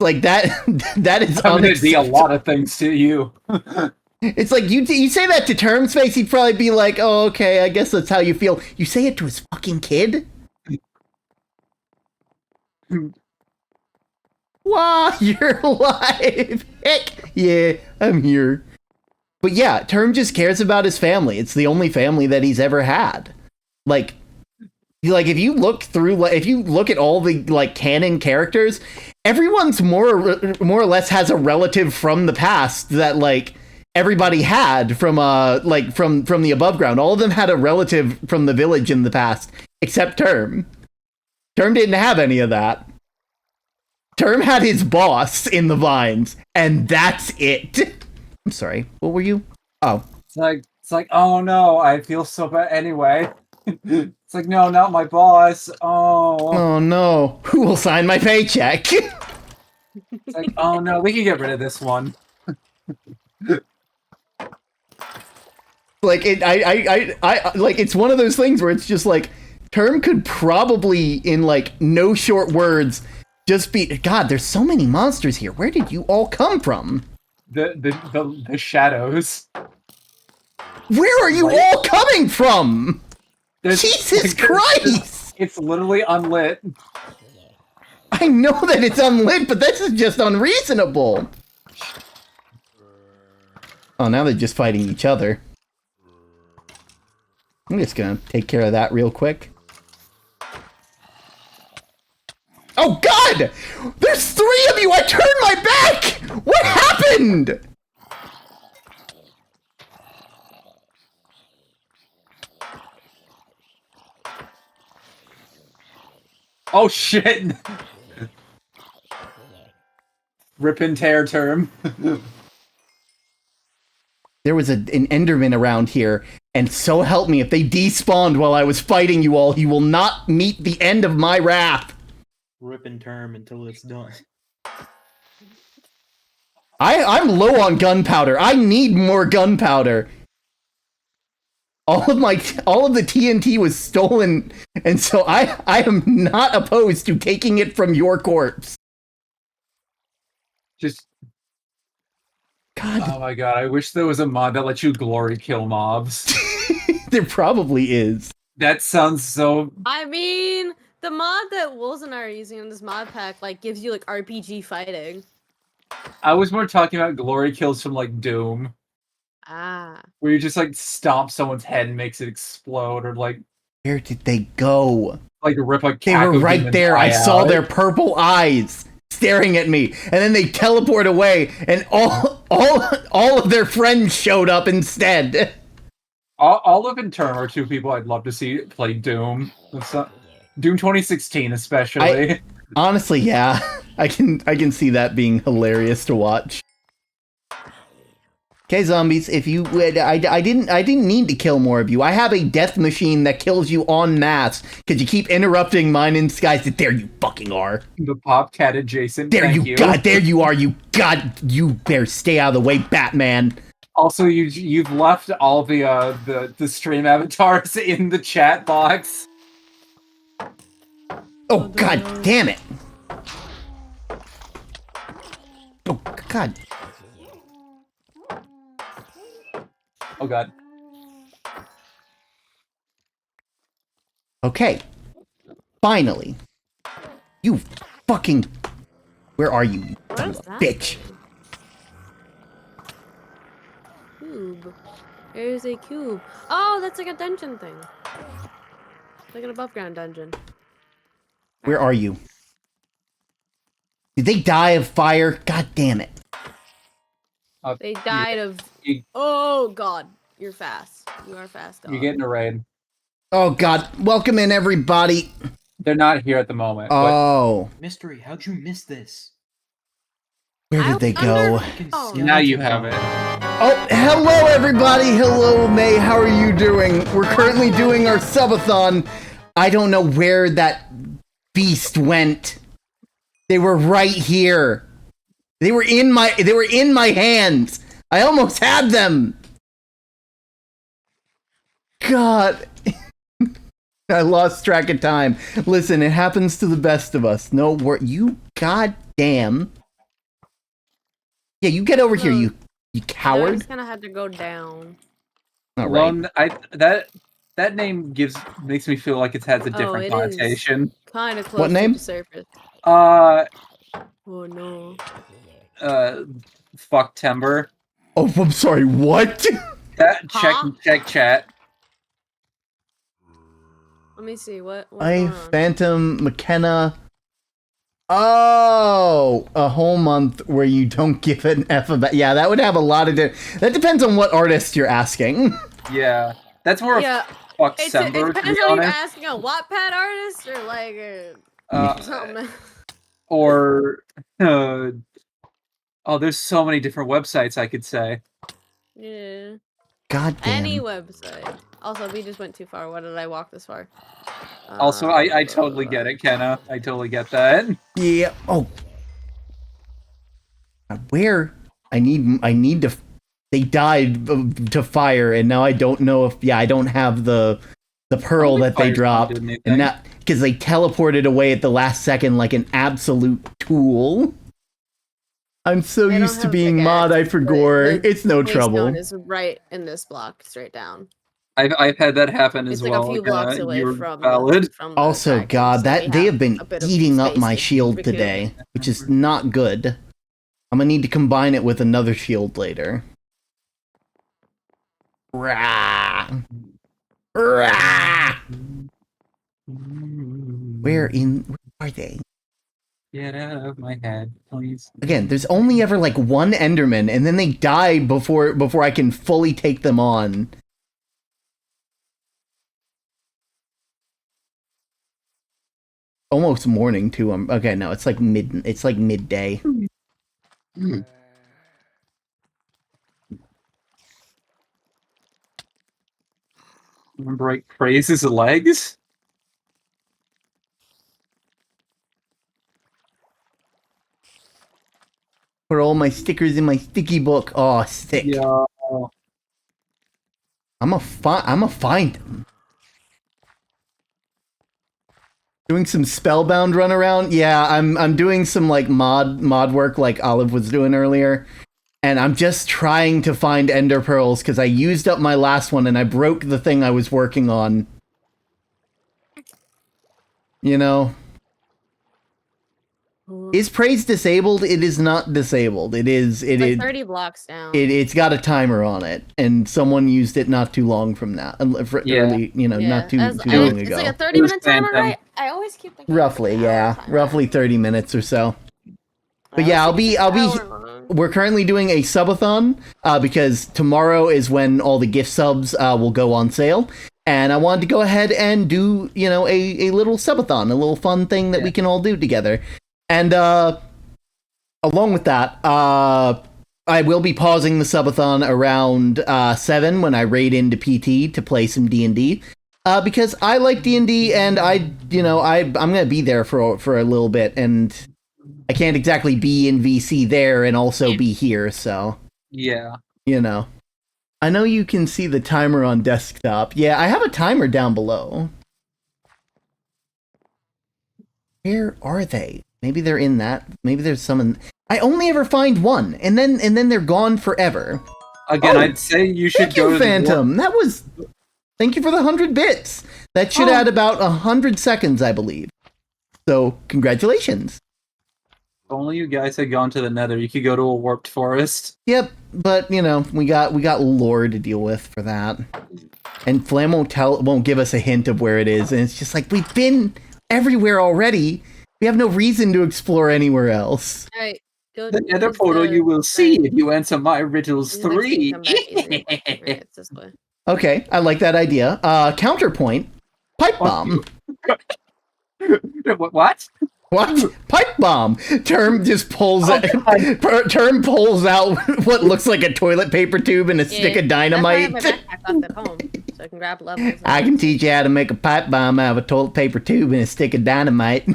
Like, that is I'm gonna be a lot of things to you. It's like, you say that to Term's face, he'd probably be like, oh, okay, I guess that's how you feel. You say it to his fucking kid? Wow, you're alive! Heck, yeah, I'm here. But yeah, Term just cares about his family. It's the only family that he's ever had. Like if you look at all the, like, canon characters, everyone's more or less has a relative from the past that, like, everybody had from from the above ground. All of them had a relative from the village in the past, except Term. Term didn't have any of that. Term had his boss in the vines, and that's it. I'm sorry, what were you? Oh. It's like, oh no, I feel so bad anyway. It's like, no, not my boss. Oh no, who will sign my paycheck? It's like, oh no, we can get rid of this one. Like, it's one of those things where it's just like, Term could probably, in like no short words, just be, God, there's so many monsters here. Where did you all come from? The shadows. Where are you all coming from? Jesus Christ! It's literally unlit. I know that it's unlit, but this is just unreasonable. Oh, now they're just fighting each other. I'm just gonna take care of that real quick. Oh God! There's 3 of you! I turned my back! What happened? Oh shit! Rip and tear term. There was an Enderman around here, and so help me, if they despawned while I was fighting you all, you will not meet the end of my wrath. Rip and term until it's done. I'm low on gunpowder. I need more gunpowder. All of the TNT was stolen, and so I am not opposed to taking it from your corpse. Just God. Oh my god, I wish there was a mod that lets you glory kill mobs. There probably is. That sounds so... I mean, the mod that Wolves and I are using in this mod pack, like, gives you, like, RPG fighting. I was more talking about glory kills from, like, Doom. Ah. Where you just, like, stomp someone's head and makes it explode, or, like... Where did they go? Like, rip a They were right there. I saw their purple eyes staring at me, and then they teleport away, and all of their friends showed up instead. Olive and Term are 2 people I'd love to see play Doom. Doom 2016, especially. Honestly, yeah, I can see that being hilarious to watch. Okay, zombies, if you would, I didn't need to kill more of you. I have a death machine that kills you en masse because you keep interrupting mine in skies. There you fucking are. The Popcat adjacent. There you God, there you are. You better stay out of the way, Batman. Also, you've left all the stream avatars in the chat box. Oh God damn it! Oh God. Oh God. Okay. Finally. You fucking... Where are you, you son of a bitch? Cube. There's a cube. Oh, that's like a dungeon thing. Like an above ground dungeon. Where are you? Did they die of fire? God damn it. They died of... Oh, God. You're fast. You are fast, dog. You're getting a raid. Oh, God. Welcome in, everybody. They're not here at the moment. Oh. But... Mystery, how'd you miss this? Where did they go? Now you have it. Oh, hello, everybody. Hello, May. How are you doing? We're currently doing our subathon. I don't know where that beast went. They were right here. They were in my hands. I almost had them. God. I lost track of time. Listen, it happens to the best of us. No, you goddamn. Yeah, you get over here, you coward. I just kind of had to go down. All right. Well, that name makes me feel like it has a different connotation. Kind of close what name? to the surface. Oh no. Fuck Timber. Oh, I'm sorry. What? Check chat. Let me see what's Phantom McKenna. Oh, a whole month where you don't give an F about. Yeah, that would have a lot of. That depends on what artist you're asking. Yeah, that's more. Yeah. Fuck It Sember, depends on you're asking a Wattpad artist or like something. Or there's so many different websites I could say. Yeah. God damn. Any website. Also, we just went too far. Why did I walk this far? Also, I totally get it, Kenna. I totally get that. Yeah. Oh. Where? I need to. They died to fire, and now I don't know if. Yeah, I don't have the pearl that they dropped, and that because they teleported away at the last second like an absolute tool. I'm so used to being mod, I forgot. It's no trouble. It's right in this block, straight down. I've had that happen as well. It's like a few blocks away from valid. From also, attack, God, so they have been eating up my shield between. today, which is not good. I'm gonna need to combine it with another shield later. Rah. Rah. Where are they? Get out of my head, please. Again, there's only ever like one Enderman, and then they die before I can fully take them on. Almost morning too. Okay, no, it's like midday. Remember, I praise his legs. Put all my stickers in my sticky book. Oh, sick. Yeah. I'ma find them. Doing some spellbound run around. Yeah, I'm doing some like mod work like Olive was doing earlier. And I'm just trying to find ender pearls because I used up my last one and I broke the thing I was working on. You know. Is praise disabled? It is not disabled. It is 30 blocks down. It's got a timer on it, and someone used it not too long from now. Early, not too long ago. It's like a 30-minute timer, right? I always keep thinking. Roughly, yeah, roughly 30 minutes or so. But yeah, we're currently doing a subathon because tomorrow is when all the gift subs will go on sale. And I wanted to go ahead and do, a little subathon, a little fun thing that we can all do together. And along with that, I will be pausing the subathon around 7 when I raid into PT to play some D&D. Because I like D&D and I'm going to be there for a little bit, and I can't exactly be in VC there and also be here, so. Yeah. I know you can see the timer on desktop. Yeah, I have a timer down below. Where are they? Maybe they're in that. Maybe there's some in... I only ever find one, and then they're gone forever. Again, I'd say you should go to Phantom. That was... Thank you for the 100 bits. That should add about 100 seconds, I believe. So, congratulations. If only you guys had gone to the Nether, you could go to a warped forest. Yep, but we got lore to deal with for that, and Flam won't give us a hint of where it is, and it's just like we've been everywhere already. We have no reason to explore anywhere else. All right, go the Nether portal you will see if you enter My Riddles 3. Okay, I like that idea. Counterpoint: pipe bomb. What? What? Pipe bomb. Term just pulls out. Term pulls out what looks like a toilet paper tube and a stick of dynamite. That's why I have my backpack left at home, so I can grab levels. I can teach you how to make a pipe bomb out of a toilet paper tube and a stick of dynamite.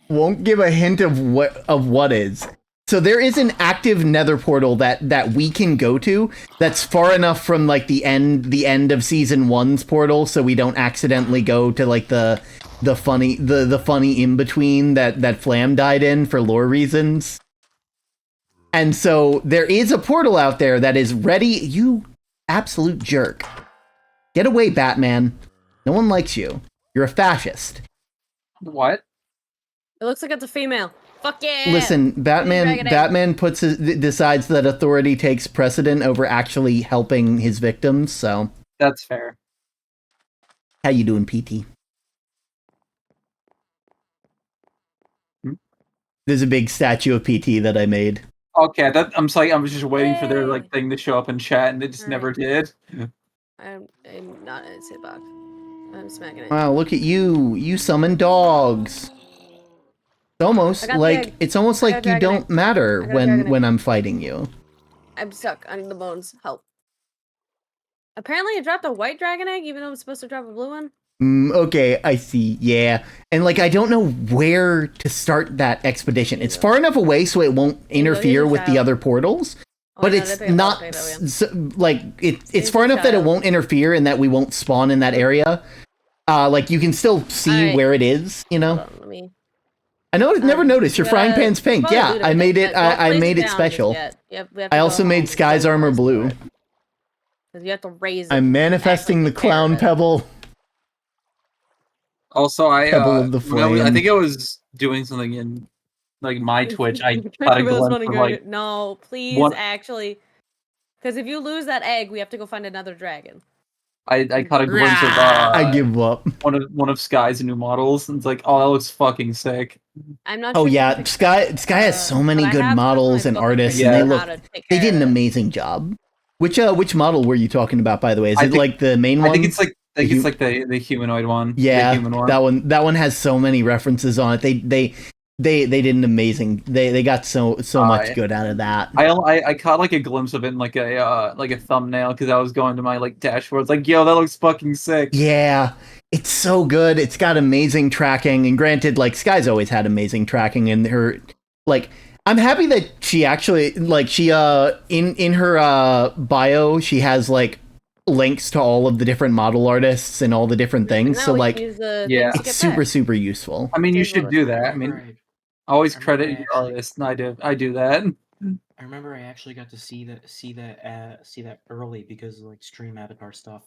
Won't give a hint of what is. So there is an active Nether portal that we can go to that's far enough from like the end of season 1's portal, so we don't accidentally go to like the funny in between that Flam died in for lore reasons. And so there is a portal out there that is ready. You absolute jerk. Get away, Batman. No one likes you. You're a fascist. What? It looks like it's a female. Fuck yeah! Listen, Batman decides that authority takes precedent over actually helping his victims, so... That's fair. How you doing, PT? There's a big statue of PT that I made. Okay, I'm sorry, I was just waiting for their thing to show up in chat, and it just never did. I'm not in its hitbox. I'm smacking it. Wow, look at you! You summon dogs! It's almost like you don't matter when I'm fighting you. I'm stuck. I need the bones. Help. Apparently it dropped a white dragon egg, even though it was supposed to drop a blue one. Okay, I see. Yeah. And I don't know where to start that expedition. It's far enough away so it won't interfere with the other portals. But it's not it's far enough that it won't interfere and that we won't spawn in that area. You can still see where it is, Hold on, let me... I know. Never noticed your frying pan's pink. Yeah, I made it. I made it special. I also made Sky's armor blue. You have to raise. I'm manifesting the clown pebble. Also, Pebble of the flame. I think I was doing something in my Twitch. I thought I no, please, actually. Because if you lose that egg, we have to go find another dragon. I caught a glimpse of I give up. one of Sky's new models, and it's like, oh, that looks fucking sick. I'm not. Oh sure yeah, Sky has so many good models and artists, and they did an amazing job. Which model were you talking about, by the way? Is it like the main one? I think it's like the humanoid one. Yeah, the human one. That one has so many references on it. They did an amazing. They got so much good out of that. I caught like a glimpse of it in like a thumbnail because I was going to my like dashboard. It's like, yo, that looks fucking sick. Yeah, it's so good. It's got amazing tracking, and granted, like Sky's always had amazing tracking, and her like. I'm happy that she actually like she in her bio she has like links to all of the different model artists and all the different things. So like it's super useful. I mean, you should do that. I mean, always credit your artist. And I do that. I remember I actually got to see that early because of, like, stream avatar stuff.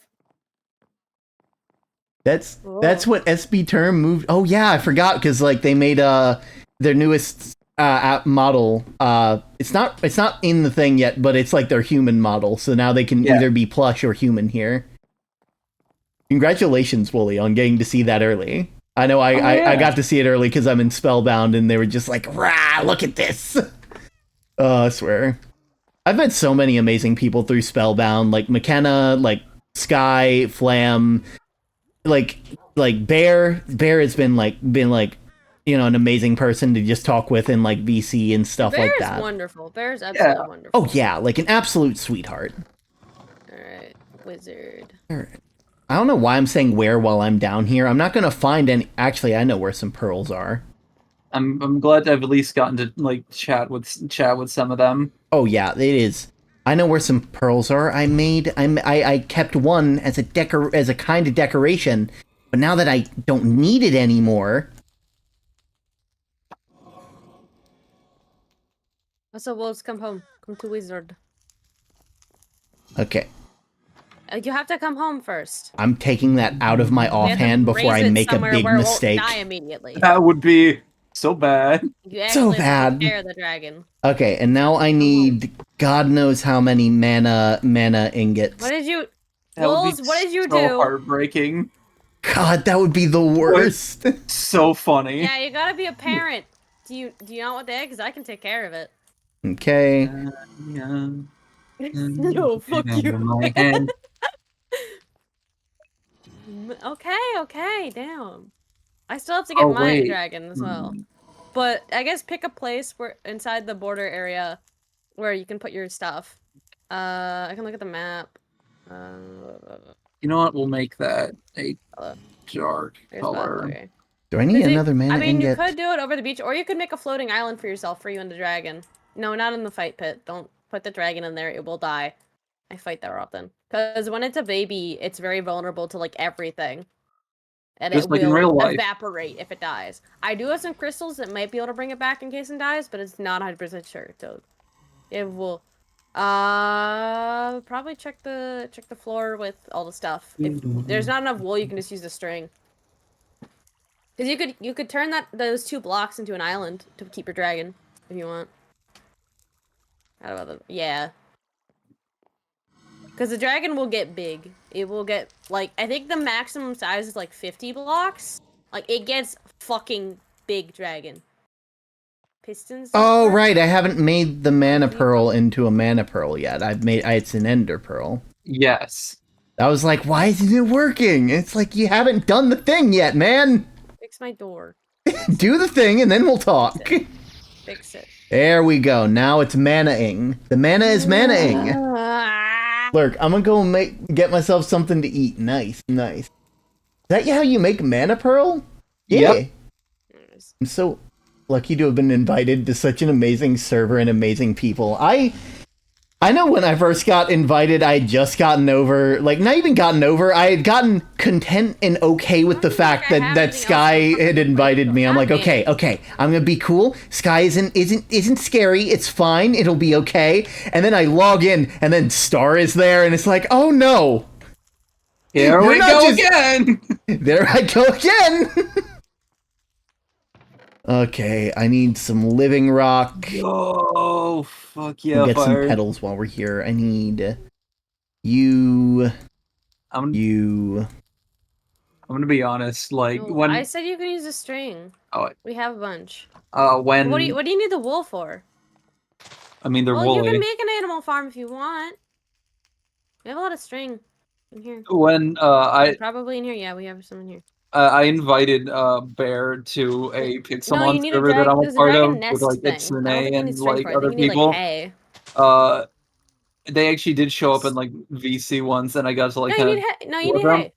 That's what SB Term moved. Oh yeah, I forgot because like they made their newest model. It's not in the thing yet, but it's like their human model. So now they can either be plush or human here. Congratulations, Wooly, on getting to see that early. I know I got to see it early because I'm in Spellbound, and they were just like, "Rah! Look at this!" I swear. I've met so many amazing people through Spellbound, like McKenna, like Sky, Flam, like Bear. Bear has been like you know, an amazing person to just talk with in like VC and stuff like that. Bear's wonderful. Bear's absolutely wonderful. Oh yeah, like an absolute sweetheart. Alright, wizard. Alright. I don't know why I'm saying where while I'm down here. I'm not gonna find any. Actually, I know where some pearls are. I'm glad I've at least gotten to like chat with some of them. Oh yeah, it is. I know where some pearls are. I kept one as a kind of decoration, but now that I don't need it anymore. So wolves, come home. Come to wizard. Okay. You have to come home first. I'm taking that out of my offhand before I make a big mistake. It won't die immediately. That would be so bad. You so bad. Take care of the dragon. Okay, and now I need God knows how many mana ingots. What did you? Wolves, what did you do? So heartbreaking. God, that would be the worst. So funny. Yeah, you gotta be a parent. Do you not want the egg? Because I can take care of it. Okay. No, fuck you. Okay, damn. I still have to get my dragon as well. But I guess pick a place where inside the border area where you can put your stuff. I can look at the map. You know what? We'll make that a dark color. Okay. Do I need another mana ingot? You could do it over the beach, or you could make a floating island for yourself for you and the dragon. No, not in the fight pit. Don't put the dragon in there. It will die. I fight that often. Because when it's a baby, it's very vulnerable to, like, everything. And just it will evaporate if it dies. I do have some crystals that might be able to bring it back in case it dies, but it's not 100% sure. So it will... probably check the floor with all the stuff. If there's not enough wool, you can just use the string. Because you could turn those 2 blocks into an island to keep your dragon, if you want. Yeah. Because the dragon will get big. It will get, like, I think the maximum size is, like, 50 blocks. Like, it gets fucking big dragon. Pistons? Oh, right. I haven't made the mana pearl into a mana pearl yet. It's an ender pearl. Yes. I was like, why isn't it working? It's like, you haven't done the thing yet, man. Fix my door. Do the thing, and then we'll talk. Fix it. There we go. Now it's mana-ing. The mana is mana-ing. Lurk, I'm gonna go get myself something to eat. Nice. Is that how you make mana pearl? Yeah. Yep. I'm so lucky to have been invited to such an amazing server and amazing people. I know when I first got invited, I had just gotten over, like, not even gotten over, I had gotten content and okay with the fact that Sky had invited me. I'm like, okay, I'm gonna be cool. Sky isn't scary, it's fine, it'll be okay. And then I log in, and then Star is there, and it's like, oh no! Here we go again! There I go again! Okay, I need some living rock. Oh, fuck yeah, We'll get fire. some petals while we're here. I need you. I'm You. gonna be honest. Like No, when I said you can use a string. oh, We have a bunch. when What do you need the wool for? I mean they're Well, you woolly. can make an animal farm if you want. We have a lot of string in here. When Probably in here. Yeah, we have some in here. I invited Bear to a No, Pixelmon you need a server that I'm a there's a part dragon of with nest like thing. Itsune I don't think you need and string like for it. I other think you need people. like hay. They actually did show up in like VC once, and I got to like No, you kind need of hay. No, you need them. hay.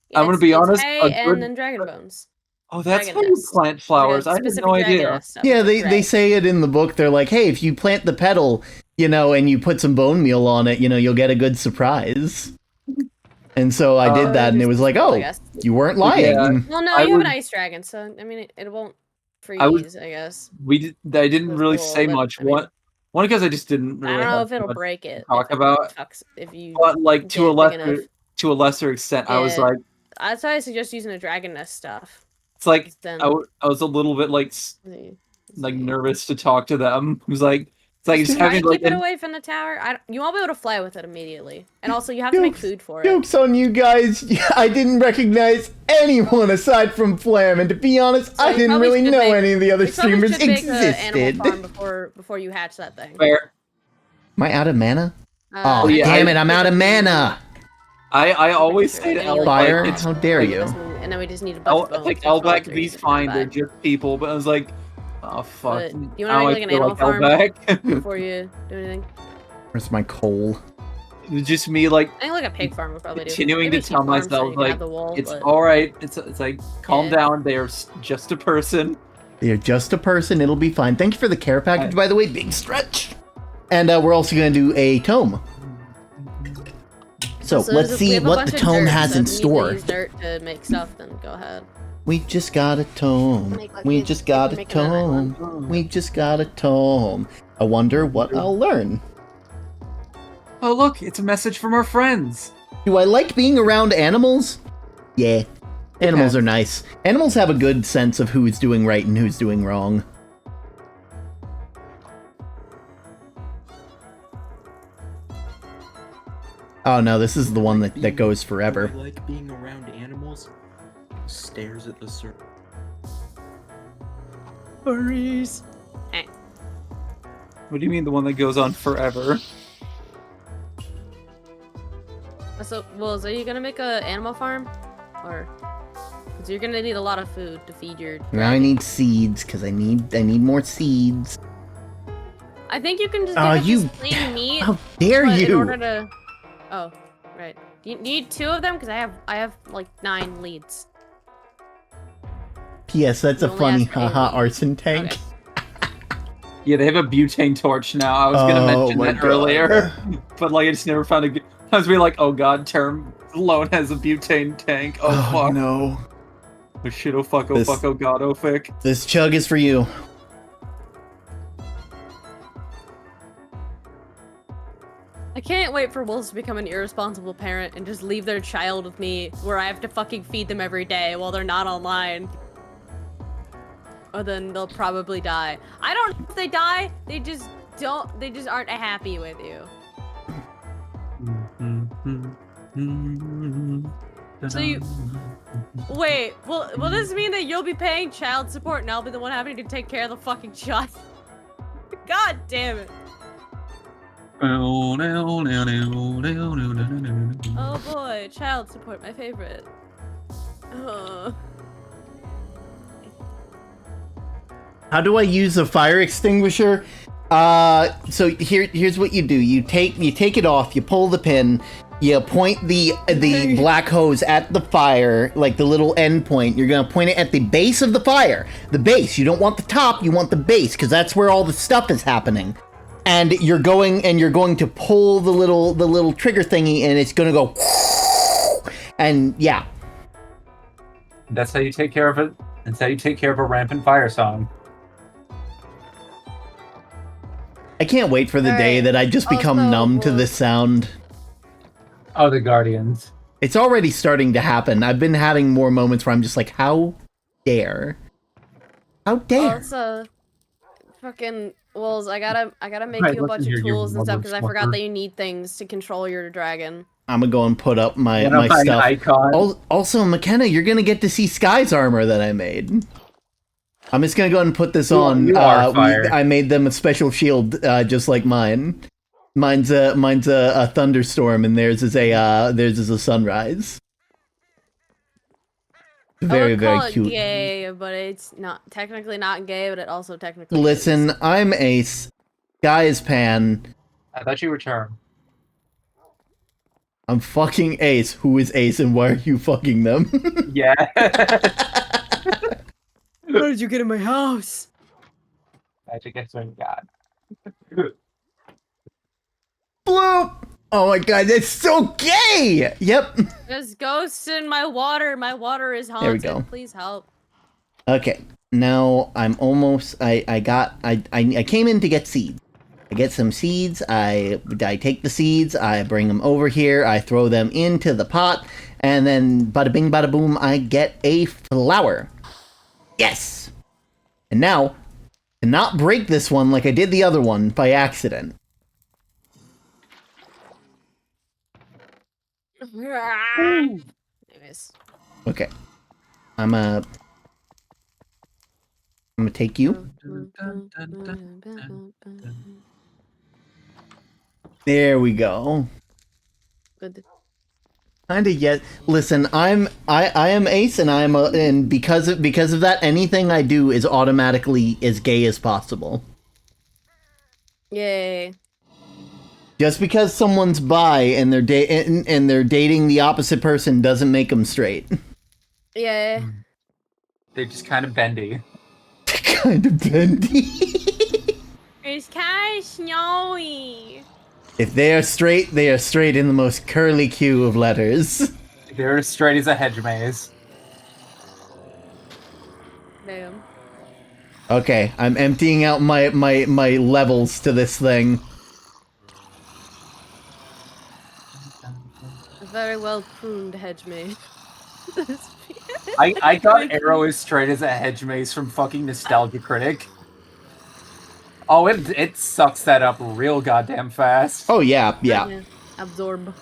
Yeah, I'm gonna be it's honest. hay A and good. then dragon bones. Oh, that's Dragon how you nest. plant Like flowers. a I had specific no dragon idea. nest stuff. Yeah, It's like they gray. say it in the book. They're like, hey, if you plant the petal, and you put some bone meal on it, you'll get a good surprise. And so I did that, and it was like, I oh, guess. you weren't lying. Yeah. Well, no, I you have would- an ice dragon, so I mean, it won't freeze. I guess. I didn't That's really cool, say but, much. I mean, One because I just didn't I really don't know have if it'll much break it. to talk about. If you But like get it big enough. to a lesser extent, I was Yeah. like, That's why I suggest using a dragon nest stuff. it's like Then I was a little bit like see. nervous to talk to them. It was like it's like just Try having to like keep it away from the tower. You won't be able to fly with it immediately, and also you have to make food for it. Joke's on you guys. I didn't recognize anyone aside from Flam, and to be honest, So I you didn't probably really should know make- any of the other You probably streamers should make an animal existed. farm before you hatch that thing. fair. Am I out of mana? Oh, yeah, damn it, I'm out of mana! I always say to And you, Elback, Fire? it's How dare like, you? And then we just need a bunch of bones. like and Elback, trees these and fine, come they're back. just people. But I was like, oh fuck. But you wanna make like an animal farm Elback. before you do anything? Where's my coal? It's just me like I think like a pig farm would probably do. continuing Maybe to a tell sheep farm so myself you can have like the wool, it's but- all right. It's like calm Yeah. down. They are just a person. They're just a person, it'll be fine. Thank you for the care package, by the way, big stretch! And we're also gonna do a tome. So let's we see have a what bunch the of tome dirt, has so in if you need to store. use dirt to make stuff, then go ahead. We just got a tome. We just got a tome. We just got a tome. I wonder what I'll learn. Oh look, it's a message from our friends. Do I like being around animals? Yeah. Animals are nice. Animals have a good sense of who's doing right and who's doing wrong. Oh no, this is the one that goes forever. I like being around animals. Stares at the surface. Furries. What do you mean the one that goes on forever? So, Wolves, are you gonna make a animal farm, or? Because you're gonna need a lot of food to feed your. Now I need seeds because I need more seeds. I think you can just Oh, give it you- just plain meat. How dare but you! In order to. Oh, right. You need 2 of them because I have like 9 leads. P.S. That's You a only funny asked me haha to- arson tank. Okay. Yeah, they have a butane torch now. I was gonna Oh mention my that God. earlier, but like I just never found a good. I was being like, oh god, term alone has a butane tank. Oh, fuck. no. Oh shit, oh fuck, oh This- fuck, oh god, oh fick. This chug is for you. I can't wait for wolves to become an irresponsible parent and just leave their child with me where I have to fucking feed them every day while they're not online. Or then they'll probably die. I don't know if they die, they just aren't happy with you. So you wait, will this mean that you'll be paying child support and I'll be the one having to take care of the fucking child? God damn it. Oh boy, child support, my favorite. How do I use a fire extinguisher? So here's what you do. You take it off, you pull the pin, you point the black hose at the fire, like the little end point. You're gonna point it at the base of the fire. The base. You don't want the top, you want the base, because that's where all the stuff is happening. And you're going to pull the little trigger thingy, and it's gonna go. And yeah. That's how you take care of it. That's how you take care of a rampant fire song. I can't wait for the day Alright. that I just become Also, numb to well- this sound. Oh, the Guardians. It's already starting to happen. I've been having more moments where I'm just like, how dare? How dare? Also, fucking Wolves, I gotta make Right, you a bunch listen of here, you tools and stuff mother because I forgot sucker. that you need things to control your dragon. I'm gonna go and put up my Identify an stuff. icon. Also, McKenna, you're gonna get to see Sky's armor that I made. I'm just gonna go ahead and put this on. You are fire. I made them a special shield, just like mine. Mine's a thunderstorm, and theirs is a sunrise. Very, very cute. Gay, but it's not technically not gay, but it also technically Listen, is. I'm Ace. Guy is Pan. I thought you were Charm. I'm fucking Ace. Who is Ace, and why are you fucking them? Yeah. How did you get in my house? Magic X-Men God. Bloop! Oh my god, that's so gay! Yep. There's ghosts in my water. My water is haunted. There we go. Please help. Okay. Now I'm almost I came in to get seeds. I get some seeds, I take the seeds, I bring them over here, I throw them into the pot, and then bada bing bada boom, I get a flower. Yes! And now, to not break this one like I did the other one by accident. Anyways. Okay. I'm gonna take you. There we go. Good. Kinda yet. Listen, I am Ace, and and because of that, anything I do is automatically as gay as possible. Yay. Just because someone's bi and they're dating the opposite person doesn't make them straight. Yay. They're just kind of bendy. Kind of bendy. It's kind of snowy. If they are straight in the most curly Q of letters. They're as straight as a hedge maze. Damn. Okay, I'm emptying out my levels to this thing. A very well pruned hedge maze. I got Arrow as straight as a hedge maze from fucking Nostalgia Critic. Oh, it sucks that up real goddamn fast. Oh yeah. Absorb.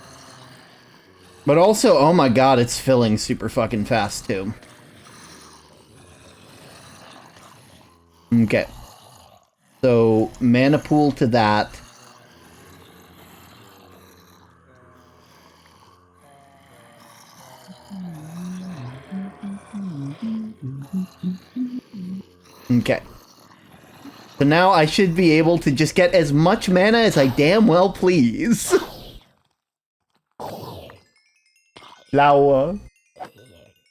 But also, oh my god, it's filling super fucking fast too. Okay. So, mana pool to that. Okay. So now I should be able to just get as much mana as I damn well please. Flower.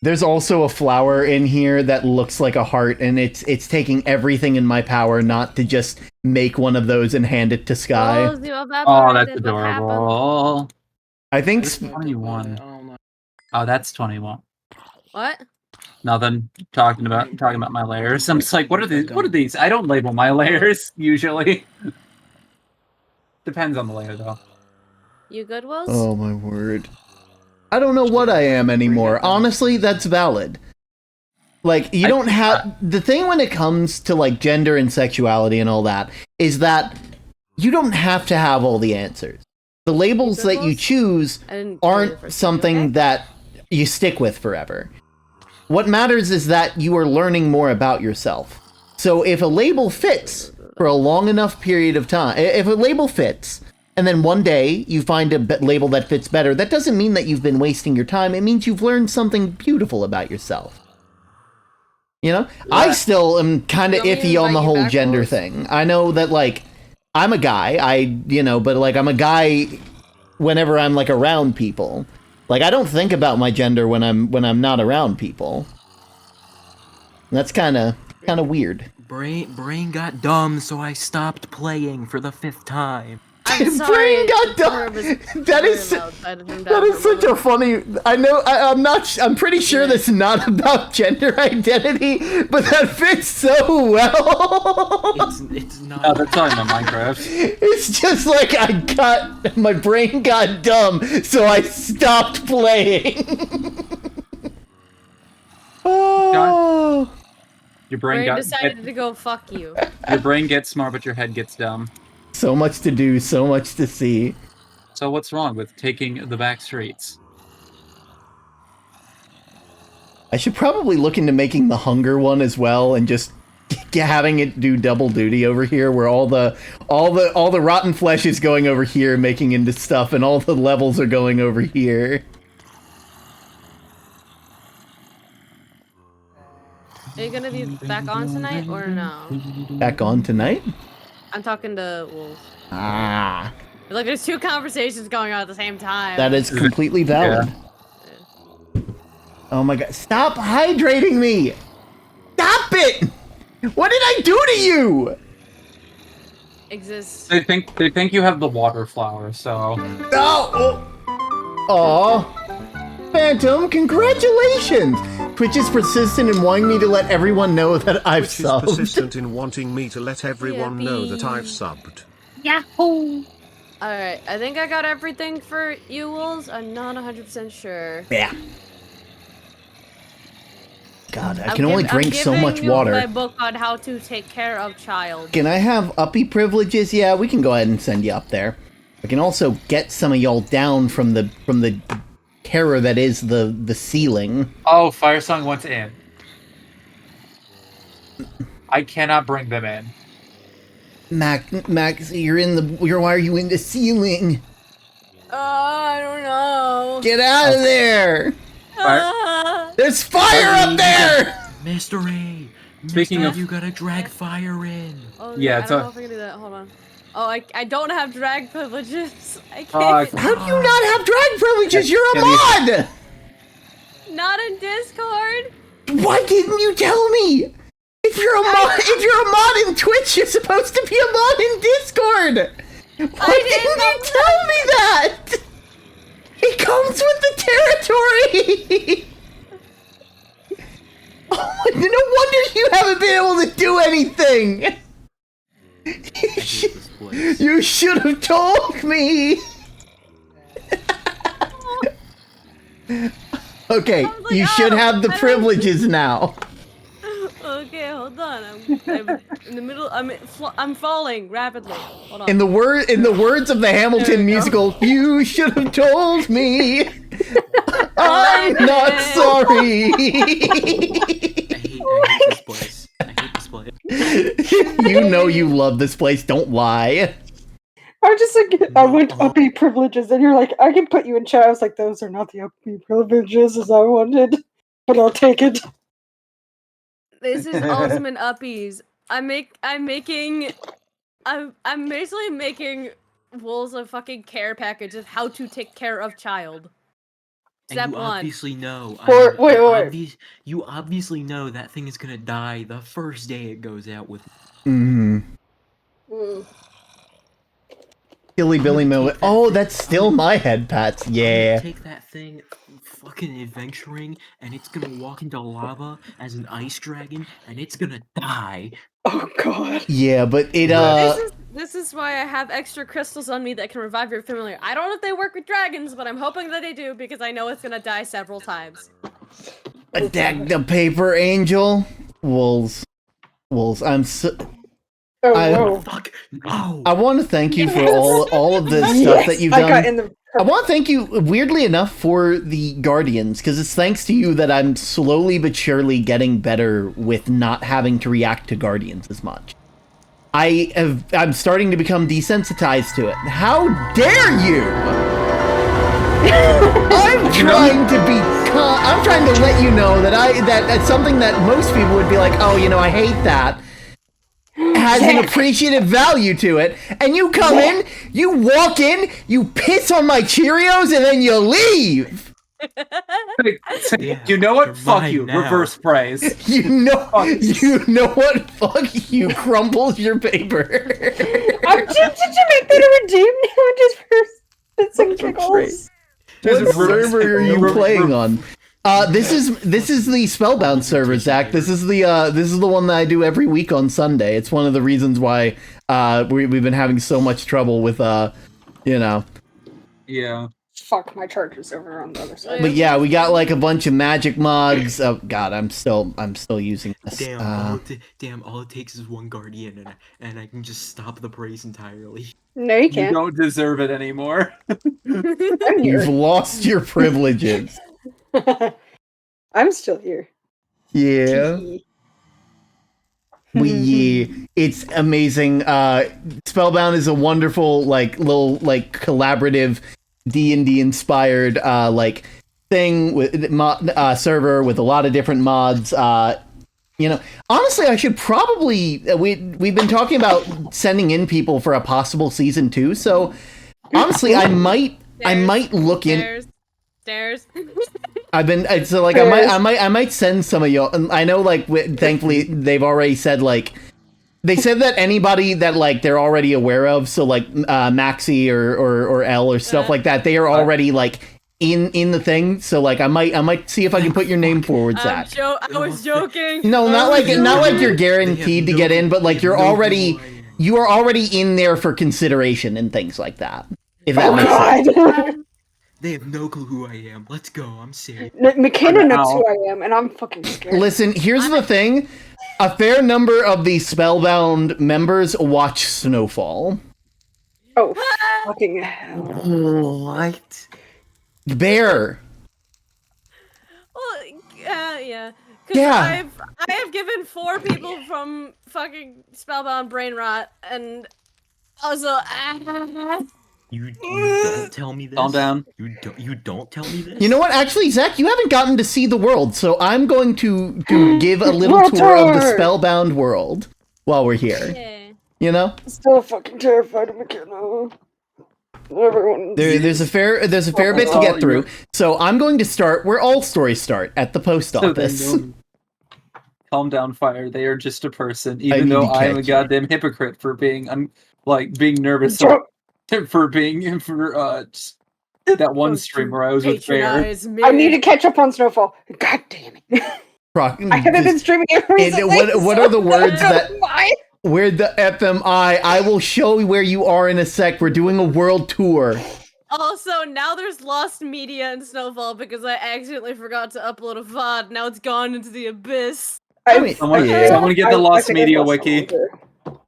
There's also a flower in here that looks like a heart, and it's taking everything in my power not to just make one of those and hand it to Sky. Oh, that's adorable. I think 21. Oh, that's 21. What? Nothing. Talking about my layers. I'm just like, what are these? What are these? I don't label my layers usually. Depends on the layer, though. You good, Wills? Oh my word. I don't know what I am anymore. Honestly, that's valid. Like, you don't have... The thing when it comes to, like, gender and sexuality and all that is that you don't have to have all the answers. The labels that you choose aren't something that you stick with forever. What matters is that you are learning more about yourself. So if a label fits for a long enough period of time... If a label fits... And then one day you find a label that fits better. That doesn't mean that you've been wasting your time. It means you've learned something beautiful about yourself. You know? Yeah. I still am kind of iffy on the whole gender thing. I know that, like, I'm a guy. But, like, I'm a guy whenever I'm, like, around people. Like, I don't think about my gender when I'm not around people. That's kind of weird. Brain got dumb, so I stopped playing for the 5th time. I'm sorry. Brain got dumb. That is such a funny. I know. I'm pretty sure that's not about gender identity, but that fits so well. It's not. Oh, that's talking about Minecraft. It's just like my brain got dumb, so I stopped playing. Oh. Your brain decided to go fuck you. Your brain gets smart, but your head gets dumb. So much to do, so much to see. So what's wrong with taking the back streets? I should probably look into making the hunger one as well, and just having it do double duty over here, where all the rotten flesh is going over here, making into stuff, and all the levels are going over here. Are you gonna be back on tonight or no? Back on tonight? I'm talking to Wolf. Ah. Look, there's 2 conversations going on at the same time. That is completely valid. Yeah. Oh my god. Stop hydrating me! Stop it! What did I do to you? Exists. They think you have the water flower, so. No! Aw. Phantom, congratulations! Twitch is persistent in wanting me to let everyone know that I've subbed. Twitch is persistent in wanting me to let everyone know that I've subbed. Yahoo! Alright, I think I got everything for you, Wolves. I'm not 100% sure. Yeah. God, I can only drink so much water. I'm giving you my book on how to take care of child. Can I have uppy privileges? Yeah, we can go ahead and send you up there. I can also get some of y'all down from the terror that is the ceiling. Oh, Firesong wants in. I cannot bring them in. Max, why are you in the ceiling? I don't know. Get out of there! There's fire up there! Mystery! Speaking of, you gotta drag fire in. Oh, yeah, I don't know if I can do that. Hold on. Oh, I don't have drag privileges. I can't. How do you not have drag privileges? You're a mod! Not in Discord. Why didn't you tell me? If you're a mod in Twitch, you're supposed to be a mod in Discord. Why didn't you tell me that? It comes with the territory. Oh, no wonder you haven't been able to do anything. You should have told me. Okay, like, you should have the privileges now. Okay, hold on. I'm in the middle. I'm falling rapidly. Hold on. In the words of the Hamilton musical, you should have told me. I'm not sorry. I hate this place. I hate this place. You know you love this place. Don't lie. I just like I went uppy privileges, and you're like, I can put you in chat. I was like, those are not the uppy privileges as I wanted, but I'll take it. This is ultimate uppies. I'm basically making Wolves a fucking care package of how to take care of child. Step you 1. Obviously know. Wait. You obviously know that thing is gonna die the first day it goes out with. Billy Mo. Oh, that's still my head pats. Yeah. Take that thing, fucking adventuring, and it's gonna walk into lava as an ice dragon, and it's gonna die. Oh god. Yeah, but it This is why I have extra crystals on me that can revive your familiar. I don't know if they work with dragons, but I'm hoping that they do because I know it's gonna die several times. Attack the paper angel. Wolves. I'm so. Fuck. No. I want to thank you for all of the stuff that you've done. I want to thank you, weirdly enough, for the Guardians, because it's thanks to you that I'm slowly but surely getting better with not having to react to Guardians as much. I'm starting to become desensitized to it. How dare you! I'm trying to let you know that that's something that most people would be like, oh, I hate that. Has an appreciative value to it, and you come in, you walk in, you piss on my Cheerios, and then you leave. You know what? Fuck you. Now. Reverse praise. You know what? Fuck you. Crumbles your paper. Did you make that a redeem now just for some giggles? What server are you playing on? This is the Spellbound server, Zach. This is the one that I do every week on Sunday. It's one of the reasons why we've been having so much trouble with Yeah. Fuck, my charger's over on the other side. But yeah, we got like a bunch of magic mods. Oh god, I'm still using this. Damn, all it takes is one guardian and I can just stop the praise entirely. No, you You can't. don't deserve it anymore. You've lost your privileges. I'm still here. Yeah. It's amazing. Spellbound is a wonderful, like, little, like, collaborative D&D inspired, like, thing with server with a lot of different mods. You know, honestly, I should probably we've been talking about sending in people for a possible season 2. So honestly, I might look in. Stairs. I've been so like I might send some of y'all. I know, like, thankfully they've already said, like, they said that anybody that, like, they're already aware of, so like Maxi or L or stuff like that, they are already like in the thing. So like I might see if I can put your name forward, Zach. I was joking. No, not like you're guaranteed to get in, but like you are already in there for consideration and things like that. If that makes sense. They have no clue who I am. Let's go. I'm serious. McKenna knows who I am, and I'm fucking scared. Listen, here's the thing. A fair number of the Spellbound members watch Snowfall. Oh, fucking hell. What? Bear. Well, yeah. Yeah. I have given 4 people from fucking Spellbound brain rot, and also. You don't tell me this. Calm down. You don't tell me this. You know what? Actually, Zach, you haven't gotten to see the world, so I'm going to give a little tour of the Spellbound world while we're here. Yeah. You know? I'm still fucking terrified of McKenna. Everyone. There's a fair bit to get through. So I'm going to start where all stories start, at the post office. Calm down, Fire. They are just a person, even though I am a goddamn hypocrite for being being nervous. For that one stream where I was with Bear. I need to catch up on Snowfall. God damn it. I haven't been streaming it recently. What are the words that... Where the FMI? I will show you where you are in a sec. We're doing a world tour. Also, now there's lost media in Snowfall because I accidentally forgot to upload a VOD. Now it's gone into the abyss. Someone get the lost media wiki.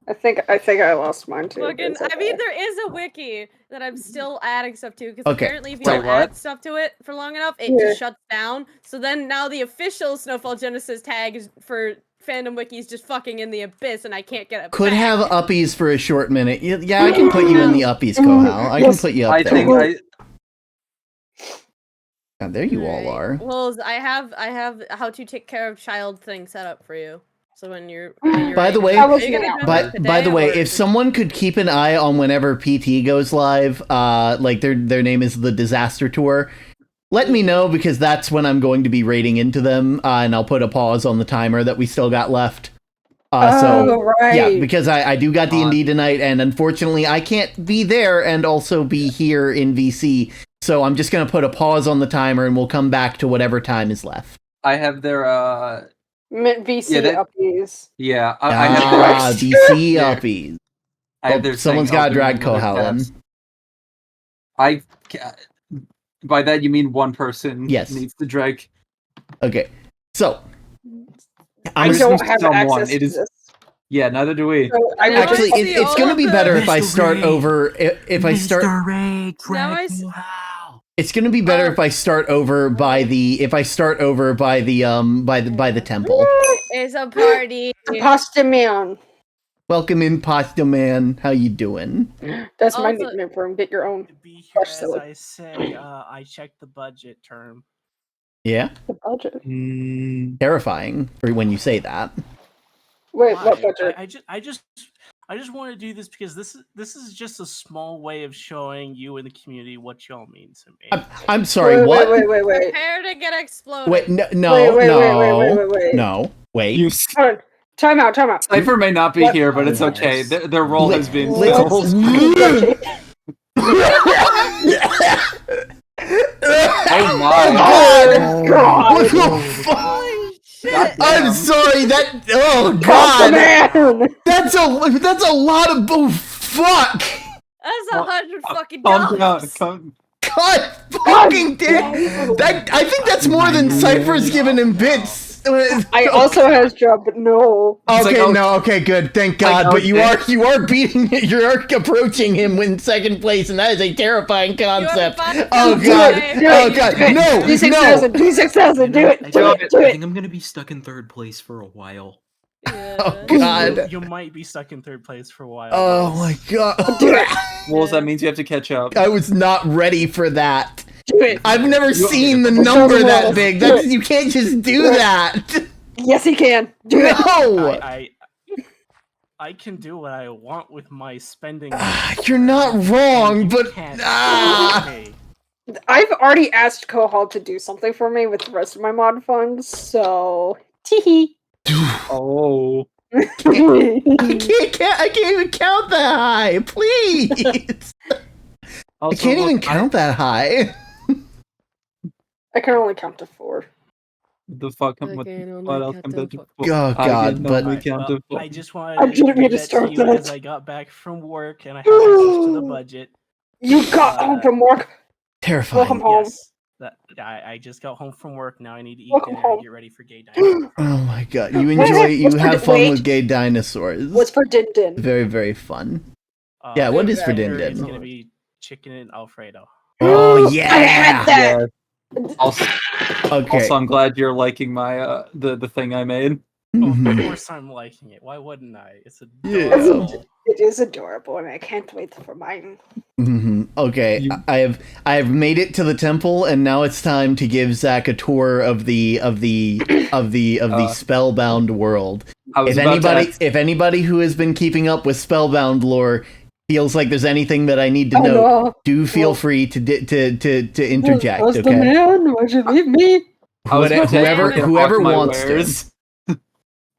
I think I lost mine too. I mean, there is a wiki that I'm still adding stuff to, because apparently if you don't add stuff to it for long enough, it just shuts down. So then now the official Snowfall Genesis tag is for fandom wikis just fucking in the abyss, and I can't get it Could back. have uppies for a short minute. Yeah, I can put you in the uppies, Kohal. I can put you up there. There you all are. Well, I have how to take care of child thing set up for you. So when you're by the way, if someone could keep an eye on whenever PT goes live, like their name is the Disaster Tour, let me know, because that's when I'm going to be raiding into them, and I'll put a pause on the timer that we still got left. Yeah, because I do got D&D tonight, and unfortunately I can't be there and also be here in VC, so I'm just gonna put a pause on the timer and we'll come back to whatever time is left. I have their VC uppies. Yeah, I have their VC uppies. I have their someone's got to drag Kohal in. By that you mean one person needs to drag. Okay, so I don't have access to this. Yeah, neither do we. So actually, it's going to be better if I start over. If I start. It's going to be better if I start over by the by the temple. It's a party. Pasta man. Welcome in, Pasta Man. How you doing? That's my nickname for him. Get your own. To be here, as I say, I checked the budget term. Yeah. The budget. Terrifying for when you say that. Wait, what budget? I just want to do this because this is just a small way of showing you in the community what y'all mean to me. I'm sorry. What? Wait. Prepare to get exploded. Wait, no. Wait. Time out. Cypher may not be here, but it's okay. Their role has been filled. Oh my god! What the fuck? I'm sorry. Oh god! That's a lot of fuck. That's 100 fucking dollars. God fucking damn! That I think that's more than Cypher's giving him bits. I also has job, but no. Okay, like, no, okay, good, thank God. Like, but you are beating, you're approaching him in second place, and that is a terrifying concept. Oh God, oh God, no, D6000, D6000, do it, do it, do I it. think I'm gonna be stuck in third place for a while. Yeah. Oh God, You might be stuck in third place for a while. oh my God. Well, that means you have to catch up. I was not ready for that. Do it. I've never seen the number that big. That's, you can't just do that. Yes, he can. Do it. No. I can do what I want with my spending. You're not wrong, but I've already asked Kohal to do something for me with the rest of my mod funds, so teehee. Oh. I can't even count that high. Please. I can't even count that high. I can only count to 4. The fuck? What else can be? Oh God! But I just wanted I didn't mean to start you that. as I got back from work and I had access to the budget. You got home from work. Terrifying. Welcome home. Yes, I just got home from work. Now I need to eat Welcome dinner home. and get ready for gay dinosaurs. Oh my God! You enjoy. You have fun with gay dinosaurs. What's for Din Din? Very, very fun. Yeah. What is for Din It's Din? gonna be chicken and Alfredo. Oh yeah. I had that. Yeah. Also, Okay. also, I'm glad you're liking my the thing I made. Mhm. Of course, I'm liking it. Why wouldn't I? It's Yeah. adorable. It is adorable, and I can't wait for mine. Okay, I have made it to the temple, and now it's time to give Zach a tour of the spellbound world. If anybody who has been keeping up with spellbound lore feels like there's anything that I need to know, do feel free to interject. What's Okay, the man? Why'd you leave me? Whoever wants to.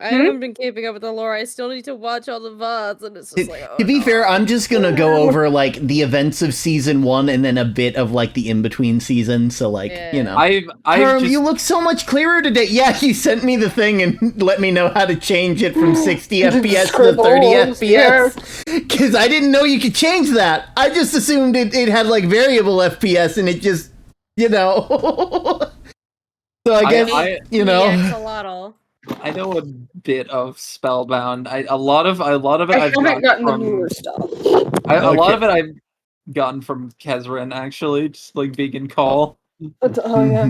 I haven't been keeping up with the lore. I still need to watch all the VODs, and it's just like, oh, To be fair, I'm just gonna go over like the events of season 1 and then a bit of like the in-between season. So like, you know, you look so much clearer today. Yeah, you sent me the thing and let me know how to change it from 60 FPS to 30 FPS. Because I didn't know you could change that. I just assumed it had like variable FPS and it just, you know. So I guess you know. I know a bit of Spellbound. A lot of it I I've haven't gotten the from newer stuff. a lot of it I've gotten from Kezrin, actually, just like vegan call. Oh yeah.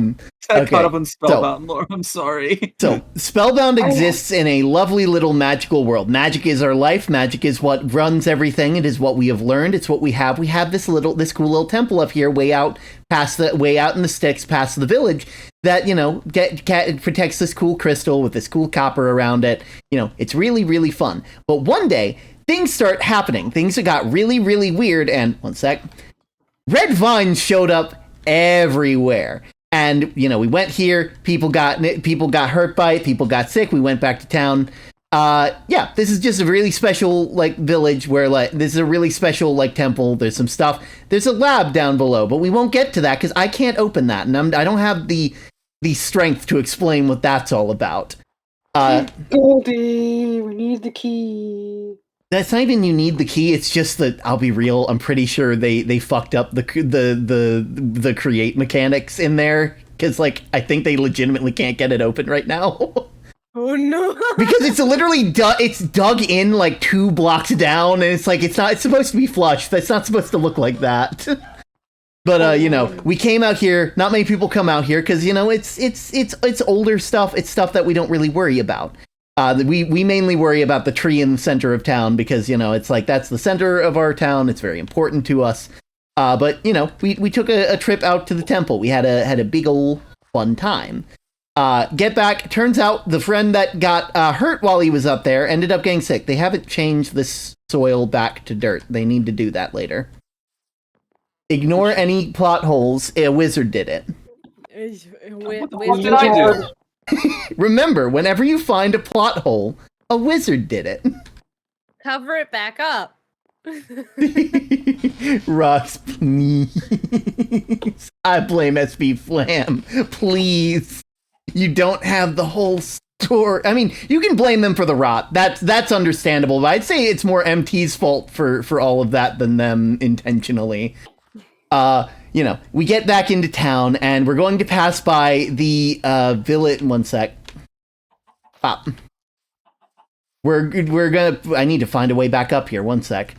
I caught up on Spellbound lore. I'm sorry. So Spellbound exists in a lovely little magical world. Magic is our life. Magic is what runs everything. It is what we have learned. It's what we have. We have this cool little temple up here, way out in the sticks, past the village. That, you know, protects this cool crystal with this cool copper around it. You know, it's really, really fun. But one day, things start happening. Things got really, really weird. And one sec, red vines showed up everywhere. And, you know, we went here. People got hurt by it. People got sick. We went back to town. Yeah, this is just a really special, like, village where, like, this is a really special, like, temple. There's some stuff. There's a lab down below, but we won't get to that because I can't open that. And I don't have the strength to explain what that's all about. Goldie, we need the key. That's not even you need the key. It's just that, I'll be real, I'm pretty sure they fucked up the create mechanics in there because, like, I think they legitimately can't get it open right now. Oh no! Because it's literally it's dug in like 2 blocks down, and it's like it's supposed to be flush. That's not supposed to look like that. But you know, we came out here. Not many people come out here because, you know, it's older stuff. It's stuff that we don't really worry about. We mainly worry about the tree in the center of town because, you know, it's like that's the center of our town. It's very important to us. But you know, we took a trip out to the temple. We had a big old fun time. Get back. Turns out the friend that got hurt while he was up there ended up getting sick. They haven't changed this soil back to dirt. They need to do that later. Ignore any plot holes. A wizard did it. Remember, whenever you find a plot hole, a wizard did it. Cover it back up. Rocks, please. I blame SB Flam. Please. You don't have the whole story. I mean, you can blame them for the rot. That's understandable, but I'd say it's more MT's fault for all of that than them intentionally. we get back into town, and we're going to pass by the village. One sec. Pop. We're gonna. I need to find a way back up here. One sec.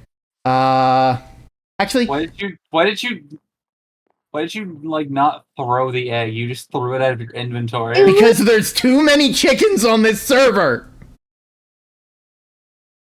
Actually, why did you like not throw the egg? You just threw it out of your inventory. Because there's too many chickens on this server.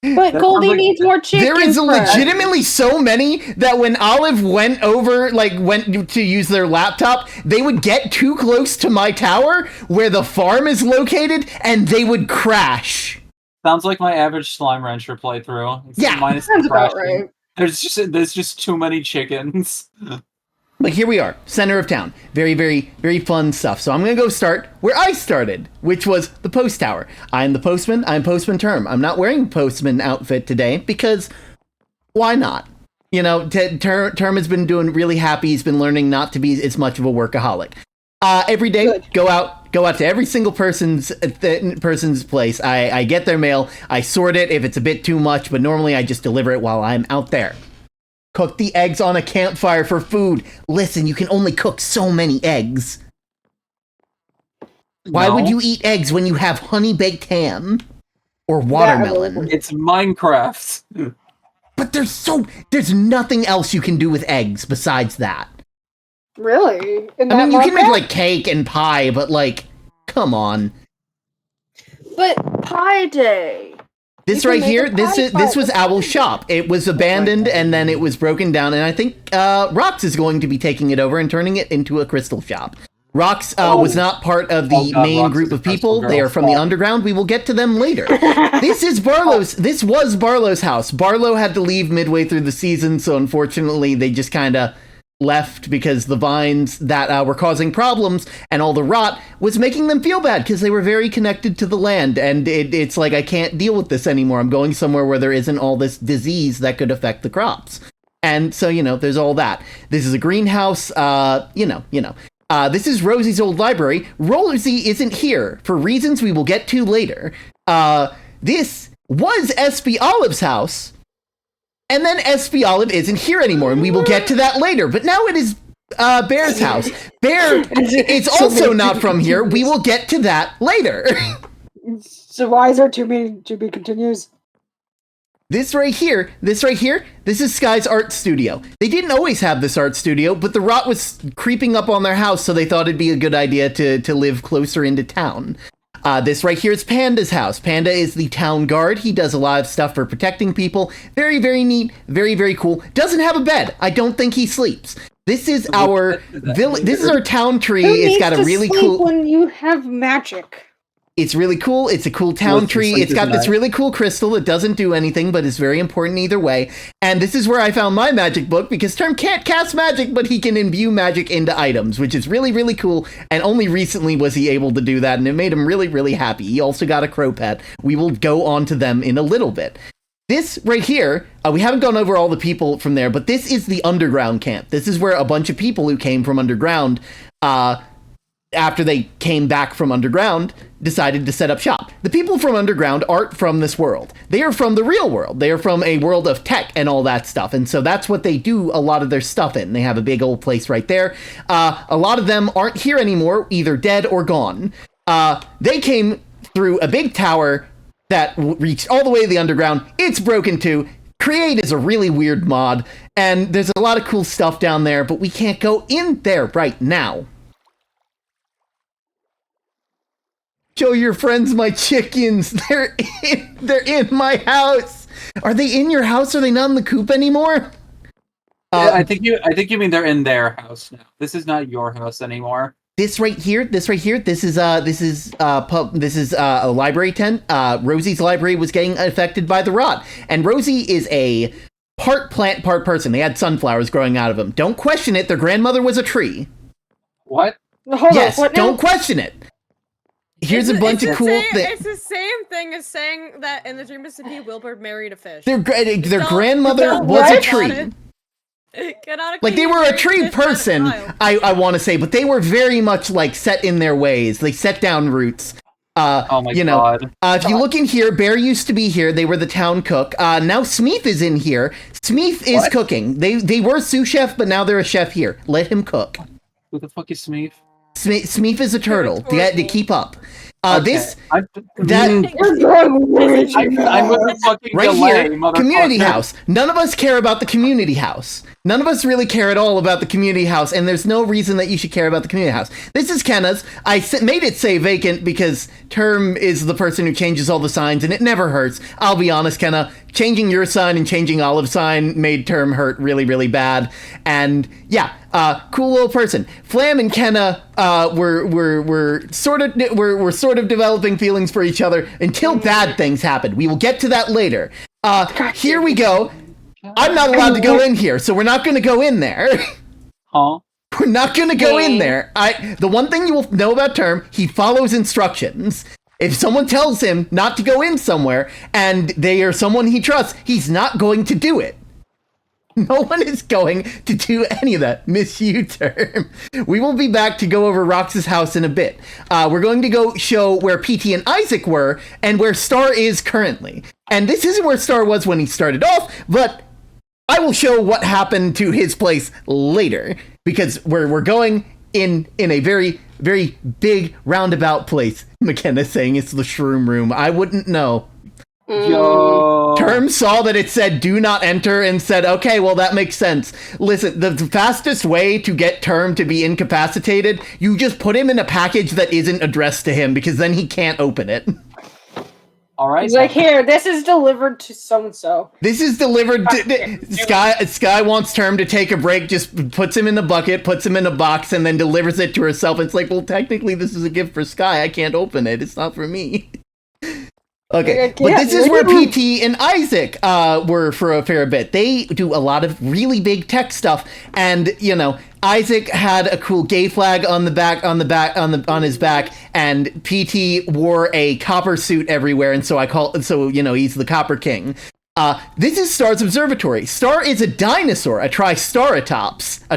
But Goldie needs more chickens. There is legitimately so many that when Olive went to use their laptop, they would get too close to my tower where the farm is located, and they would crash. Sounds like my average Slime Rancher playthrough. Yeah, minus sounds about right. There's just too many chickens. But here we are, center of town. Very, very, very fun stuff. So I'm going to go start where I started, which was the post tower. I'm the postman. I'm Postman Term. I'm not wearing postman outfit today because why not? Term has been doing really happy. He's been learning not to be as much of a workaholic. Every day, good. Go out to every single person's place. I get their mail. I sort it if it's a bit too much, but normally I just deliver it while I'm out there. Cook the eggs on a campfire for food. Listen, you can only cook so many eggs. Why would you eat eggs when you have honey baked ham or watermelon? It's Minecraft. But there's nothing else you can do with eggs besides that. Really? You can make like cake and pie, but come on. But Pie Day. This right here, this was Owl's shop. It was abandoned and then it was broken down, and I think Rox is going to be taking it over and turning it into a crystal shop. Rox was not part of the main group of people. They are from the underground. We will get to them later. This was Barlow's house. Barlow had to leave midway through the season, so unfortunately they just kind of left because the vines that were causing problems and all the rot was making them feel bad because they were very connected to the land, and it's like, I can't deal with this anymore. I'm going somewhere where there isn't all this disease that could affect the crops. And so, there's all that. This is a greenhouse, this is Rosie's old library. Rosie isn't here for reasons we will get to later. This was SB Olive's house. And then SB Olive isn't here anymore, and we will get to that later. But now it is Bear's house. Bear is also not from here. We will get to that later. So why is there to be continues? This right here, this is Sky's art studio. They didn't always have this art studio, but the rot was creeping up on their house, so they thought it'd be a good idea to live closer into town. This right here is Panda's house. Panda is the town guard. He does a lot of stuff for protecting people. Very, very neat. Very, very cool. Doesn't have a bed. I don't think he sleeps. This is our village. This is our town tree. It's got a really cool. When you have magic. It's really cool. It's a cool town tree. It's got this really cool crystal that doesn't do anything, but is very important either way. And this is where I found my magic book, because Term can't cast magic, but he can imbue magic into items, which is really, really cool. And only recently was he able to do that, and it made him really, really happy. He also got a crow pet. We will go on to them in a little bit. This right here, we haven't gone over all the people from there, but this is the underground camp. This is where a bunch of people who came from underground, after they came back from underground, decided to set up shop. The people from underground aren't from this world. They are from the real world. They are from a world of tech and all that stuff. And so that's what they do a lot of their stuff in. They have a big old place right there. A lot of them aren't here anymore, either dead or gone. They came through a big tower that reached all the way to the underground. It's broken too. Create is a really weird mod, and there's a lot of cool stuff down there, but we can't go in there right now. Show your friends my chickens. They're in my house. Are they in your house? Are they not in the coop anymore? I think you mean they're in their house now. This is not your house anymore. This right here. This is a library tent. Rosie's library was getting affected by the rot, and Rosie is a part plant, part person. They had sunflowers growing out of them. Don't question it. Their grandmother was a tree. What? Yes, don't question it. Here's a bunch of cool things. It's the same thing as saying that in the Dream Mississippi, Wilbur married a fish. Their grandmother was a tree. Like, they were a tree person, I want to say, but they were very much, like, set in their ways. They set down roots. Oh my god. If you look in here, Bear used to be here. They were the town cook. Now Smeeth is in here. Smeeth is cooking. They were sous chef, but now they're a chef here. Let him cook. Who the fuck is Smeeth? Smeeth is a turtle. To keep up. I'm with the fucking right delay, here, community house. None of us care about the community house. None of us really care at all about the community house, and there's no reason that you should care about the community house. This is Kenna's. I made it say vacant because Term is the person who changes all the signs, and it never hurts. I'll be honest, Kenna. Changing your sign and changing Olive's sign made Term hurt really, really bad. And yeah, cool little person. Flam and Kenna were sort of developing feelings for each other until bad things happened. We will get to that later. Here we go. I'm not allowed to go in here, so we're not going to go in there. Huh? We're not going to go in there. The one thing you will know about Term, he follows instructions. If someone tells him not to go in somewhere, and they are someone he trusts, he's not going to do it. No one is going to do any of that. Miss you, Term. We will be back to go over Rox's house in a bit. We're going to go show where PT and Isaac were, and where Star is currently. And this isn't where Star was when he started off, but I will show what happened to his place later, because we're going in a very, very big roundabout place. McKenna's saying it's the shroom room. I wouldn't know. Yo. Term saw that it said do not enter and said, okay, well, that makes sense. Listen, the fastest way to get Term to be incapacitated, you just put him in a package that isn't addressed to him, because then he can't open it. All right. He's like, here, this is delivered to so-and-so. This is delivered to... Sky wants Term to take a break, just puts him in the bucket, puts him in a box, and then delivers it to herself. It's like, well, technically, this is a gift for Sky. I can't open it. It's not for me. Okay, but this is where PT and Isaac were for a fair bit. They do a lot of really big tech stuff, and Isaac had a cool gay flag on his back, and PT wore a copper suit everywhere, and so he's the Copper King. This is Star's observatory. Star is a dinosaur, a triceratops. I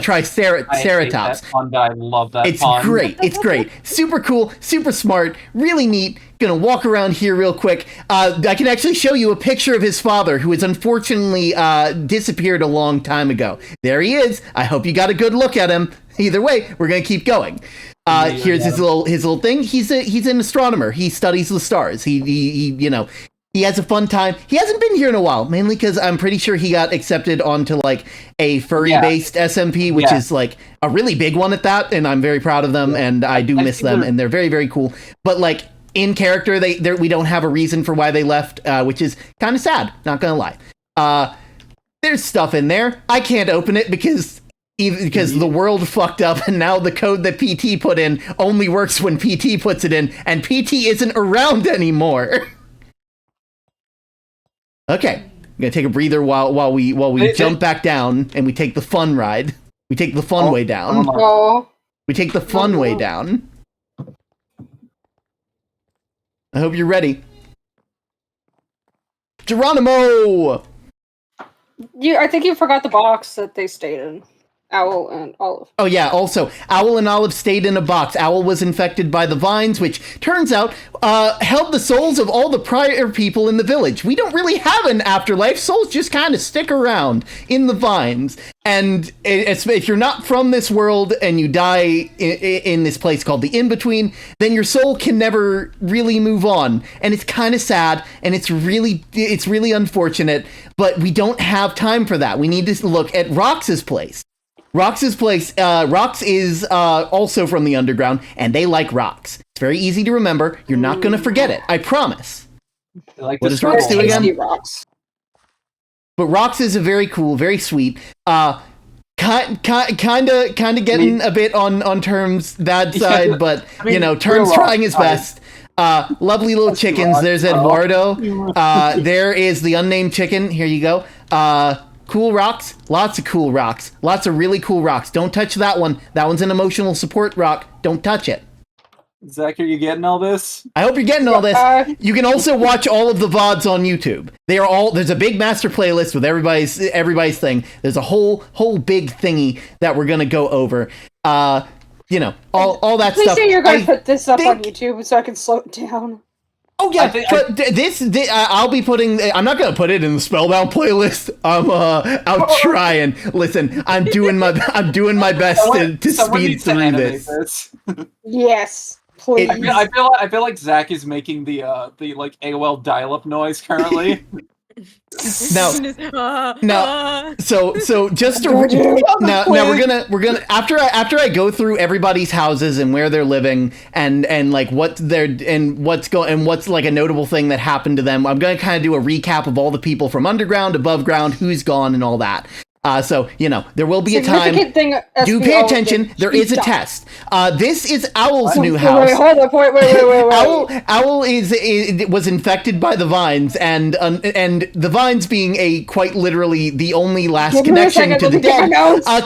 love that. It's great. It's great. Super cool, super smart, really neat. Gonna walk around here real quick. I can actually show you a picture of his father, who has unfortunately disappeared a long time ago. There he is. I hope you got a good look at him. Either way, we're gonna keep going. Here's his little thing. He's an astronomer. He studies the stars. He has a fun time. He hasn't been here in a while, mainly because I'm pretty sure he got accepted onto like a furry-based SMP, which is like a really big one at that, and I'm very proud of them, and I do miss them, and they're very, very cool. But like in character, we don't have a reason for why they left, which is kind of sad, not gonna lie. There's stuff in there. I can't open it because the world fucked up, and now the code that PT put in only works when PT puts it in, and PT isn't around anymore. Okay, I'm gonna take a breather while we jump back down, and we take the fun ride. We take the fun way down. We take the fun way down. I hope you're ready. Geronimo! I think you forgot the box that they stayed in. Owl and Olive. Oh yeah, also, Owl and Olive stayed in a box. Owl was infected by the vines, which, turns out, held the souls of all the prior people in the village. We don't really have an afterlife. Souls just kind of stick around in the vines. And if you're not from this world and you die in this place called the In-Between, then your soul can never really move on. And it's kind of sad, and it's really unfortunate, but we don't have time for that. We need to look at Rox's place. Rox is also from the underground, and they like rocks. It's very easy to remember. You're not going to forget it. I promise. What does Rox do again? But Rox is a very cool, very sweet. Kind of getting a bit on Term's bad side, but Term's trying his best. Lovely little chickens. There's Eduardo. There is the unnamed chicken. Here you go. Cool rocks, lots of cool rocks, lots of really cool rocks. Don't touch that one. That one's an emotional support rock. Don't touch it. Zach, are you getting all this? I hope you're getting all this. You can also watch all of the VODs on YouTube. There's a big master playlist with everybody's thing. There's a whole big thingy that we're gonna go over. you know, all that Please stuff. say you're going to put this up on YouTube so I can slow it down. Oh yeah, I'll be putting. I'm not gonna put it in the Spellbound playlist. I'm trying. Listen, I'm doing my best to speed through this. Yes, please. I feel like Zach is making the like AOL dial-up noise currently. So just to now we're gonna after I go through everybody's houses and where they're living and like what's like a notable thing that happened to them, I'm gonna kind of do a recap of all the people from underground, above ground, who's gone, and all that. So, you know, there will be a time. Do pay attention. There is a test. This is Owl's new house. Wait, hold up. Wait. Owl was infected by the vines, and the vines being quite literally the only last connection to the dead,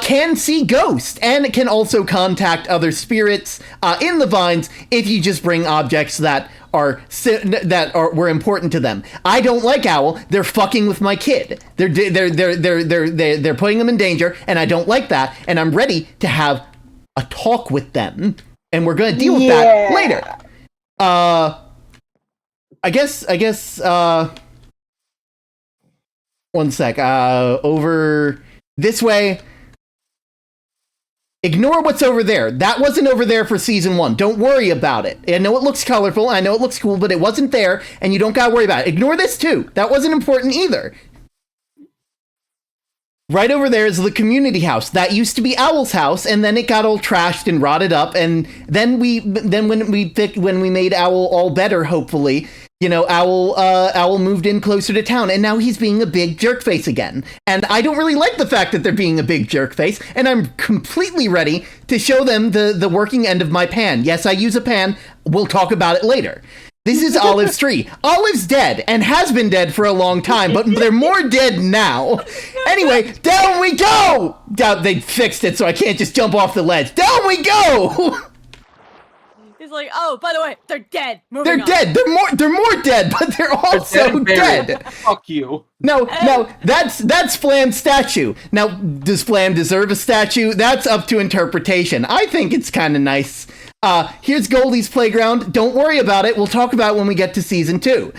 can see ghosts and can also contact other spirits in the vines if you just bring objects that were important to them. I don't like Owl. They're fucking with my kid. They're putting them in danger, and I don't like that. And I'm ready to have a talk with them, and we're gonna deal with that later. I guess. One sec. Over this way. Ignore what's over there. That wasn't over there for season 1. Don't worry about it. I know it looks colorful. I know it looks cool, but it wasn't there, and you don't gotta worry about it. Ignore this too. That wasn't important either. Right over there is the community house. That used to be Owl's house, and then it got all trashed and rotted up, and then when we made Owl all better, hopefully, you know, Owl moved in closer to town, and now he's being a big jerkface again. And I don't really like the fact that they're being a big jerkface, and I'm completely ready to show them the working end of my pan. Yes, I use a pan. We'll talk about it later. This is Olive's tree. Olive's dead, and has been dead for a long time, but they're more dead now. Anyway, down we go! They fixed it, so I can't just jump off the ledge. Down we go! He's like, oh, by the way, they're dead. They're dead. They're more dead, but they're also dead. Fuck you. No, that's Flam's statue. Now, does Flam deserve a statue? That's up to interpretation. I think it's kind of nice. Here's Goldie's playground. Don't worry about it. We'll talk about it when we get to season 2.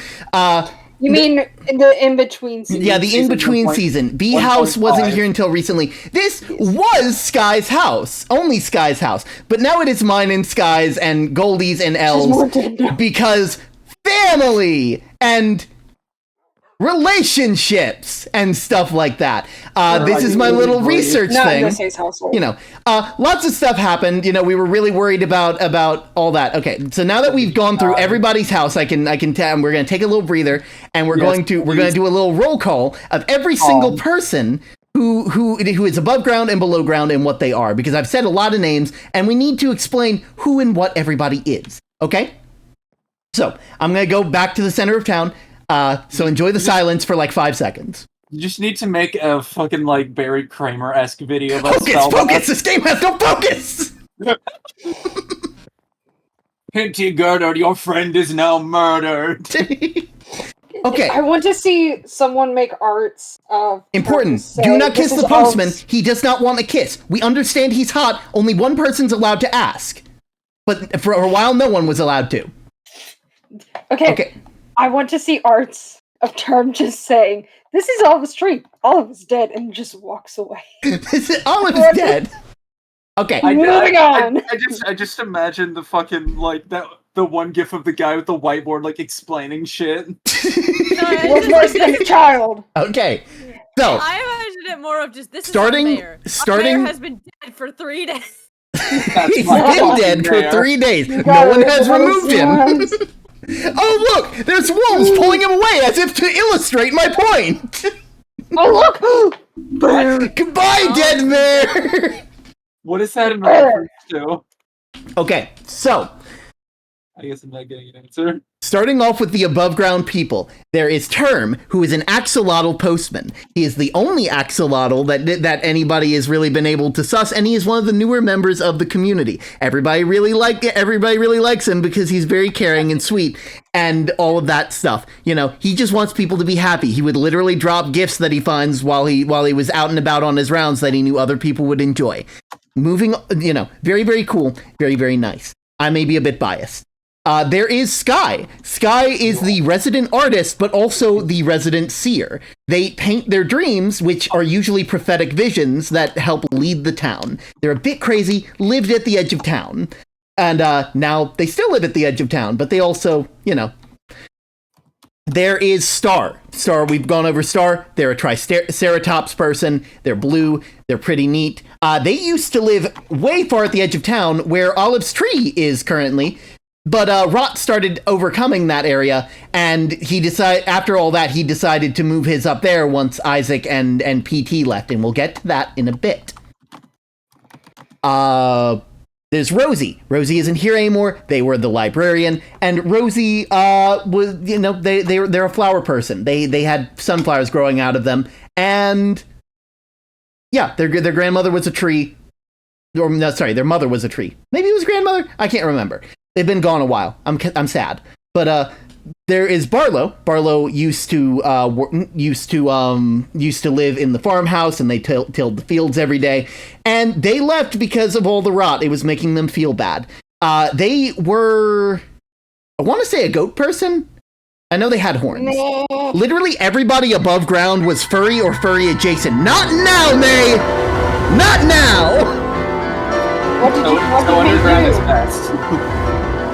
You mean the in-between season? Yeah, the in-between season. B House wasn't here until recently. This was Sky's house. Only Sky's house. But now it is mine and Sky's and Goldie's and Elle's. Because family and relationships and stuff like that. This is my little research thing. You know, lots of stuff happened. You know, we were really worried about all that. Okay, so now that we've gone through everybody's house, I can tell we're going to take a little breather, and we're going to do a little roll call of every single person who is above ground and below ground and what they are, because I've said a lot of names, and we need to explain who and what everybody is. Okay, so I'm going to go back to the center of town. So enjoy the silence for like 5 seconds. You just need to make a fucking like Barry Kramer-esque video about Focus! This game has no focus! Hinty Gertrude, your friend is now murdered. Okay. I want to see someone make arts of... Important. Do not kiss the postman. He does not want a kiss. We understand he's hot. Only one person's allowed to ask. But for a while, no one was allowed to. Okay. I want to see arts of Term just saying, this is Olive's tree. Olive is dead, and just walks away. Olive is dead. Okay. Moving on. I just imagine the fucking, like, the one gif of the guy with the whiteboard, like, explaining shit. What's worse than a child? Okay. So. I imagine it more of just, this starting, is our mayor. Our mayor has been dead for 3 days. He's been dead for 3 days. No one has removed him. Oh, look! There's wolves pulling him away as if to illustrate my point! Oh, look! Goodbye, dead bear! What is that in reference to? Okay, so. I guess I'm not getting an answer. Starting off with the above-ground people, there is Term, who is an axolotl postman. He is the only axolotl that anybody has really been able to suss, and he is one of the newer members of the community. Everybody really likes him because he's very caring and sweet, and all of that stuff. You know, he just wants people to be happy. He would literally drop gifts that he finds while he was out and about on his rounds that he knew other people would enjoy. moving, very, very cool, very, very nice. I may be a bit biased. There is Sky. Sky is the resident artist, but also the resident seer. They paint their dreams, which are usually prophetic visions that help lead the town. They're a bit crazy, lived at the edge of town. And now they still live at the edge of town, but they also, There is Star. Star, we've gone over Star. They're a Triceratops person. They're blue. They're pretty neat. They used to live way far at the edge of town, where Olive's tree is currently. But Rot started overcoming that area, and after all that, he decided to move his up there once Isaac and PT left, and we'll get to that in a bit. There's Rosie. Rosie isn't here anymore. They were the librarian, and Rosie was, they're a flower person. They had sunflowers growing out of them, and yeah, their grandmother was a tree. Or no, sorry, their mother was a tree. Maybe it was grandmother. I can't remember. They've been gone a while. I'm sad. But there is Barlow. Barlow used to live in the farmhouse, and they tilled the fields every day. And they left because of all the rot. It was making them feel bad. They were, I want to say, a goat person. I know they had horns. No. Literally everybody above ground was furry or furry adjacent. Not now, May. Not now. What did underground is best.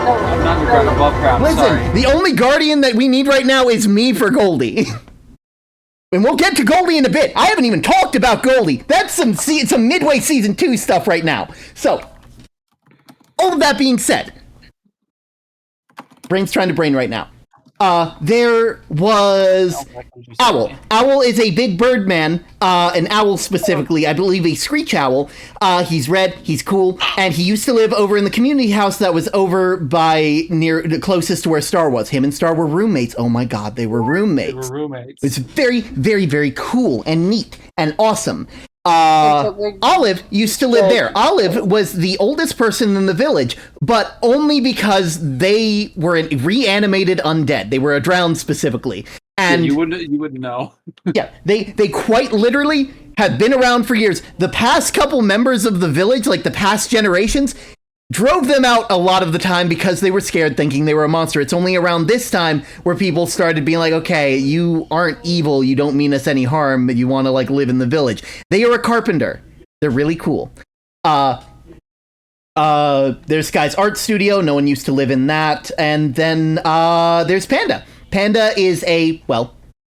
I'm not underground, above ground. Listen, sorry. The only guardian that we need right now is me for Goldie. And we'll get to Goldie in a bit. I haven't even talked about Goldie. That's some midway season 2 stuff right now. So, all of that being said, brain's trying to brain right now. There was Owl. Owl is a big bird man, an owl specifically, I believe a screech owl. He's red, he's cool, and he used to live over in the community house that was over by the closest to where Star was. Him and Star were roommates. Oh my god, they were roommates. It's very, very, very cool and neat and awesome. Olive used to live there. Olive was the oldest person in the village, but only because they were reanimated undead. They were drowned specifically. And you wouldn't know. Yeah, they quite literally have been around for years. The past couple members of the village, like the past generations, drove them out a lot of the time because they were scared, thinking they were a monster. It's only around this time where people started being like, okay, you aren't evil, you don't mean us any harm, but you want to like live in the village. They are a carpenter. They're really cool. There's Sky's art studio. No one used to live in that. And then there's Panda. Panda is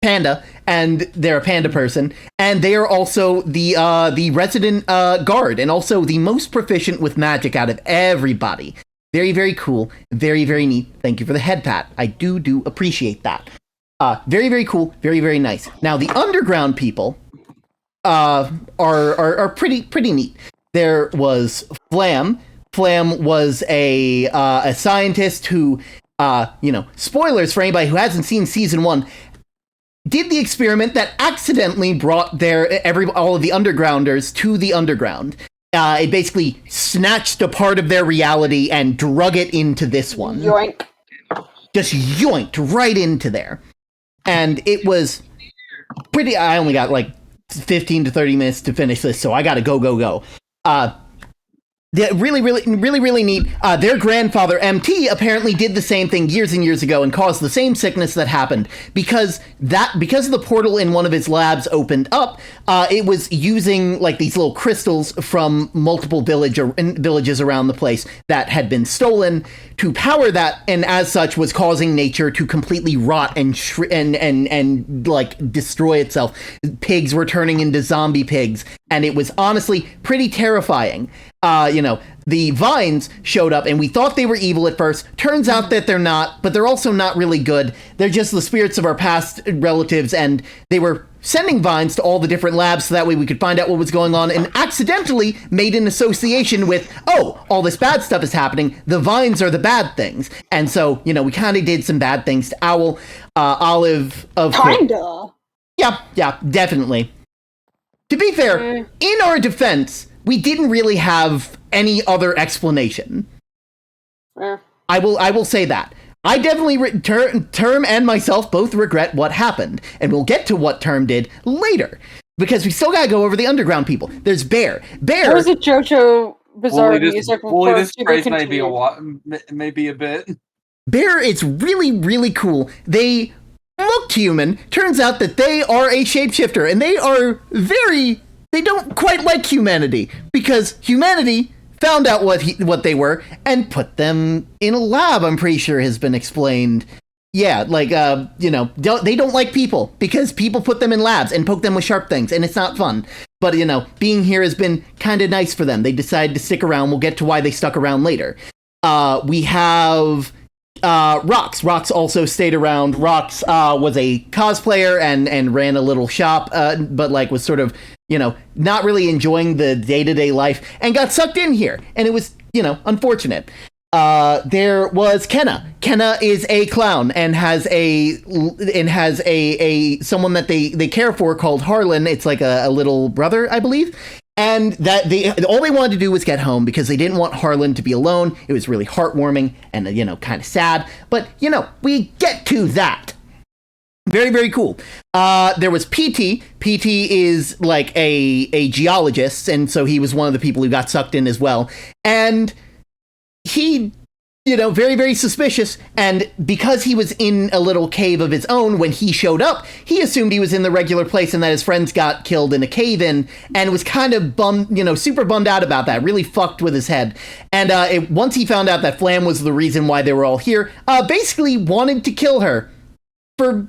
panda, and they're a panda person, and they are also the resident guard, and also the most proficient with magic out of everybody. Very, very cool. Very, very neat. Thank you for the head pat. I do appreciate that. Very, very cool. Very, very nice. Now, the underground people are pretty neat. There was Flam. Flam was a scientist who, spoilers for anybody who hasn't seen season 1, did the experiment that accidentally brought all of the undergrounders to the underground. It basically snatched a part of their reality and drug it into this one. Yoink. Just yoinked right into there. And it was pretty... I only got like 15 to 30 minutes to finish this, so I gotta go. Really neat. Their grandfather, MT, apparently did the same thing years and years ago and caused the same sickness that happened. Because the portal in one of his labs opened up, it was using like these little crystals from multiple villages around the place that had been stolen to power that, and as such was causing nature to completely rot and like destroy itself. Pigs were turning into zombie pigs, and it was honestly pretty terrifying. The vines showed up, and we thought they were evil at first. Turns out that they're not, but they're also not really good. They're just the spirits of our past relatives, and they were sending vines to all the different labs so that way we could find out what was going on, and accidentally made an association with, oh, all this bad stuff is happening. The vines are the bad things. And so, we kind of did some bad things to Owl. Olive, of course. Kinda. Yeah, definitely. To be fair, in our defense, we didn't really have any other explanation. I will say that. I definitely, Term and myself both regret what happened, and we'll get to what Term did later. because we still gotta go over the underground people. There's Bear. There was a JoJo Bizarre music before this phrase may be a bit. Bear is really, really cool. They looked human. Turns out that they are a shapeshifter, and they don't quite like humanity, because humanity found out what they were and put them in a lab, I'm pretty sure has been explained. Yeah, like, they don't like people, because people put them in labs and poke them with sharp things, and it's not fun. But, being here has been kind of nice for them. They decided to stick around. We'll get to why they stuck around later. We have Rox. Rox also stayed around. Rox was a cosplayer and ran a little shop, but was sort of, not really enjoying the day-to-day life, and got sucked in here. And it was, unfortunate. There was Kenna. Kenna is a clown and has a someone that they care for called Harlan. It's like a little brother, I believe. And that all they wanted to do was get home, because they didn't want Harlan to be alone. It was really heartwarming and, kind of sad. But, we get to that. Very, very cool. There was PT. PT is like a geologist, and so he was one of the people who got sucked in as well. And he, very, very suspicious. And because he was in a little cave of his own when he showed up, he assumed he was in the regular place and that his friends got killed in a cave-in, and was kind of bummed, super bummed out about that, really fucked with his head. And once he found out that Flam was the reason why they were all here, basically wanted to kill her for,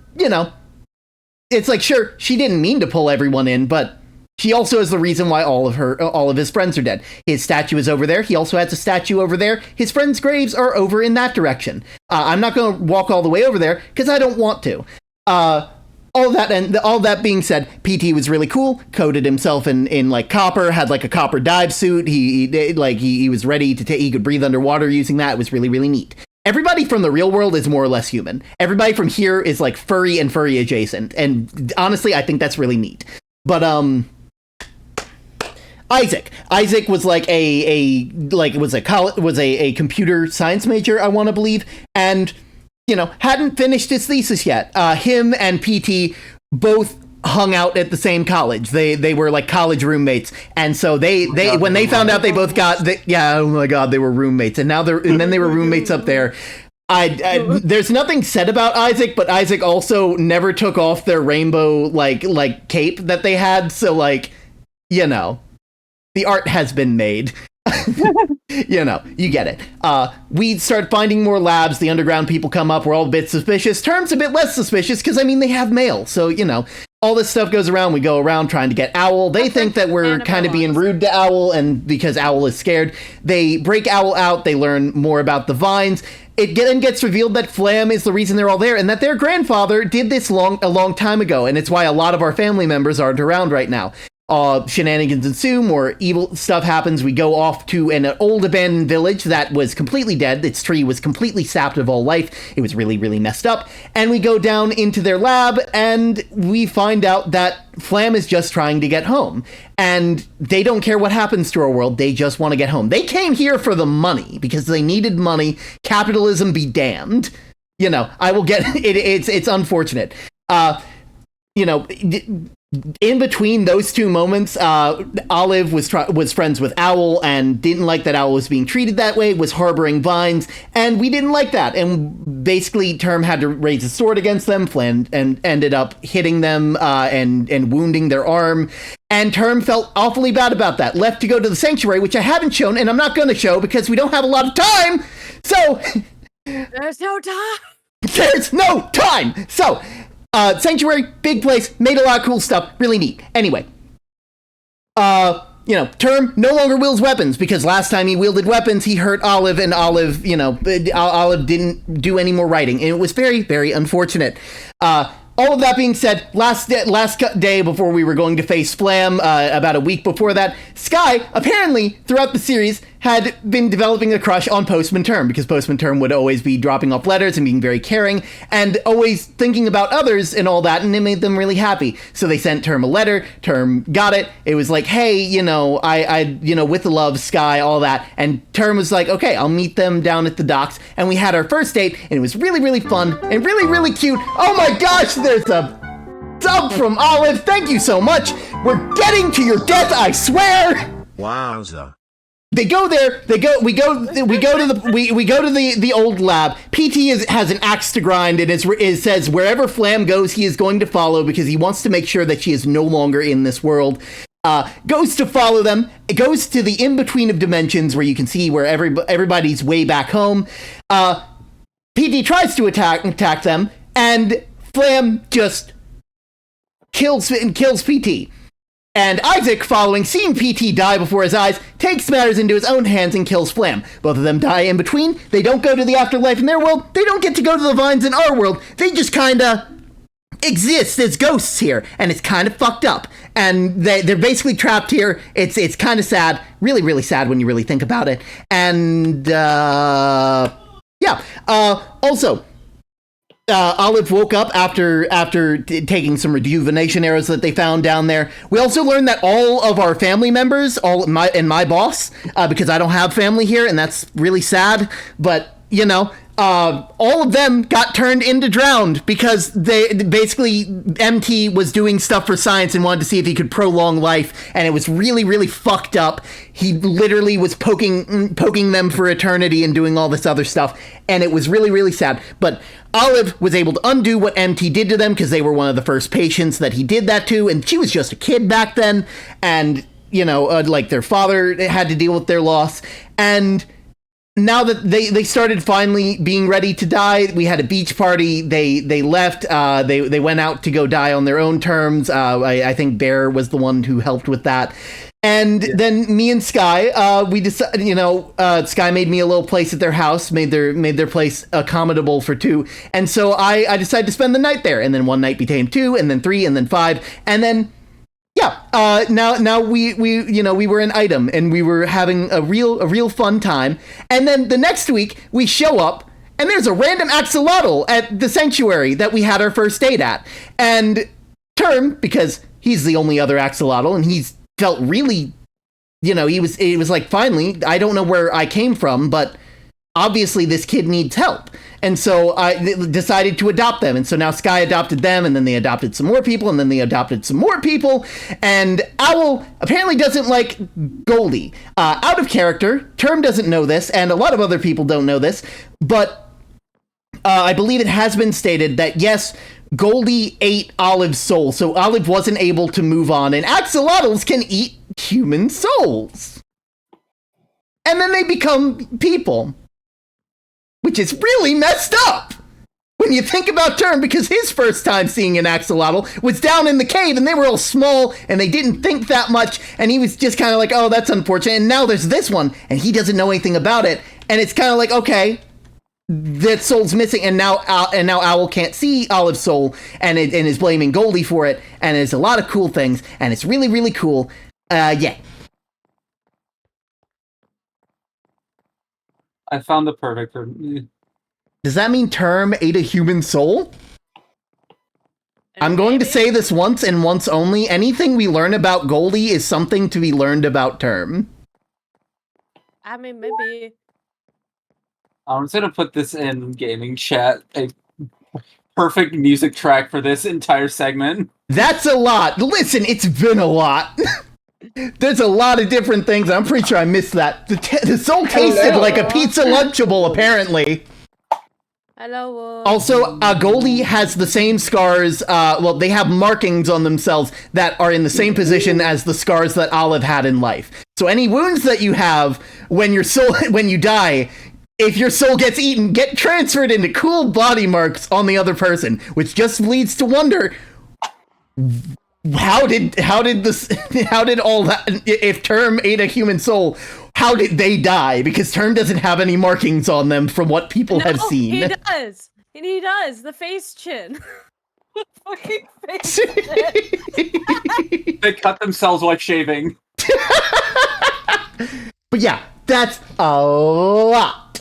it's like, sure, she didn't mean to pull everyone in, but she also is the reason why all of his friends are dead. His statue is over there. He also has a statue over there. His friends' graves are over in that direction. I'm not going to walk all the way over there, because I don't want to. All that being said, PT was really cool. Coated himself in like copper. Had like a copper dive suit. He was ready to he could breathe underwater using that. It was really, really neat. Everybody from the real world is more or less human. Everybody from here is like furry and furry adjacent. And honestly, I think that's really neat. But Isaac was like was a computer science major, I want to believe, and hadn't finished his thesis yet. Him and PT both hung out at the same college. They were like college roommates, and so when they found out they both got oh my god, they were roommates, and then they were roommates up there. There's nothing said about Isaac, but Isaac also never took off their rainbow like cape that they had, so the art has been made. You get it. We start finding more labs. The underground people come up. We're all a bit suspicious. Term's a bit less suspicious, because, they have mail. So, all this stuff goes around. We go around trying to get Owl. They think that we're kind of being rude to Owl, and because Owl is scared, they break Owl out. They learn more about the vines. It then gets revealed that Flam is the reason they're all there, and that their grandfather did this a long time ago, and it's why a lot of our family members aren't around right now. Shenanigans ensue, more evil stuff happens. We go off to an old abandoned village that was completely dead. Its tree was completely sapped of all life. It was really, really messed up. And we go down into their lab, and we find out that Flam is just trying to get home. And they don't care what happens to our world. They just want to get home. They came here for the money, because they needed money. Capitalism be damned. I will get it. It's unfortunate. In between those two moments, Olive was friends with Owl and didn't like that Owl was being treated that way, was harboring vines, and we didn't like that. And basically, Term had to raise his sword against them, Flan, and ended up hitting them and wounding their arm. And Term felt awfully bad about that. Left to go to the sanctuary, which I haven't shown, and I'm not going to show because we don't have a lot of time. So there's no time. There's no time. So. Sanctuary, big place, made a lot of cool stuff, really neat. Anyway, Term no longer wields weapons, because last time he wielded weapons, he hurt Olive, and Olive, Olive didn't do any more writing, and it was very, very unfortunate. All of that being said, last day before we were going to face Flam, about a week before that, Sky, apparently, throughout the series, had been developing a crush on Postman Term, because Postman Term would always be dropping off letters and being very caring, and always thinking about others and all that, and it made them really happy. So they sent Term a letter, Term got it, it was like, hey, with the love, Sky, all that, and Term was like, okay, I'll meet them down at the docks, and we had our first date, and it was really, really fun, and really, really cute. Oh my gosh, there's a sub from Olive. Thank you so much. We're getting to your death, I swear. Wowza. They go there. We go to the old lab. PT has an axe to grind, and it says wherever Flam goes, he is going to follow because he wants to make sure that she is no longer in this world. Goes to follow them. It goes to the in-between of dimensions where you can see where everybody's way back home. PT tries to attack them, and Flam just kills PT. And Isaac, following seeing PT die before his eyes, takes matters into his own hands and kills Flam. Both of them die in between. They don't go to the afterlife in their world. They don't get to go to the vines in our world. They just kinda exist as ghosts here, and it's kind of fucked up. And they're basically trapped here. It's kind of sad. Really, really sad when you really think about it. And, also, Olive woke up after taking some rejuvenation arrows that they found down there. We also learned that all of our family members, my boss, because I don't have family here, and that's really sad. But all of them got turned into drowned because they basically MT was doing stuff for science and wanted to see if he could prolong life, and it was really, really fucked up. He literally was poking them for eternity and doing all this other stuff, and it was really, really sad. But Olive was able to undo what MT did to them because they were one of the first patients that he did that to, and she was just a kid back then, and like their father had to deal with their loss. And now that they started finally being ready to die, we had a beach party. They left. They went out to go die on their own terms. I think Bear was the one who helped with that. And then me and Sky, we decided, Sky made me a little place at their house, made their place accommodable for 2. And so I decided to spend the night there. And then one night became 2, and then 3, and then 5. And then, now we were an item, and we were having a real fun time. And then the next week we show up, and there's a random axolotl at the sanctuary that we had our first date at. And Term, because he's the only other axolotl, and he's felt really, it was like, finally, I don't know where I came from, but obviously this kid needs help. And so I decided to adopt them. And so now Sky adopted them, and then they adopted some more people, and then they adopted some more people. And Owl apparently doesn't like Goldie. Out of character, Term doesn't know this, and a lot of other people don't know this, but I believe it has been stated that, yes, Goldie ate Olive's soul, so Olive wasn't able to move on, and axolotls can eat human souls. And then they become people. Which is really messed up when you think about Term, because his first time seeing an axolotl was down in the cave, and they were all small, and they didn't think that much, and he was just kind of like, oh, that's unfortunate, and now there's this one, and he doesn't know anything about it, and it's kind of like, okay, that soul's missing, and now Owl can't see Olive's soul, and is blaming Goldie for it, and there's a lot of cool things, and it's really, really cool. Yeah. I found the perfect. Does that mean Term ate a human soul? I'm going to say this once and once only. Anything we learn about Goldie is something to be learned about Term. I mean, maybe. I'm just gonna put this in gaming chat. A perfect music track for this entire segment. That's a lot. Listen, it's been a lot. There's a lot of different things. I'm pretty sure I missed that. The soul tasted like a pizza Lunchable, apparently. Hello. Also, Goldie has the same scars. They have markings on themselves that are in the same position as the scars that Olive had in life. So any wounds that you have when you die, if your soul gets eaten, get transferred into cool body marks on the other person, which just leads to wonder, how did all that, if Term ate a human soul, how did they die? Because Term doesn't have any markings on them from what people have seen. He does. And he does. The face chin. The fucking face chin. They cut themselves while shaving. But yeah, that's a lot.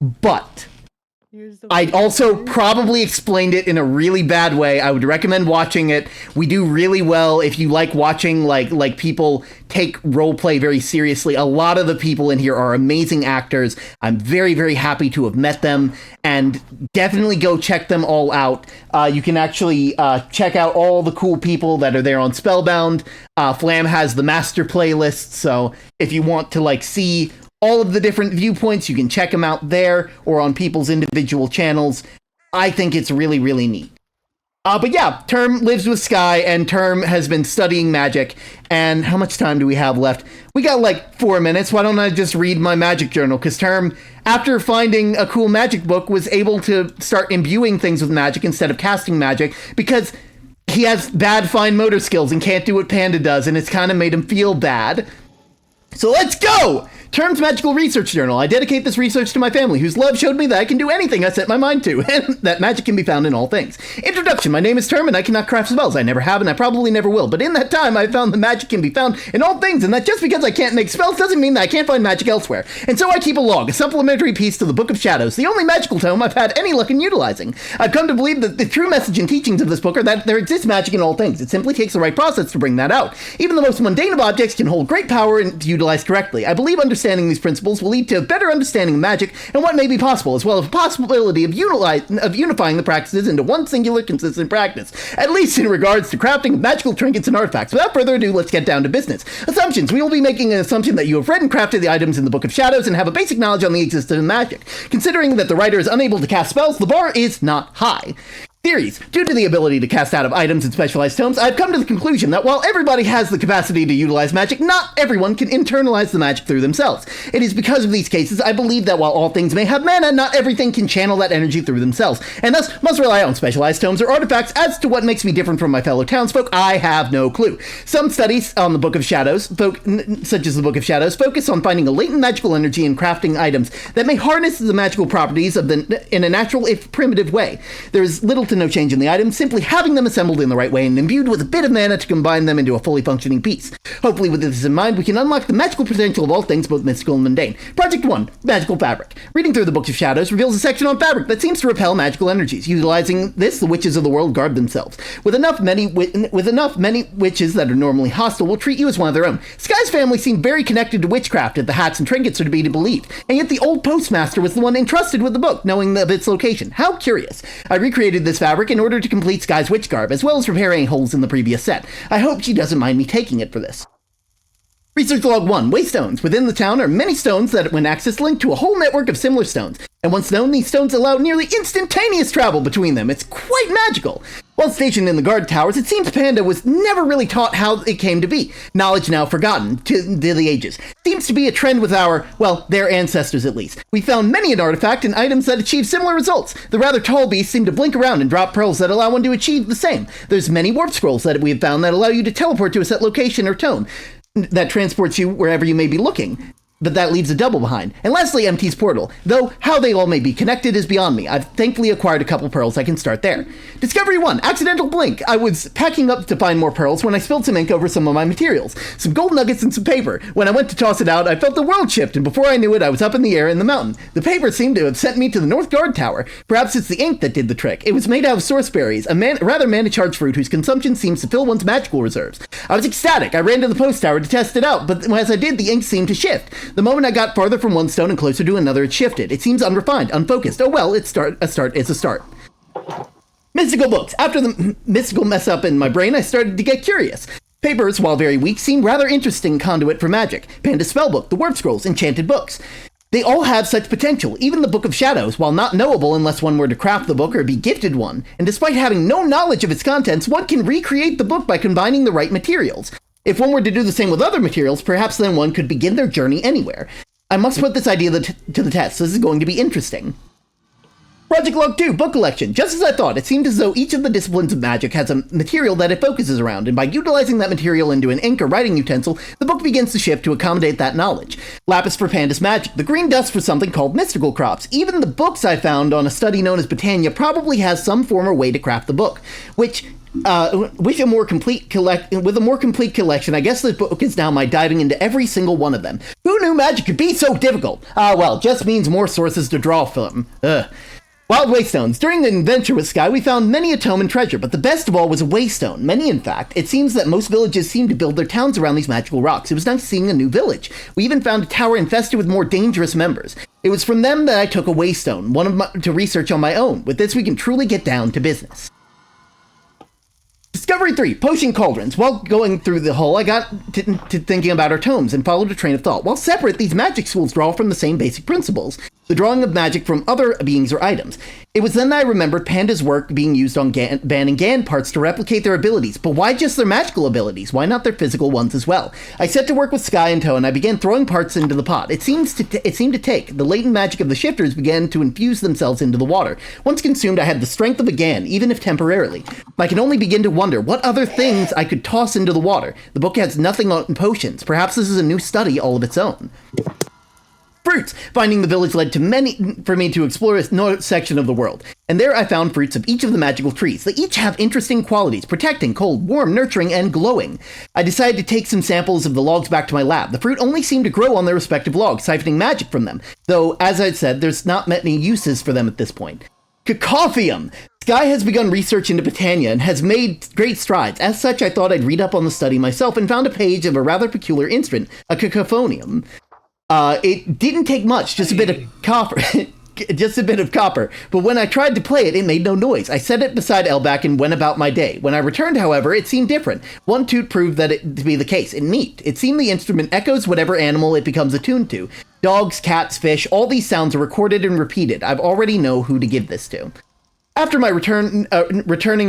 But I also probably explained it in a really bad way. I would recommend watching it. We do really well if you like watching like people take roleplay very seriously. A lot of the people in here are amazing actors. I'm very, very happy to have met them, and definitely go check them all out. You can actually check out all the cool people that are there on Spellbound. Flam has the master playlist, so if you want to like see all of the different viewpoints, you can check them out there or on people's individual channels. I think it's really, really neat. But yeah, Term lives with Sky, and Term has been studying magic. And how much time do we have left? We got like 4 minutes. Why don't I just read my magic journal? Because Term, after finding a cool magic book, was able to start imbuing things with magic instead of casting magic, because he has bad fine motor skills and can't do what Panda does, and it's kind of made him feel bad. So let's go! Term's Magical Research Journal. I dedicate this research to my family, whose love showed me that I can do anything I set my mind to, and that magic can be found in all things. Introduction. My name is Term, and I cannot craft spells. I never have, and I probably never will. But in that time, I found that magic can be found in all things, and that just because I can't make spells doesn't mean that I can't find magic elsewhere. And so I keep a log, a supplementary piece to the Book of Shadows, the only magical tome I've had any luck in utilizing. I've come to believe that the true message and teachings of this book are that there exists magic in all things. It simply takes the right process to bring that out. Even the most mundane of objects can hold great power and utilized correctly. I believe understanding these principles will lead to a better understanding of magic and what may be possible, as well as the possibility of unifying the practices into one singular, consistent practice, at least in regards to crafting of magical trinkets and artifacts. Without further ado, let's get down to business. Assumptions. We will be making an assumption that you have read and crafted the items in the Book of Shadows and have a basic knowledge on the existence of magic. Considering that the writer is unable to cast spells, the bar is not high. Theories. Due to the ability to cast out of items in specialized tomes, I've come to the conclusion that while everybody has the capacity to utilize magic, not everyone can internalize the magic through themselves. It is because of these cases I believe that while all things may have mana, not everything can channel that energy through themselves, and thus must rely on specialized tomes or artifacts. As to what makes me different from my fellow townsfolk, I have no clue. Some studies on the Book of Shadows, such as the Book of Shadows, focus on finding a latent magical energy and crafting items that may harness the magical properties in a natural, if primitive way. There is little to no change in the items, simply having them assembled in the right way and imbued with a bit of mana to combine them into a fully functioning piece. Hopefully with this in mind, we can unlock the magical potential of all things, both mystical and mundane. Project 1. Magical Fabric. Reading through the Book of Shadows reveals a section on fabric that seems to repel magical energies. Utilizing this, the witches of the world guard themselves. With enough many witches that are normally hostile will treat you as one of their own. Sky's family seemed very connected to witchcraft, if the hats and trinkets are to be believed, and yet the old postmaster was the one entrusted with the book, knowing of its location. How curious. I recreated this fabric in order to complete Sky's witch garb, as well as repair any holes in the previous set. I hope she doesn't mind me taking it for this. Research Log 1. Waystones. Within the town are many stones that, when accessed, link to a whole network of similar stones. And once known, these stones allow nearly instantaneous travel between them. It's quite magical. While stationed in the guard towers, it seems Panda was never really taught how it came to be. Knowledge now forgotten to the ages. Seems to be a trend with their ancestors at least. We found many an artifact and items that achieve similar results. The rather tall beasts seem to blink around and drop pearls that allow one to achieve the same. There's many warp scrolls that we have found that allow you to teleport to a set location or tone that transports you wherever you may be looking. But that leaves a double behind. And lastly, MT's portal. Though how they all may be connected is beyond me. I've thankfully acquired a couple pearls. I can start there. Discovery 1. Accidental blink. I was packing up to find more pearls when I spilled some ink over some of my materials. Some gold nuggets and some paper. When I went to toss it out, I felt the world shift, and before I knew it, I was up in the air in the mountain. The paper seemed to have sent me to the North Guard Tower. Perhaps it's the ink that did the trick. It was made out of source berries, a rather mana-charged fruit whose consumption seems to fill one's magical reserves. I was ecstatic. I ran to the post tower to test it out, but as I did, the ink seemed to shift. The moment I got farther from one stone and closer to another, it shifted. It seems unrefined, unfocused. Oh well, a start is a start. Mystical books. After the mystical mess up in my brain, I started to get curious. Papers, while very weak, seem rather interesting conduit for magic. Panda's spellbook, the warp scrolls, enchanted books. They all have such potential. Even the Book of Shadows, while not knowable unless one were to craft the book or be gifted one, and despite having no knowledge of its contents, one can recreate the book by combining the right materials. If one were to do the same with other materials, perhaps then one could begin their journey anywhere. I must put this idea to the test. This is going to be interesting. Project Log 2, Book Collection. Just as I thought, it seemed as though each of the disciplines of magic has a material that it focuses around, and by utilizing that material into an ink or writing utensil, the book begins to shift to accommodate that knowledge. Lapis for Panda's magic, the green dust for something called mystical crops. Even the books I found on a study known as Botania probably has some form or way to craft the book, with a more complete collection, I guess this book is now my diving into every single one of them. Who knew magic could be so difficult? Well, just means more sources to draw from. Wild Waystones. During the adventure with Sky, we found many a tome and treasure, but the best of all was a waystone. Many, in fact. It seems that most villages seem to build their towns around these magical rocks. It was nice seeing a new village. We even found a tower infested with more dangerous members. It was from them that I took a waystone, to research on my own. With this, we can truly get down to business. Discovery 3, Potion Cauldrons. While going through the hole, I got to thinking about our tomes and followed a train of thought. While separate, these magic schools draw from the same basic principles, the drawing of magic from other beings or items. It was then that I remembered Panda's work being used on Ban and Gan parts to replicate their abilities. But why just their magical abilities? Why not their physical ones as well? I set to work with Sky and Toe, and I began throwing parts into the pot. It seemed to take. The latent magic of the shifters began to infuse themselves into the water. Once consumed, I had the strength of a Gan, even if temporarily. I can only begin to wonder what other things I could toss into the water. The book has nothing on potions. Perhaps this is a new study all of its own. Fruits! Finding the village led for me to explore a north section of the world. And there I found fruits of each of the magical trees. They each have interesting qualities: protecting, cold, warm, nurturing, and glowing. I decided to take some samples of the logs back to my lab. The fruit only seemed to grow on their respective logs, siphoning magic from them. Though, as I said, there's not many uses for them at this point. Cacophium! Sky has begun research into Botania and has made great strides. As such, I thought I'd read up on the study myself and found a page of a rather peculiar instrument, a cacophonium. It didn't take much, just a bit of copper. But when I tried to play it, it made no noise. I set it beside Elback and went about my day. When I returned, however, it seemed different. One toot proved that it to be the case. It meeked. It seemed the instrument echoes whatever animal it becomes attuned to. Dogs, cats, fish, all these sounds are recorded and repeated. I already know who to give this to. After my returning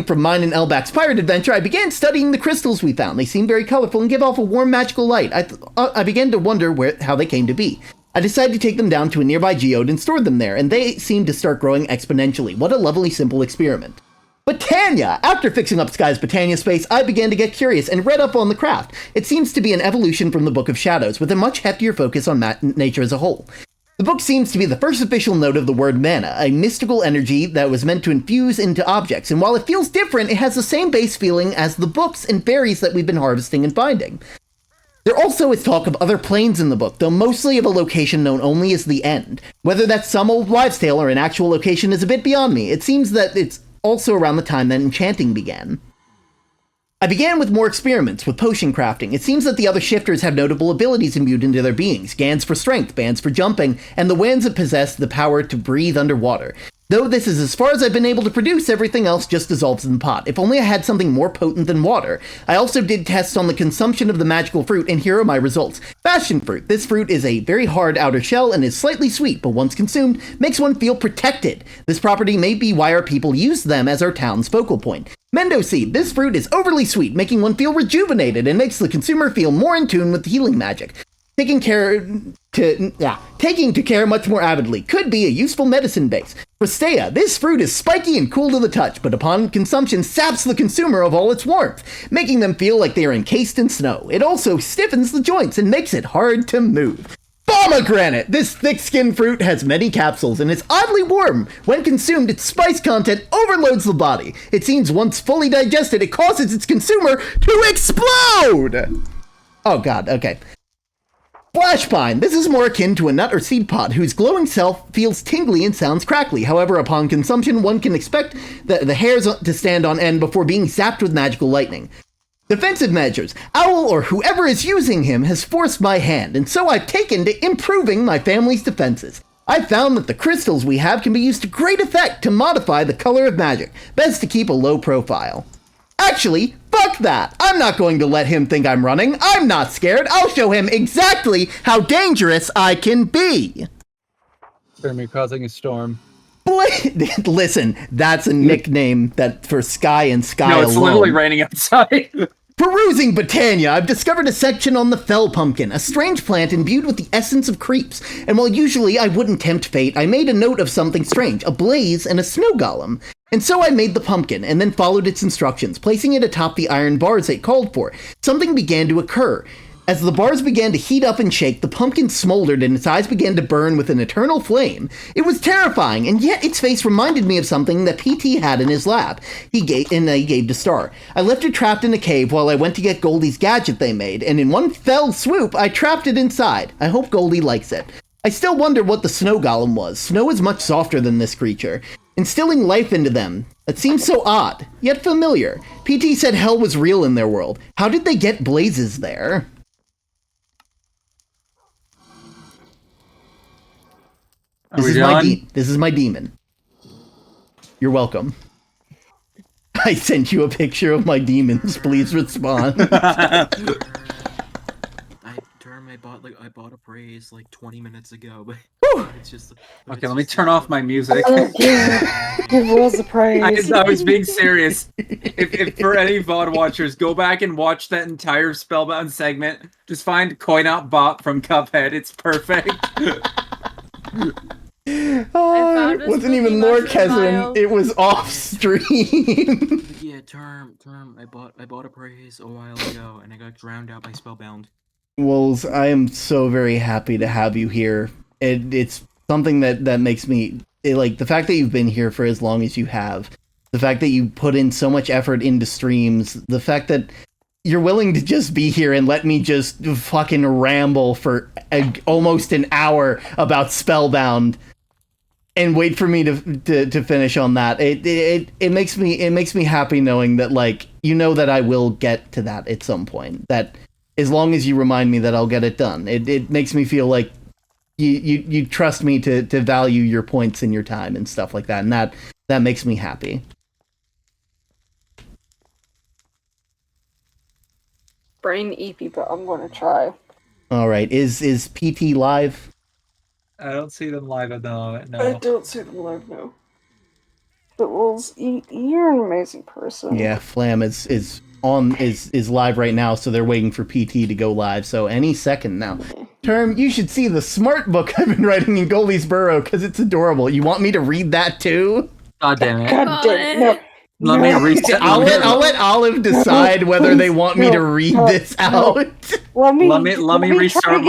from mine and Elback's pirate adventure, I began studying the crystals we found. They seemed very colorful and give off a warm magical light. I began to wonder how they came to be. I decided to take them down to a nearby geode and store them there, and they seemed to start growing exponentially. What a lovely, simple experiment. Botania! After fixing up Sky's Botania space, I began to get curious and read up on the craft. It seems to be an evolution from the Book of Shadows, with a much heftier focus on nature as a whole. The book seems to be the first official note of the word mana, a mystical energy that was meant to infuse into objects, and while it feels different, it has the same base feeling as the books and fairies that we've been harvesting and finding. There also is talk of other planes in the book, though mostly of a location known only as the End. Whether that's some old wives' tale or an actual location is a bit beyond me. It seems that it's also around the time that enchanting began. I began with more experiments with potion crafting. It seems that the other shifters have notable abilities imbued into their beings. Gans for strength, bands for jumping, and the wands that possess the power to breathe underwater. Though this is as far as I've been able to produce, everything else just dissolves in the pot. If only I had something more potent than water. I also did tests on the consumption of the magical fruit, and here are my results. Bastion fruit. This fruit is a very hard outer shell and is slightly sweet, but once consumed, makes one feel protected. This property may be why our people use them as our town's focal point. Mendo seed. This fruit is overly sweet, making one feel rejuvenated and makes the consumer feel more in tune with healing magic. Taking to care much more avidly. Could be a useful medicine base. Prestea. This fruit is spiky and cool to the touch, but upon consumption saps the consumer of all its warmth, making them feel like they are encased in snow. It also stiffens the joints and makes it hard to move. Pomegranate! This thick-skinned fruit has many capsules and is oddly warm. When consumed, its spice content overloads the body. It seems once fully digested, it causes its consumer to explode! Oh god, okay. Flashpine. This is more akin to a nut or seed pod whose glowing self feels tingly and sounds crackly. However, upon consumption, one can expect the hairs to stand on end before being zapped with magical lightning. Defensive measures. Owl or whoever is using him has forced my hand, and so I've taken to improving my family's defenses. I've found that the crystals we have can be used to great effect to modify the color of magic. Best to keep a low profile. Actually, fuck that! I'm not going to let him think I'm running. I'm not scared. I'll show him exactly how dangerous I can be. Jeremy causing a storm. Listen, that's a nickname that for Sky and Sky alone. No, it's literally raining outside. Perusing Botania, I've discovered a section on the fell pumpkin, a strange plant imbued with the essence of creeps. And while usually I wouldn't tempt fate, I made a note of something strange, a blaze and a snow golem. And so I made the pumpkin, and then followed its instructions, placing it atop the iron bars it called for. Something began to occur. As the bars began to heat up and shake, the pumpkin smoldered and its eyes began to burn with an eternal flame. It was terrifying, and yet its face reminded me of something that PT had in his lab. He gave to Star. I left it trapped in a cave while I went to get Goldie's gadget they made, and in one fell swoop, I trapped it inside. I hope Goldie likes it. I still wonder what the snow golem was. Snow is much softer than this creature. instilling life into them. That seems so odd, yet familiar. PT said hell was real in their world. How did they get blazes there? This is my demon. You're welcome. I sent you a picture of my demons. Please respond. I bought a praise like 20 minutes ago, but it's just. Okay, let me turn off my music. Give Wills a praise. I was being serious. If for any VOD watchers, go back and watch that entire Spellbound segment. Just find Coin Out Bop from Cuphead. It's perfect. It wasn't even Lord Kesrin. It was off stream. Yeah, term. I bought a praise a while ago, and I got drowned out by Spellbound. Wolves, I am so very happy to have you here. It's something that makes me like the fact that you've been here for as long as you have, the fact that you put in so much effort into streams, the fact that you're willing to just be here and let me just fucking ramble for almost an hour about Spellbound and wait for me to finish on that. It makes me happy knowing that, like, you know that I will get to that at some point. That as long as you remind me that I'll get it done. It makes me feel like you trust me to value your points and your time and stuff like that, and that makes me happy. Brain eepy, but I'm gonna try. All right, is PT live? I don't see them live at the moment. No, I don't see them live now. But Wolves, you're an amazing person. Yeah, Flam is live right now, so they're waiting for PT to go live, so any second now. Term, you should see the smart book I've been writing in Goldie's Burrow, because it's adorable. You want me to read that too? God damn it. God damn it. No. Let me reset. I'll let Olive decide whether they want me to read this out. Let me restart.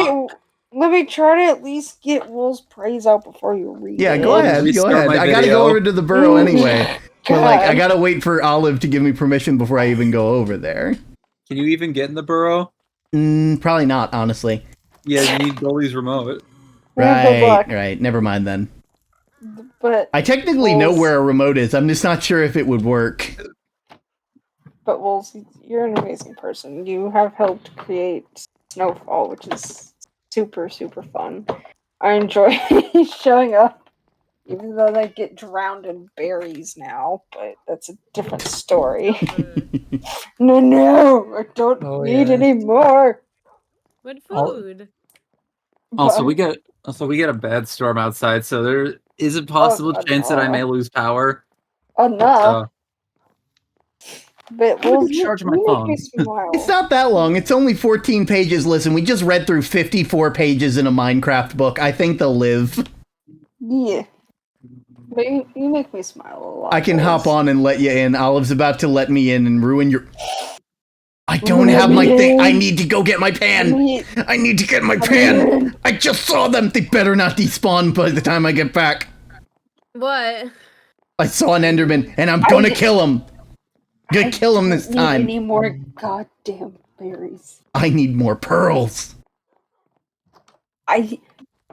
Let me try to at least get Wolves' praise out before you read it. Yeah, go ahead. I gotta go over to the Burrow anyway. But like, I gotta wait for Olive to give me permission before I even go over there. Can you even get in the Burrow? Probably not, honestly. Yeah, you need Goldie's remote. Right. Never mind then. But I technically know where a remote is. I'm just not sure if it would work. But Wolves, you're an amazing person. You have helped create Snowfall, which is super, super fun. I enjoy showing up, even though they get drowned in berries now, but that's a different story. No, I don't need any more. What food? Also, we get a bad storm outside, so there is a possible chance that I may lose power. No. But we'll charge my phone. It's not that long. It's only 14 pages. Listen, we just read through 54 pages in a Minecraft book. I think they'll live. Yeah. But you make me smile a lot. I can hop on and let you in. Olive's about to let me in and ruin your... I don't have my thing. I need to go get my pan. I need to get my pan. I just saw them. They better not despawn by the time I get back. What? I saw an Enderman, and I'm gonna kill him. I'm gonna kill him this time. I don't need any more goddamn berries. I need more pearls.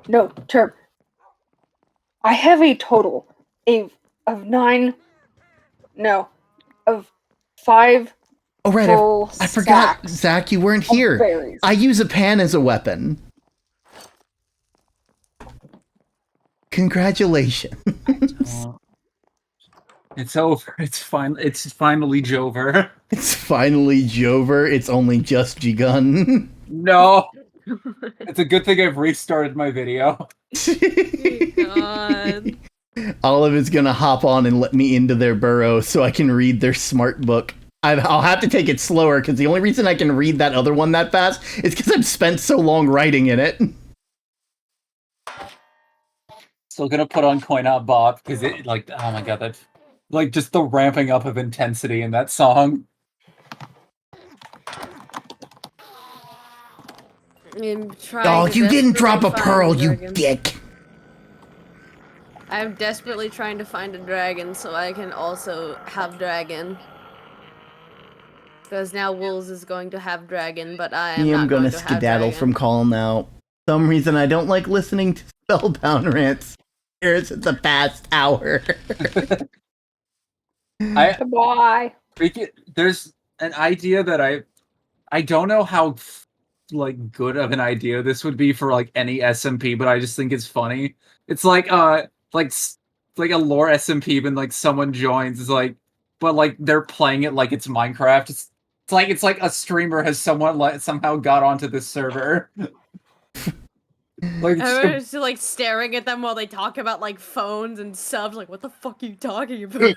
No, Term. I have a total of 5. Oh, right, I forgot, Zach, you weren't here. Berries. I use a pan as a weapon. Congratulations. It's over. It's finally Jover. It's finally Jover. It's only just begun. No. It's a good thing I've restarted my video. God. Olive is gonna hop on and let me into their burrow so I can read their smart book. I'll have to take it slower, because the only reason I can read that other one that fast is because I've spent so long writing in it. Still gonna put on Coin Out Bob, because it, like, oh my god, that, like, just the ramping up of intensity in that song. Oh, you didn't drop a pearl, you dick. I'm desperately trying to find a dragon so I can also have dragon. Because now Wolves is going to have dragon, but I am not going to skedaddle from calling out. For some reason I don't like listening to Spellbound rants. Here's the past hour. Bye. There's an idea that I don't know how like good of an idea this would be for like any SMP, but I just think it's funny. It's like like a lore SMP when like someone joins is like, but like they're playing it like it's Minecraft. It's like a streamer has somehow got onto this server. Like everyone's just like staring at them while they talk about like phones and subs. Like, what the fuck are you talking about?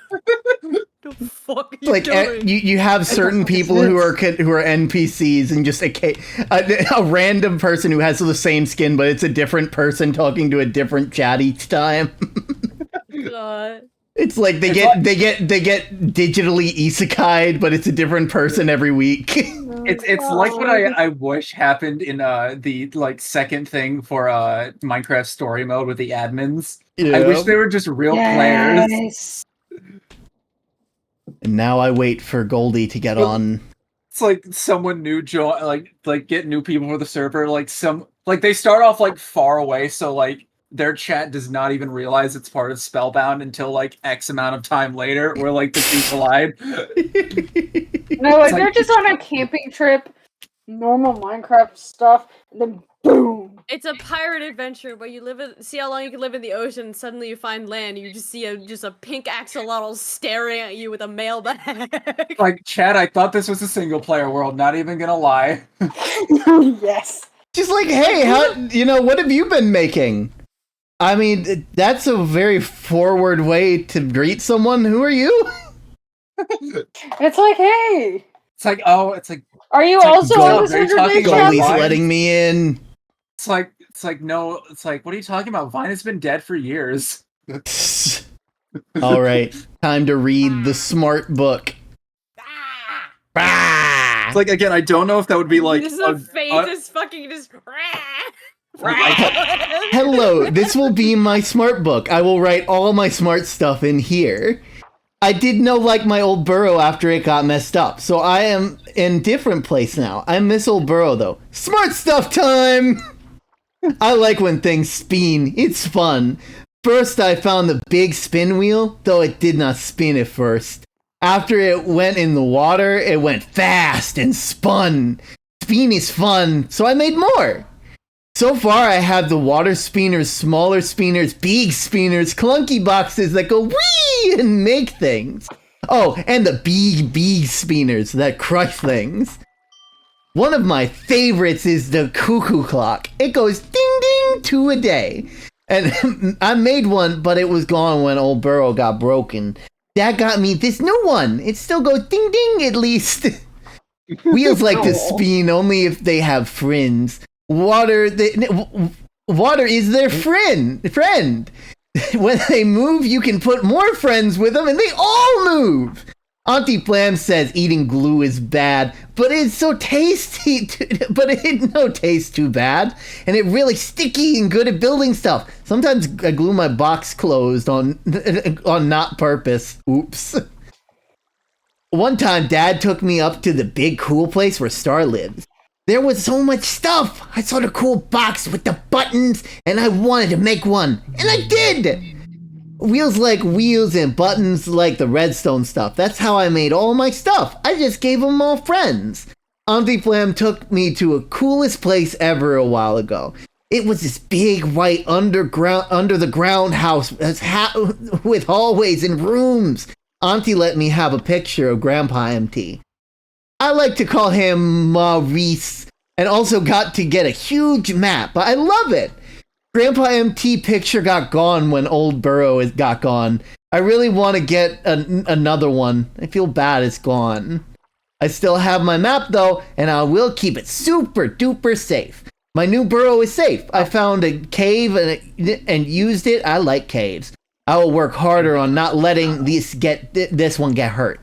The fuck are you Like doing? you have certain people who are NPCs and just a random person who has the same skin, but it's a different person talking to a different chat each time. God. It's like they get digitally isekai'd, but it's a different person every week. It's like what I wish happened in the like second thing for Minecraft story mode with the admins. Yeah. I wish they were just real players. And now I wait for Goldie to get on. It's like someone new join, like get new people for the server. Like they start off like far away, so like their chat does not even realize it's part of Spellbound until like X amount of time later, where like the two collide. No, like they're just on a camping trip, normal Minecraft stuff, and then boom. It's a pirate adventure where you see how long you can live in the ocean, and suddenly you find land, and you just see a pink axolotl staring at you with a mailbag. Like, Chad, I thought this was a single player world, not even gonna lie. Yes. Just like, hey, what have you been making? I mean, that's a very forward way to greet someone. Who are you? It's like, hey. It's like, oh, it's like. Are you also on the server? Goalie's letting me in. It's like, no, it's like, what are you talking about? Vine has been dead for years. All right, time to read the smart book. It's like, again, I don't know if that would be like. This is a faintest fucking just. Hello, this will be my smart book. I will write all my smart stuff in here. I did know like my old burrow after it got messed up, so I am in different place now. I miss old burrow though. Smart stuff time! I like when things spin. It's fun. First I found the big spin wheel, though it did not spin at first. After it went in the water, it went fast and spun. Spin is fun, so I made more. So far, I have the water spinners, smaller spinners, big spinners, clunky boxes that go wee and make things. Oh, and the big spinners that crush things. One of my favorites is the cuckoo clock. It goes ding ding 2 a day. And I made one, but it was gone when old burrow got broken. That got me this new one. It still goes ding ding at least. Wheels like to spin only if they have friends. Water is their friend. When they move, you can put more friends with them, and they all move. Auntie Plam says eating glue is bad, but it's so tasty. But it no taste too bad, and it really sticky and good at building stuff. Sometimes I glue my box closed on not purpose. Oops. One time, Dad took me up to the big cool place where Star lives. There was so much stuff! I saw the cool box with the buttons, and I wanted to make one. And I did! Wheels like wheels and buttons like the redstone stuff. That's how I made all my stuff. I just gave them all friends. Auntie Flam took me to a coolest place ever a while ago. It was this big white under the ground house with hallways and rooms. Auntie let me have a picture of Grandpa MT. I like to call him Maurice, and also got to get a huge map, but I love it. Grandpa MT picture got gone when old burrow got gone. I really want to get another one. I feel bad it's gone. I still have my map though, and I will keep it super duper safe. My new burrow is safe. I found a cave and used it. I like caves. I will work harder on not letting this one get hurt.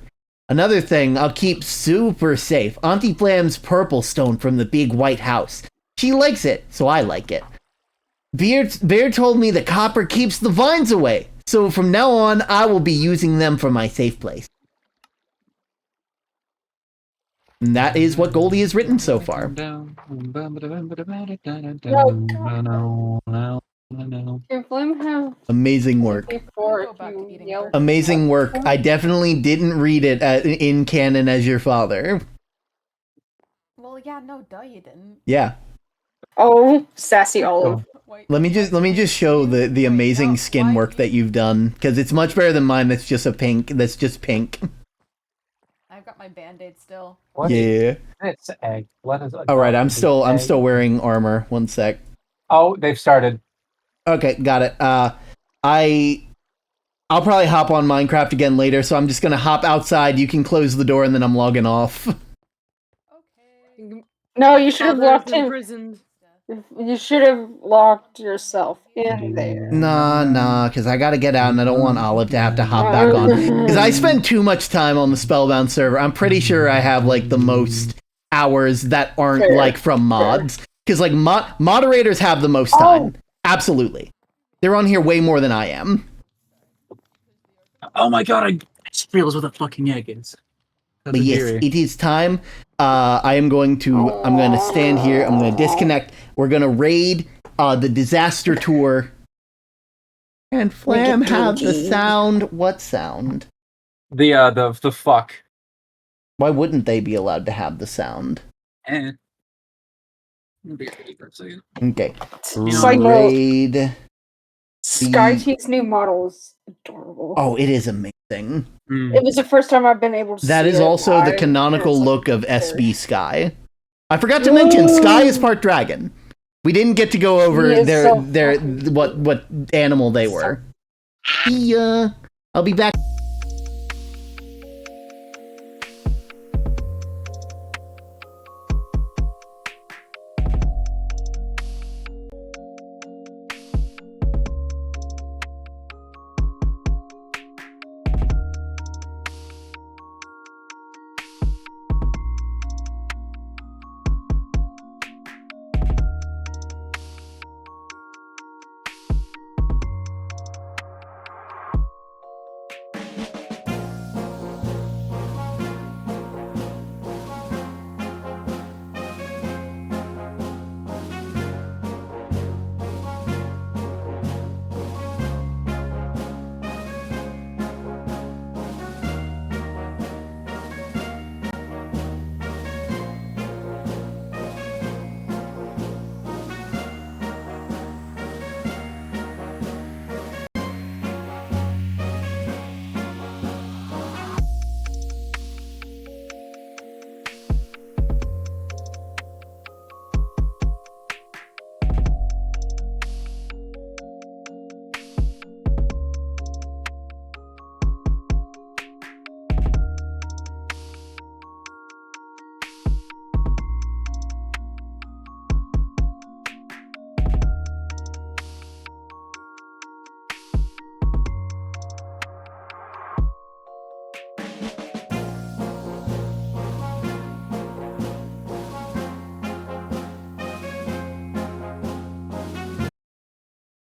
Another thing, I'll keep super safe. Auntie Flam's purple stone from the big white house. She likes it, so I like it. Bear told me the copper keeps the vines away, so from now on, I will be using them for my safe place. And that is what Goldie has written so far. I know. Can Flim have Amazing work. before you yell? Amazing work. I definitely didn't read it in canon as your father. Well, yeah, no, duh, you didn't. Yeah. Oh, sassy Olive. Let me just show the amazing skin work that you've done, because it's much better than mine. That's just pink. I've got my band-aid still. Yeah. It's egg. What is? All right, I'm still wearing armor. One sec. Oh, they've started. Okay, got it. I'll probably hop on Minecraft again later, so I'm just gonna hop outside. You can close the door, and then I'm logging off. No, you should have locked him. Imprisoned. You should have locked yourself in there. Nah, because I gotta get out, and I don't want Olive to have to hop back on. Because I spend too much time on the Spellbound server. I'm pretty sure I have, like, the most hours that aren't, like, from mods. Because, like, moderators have the most time. Absolutely. They're on here way more than I am. Oh my god, I just realized what the fucking egg is. But yes, it is time. I'm going to stand here. I'm going to disconnect. We're going to raid the Disaster Tour. And Flam have the sound. What sound? The fuck. Why wouldn't they be allowed to have the sound? Okay. Raid. SkyTeak's new model is adorable. Oh, it is amazing. It was the first time I've been able to That see is it also the live, canonical and it's, look of SB Sky. I forgot to mention, Sky is part dragon. We didn't get to go over their what animal they were. Yeah, I'll be back.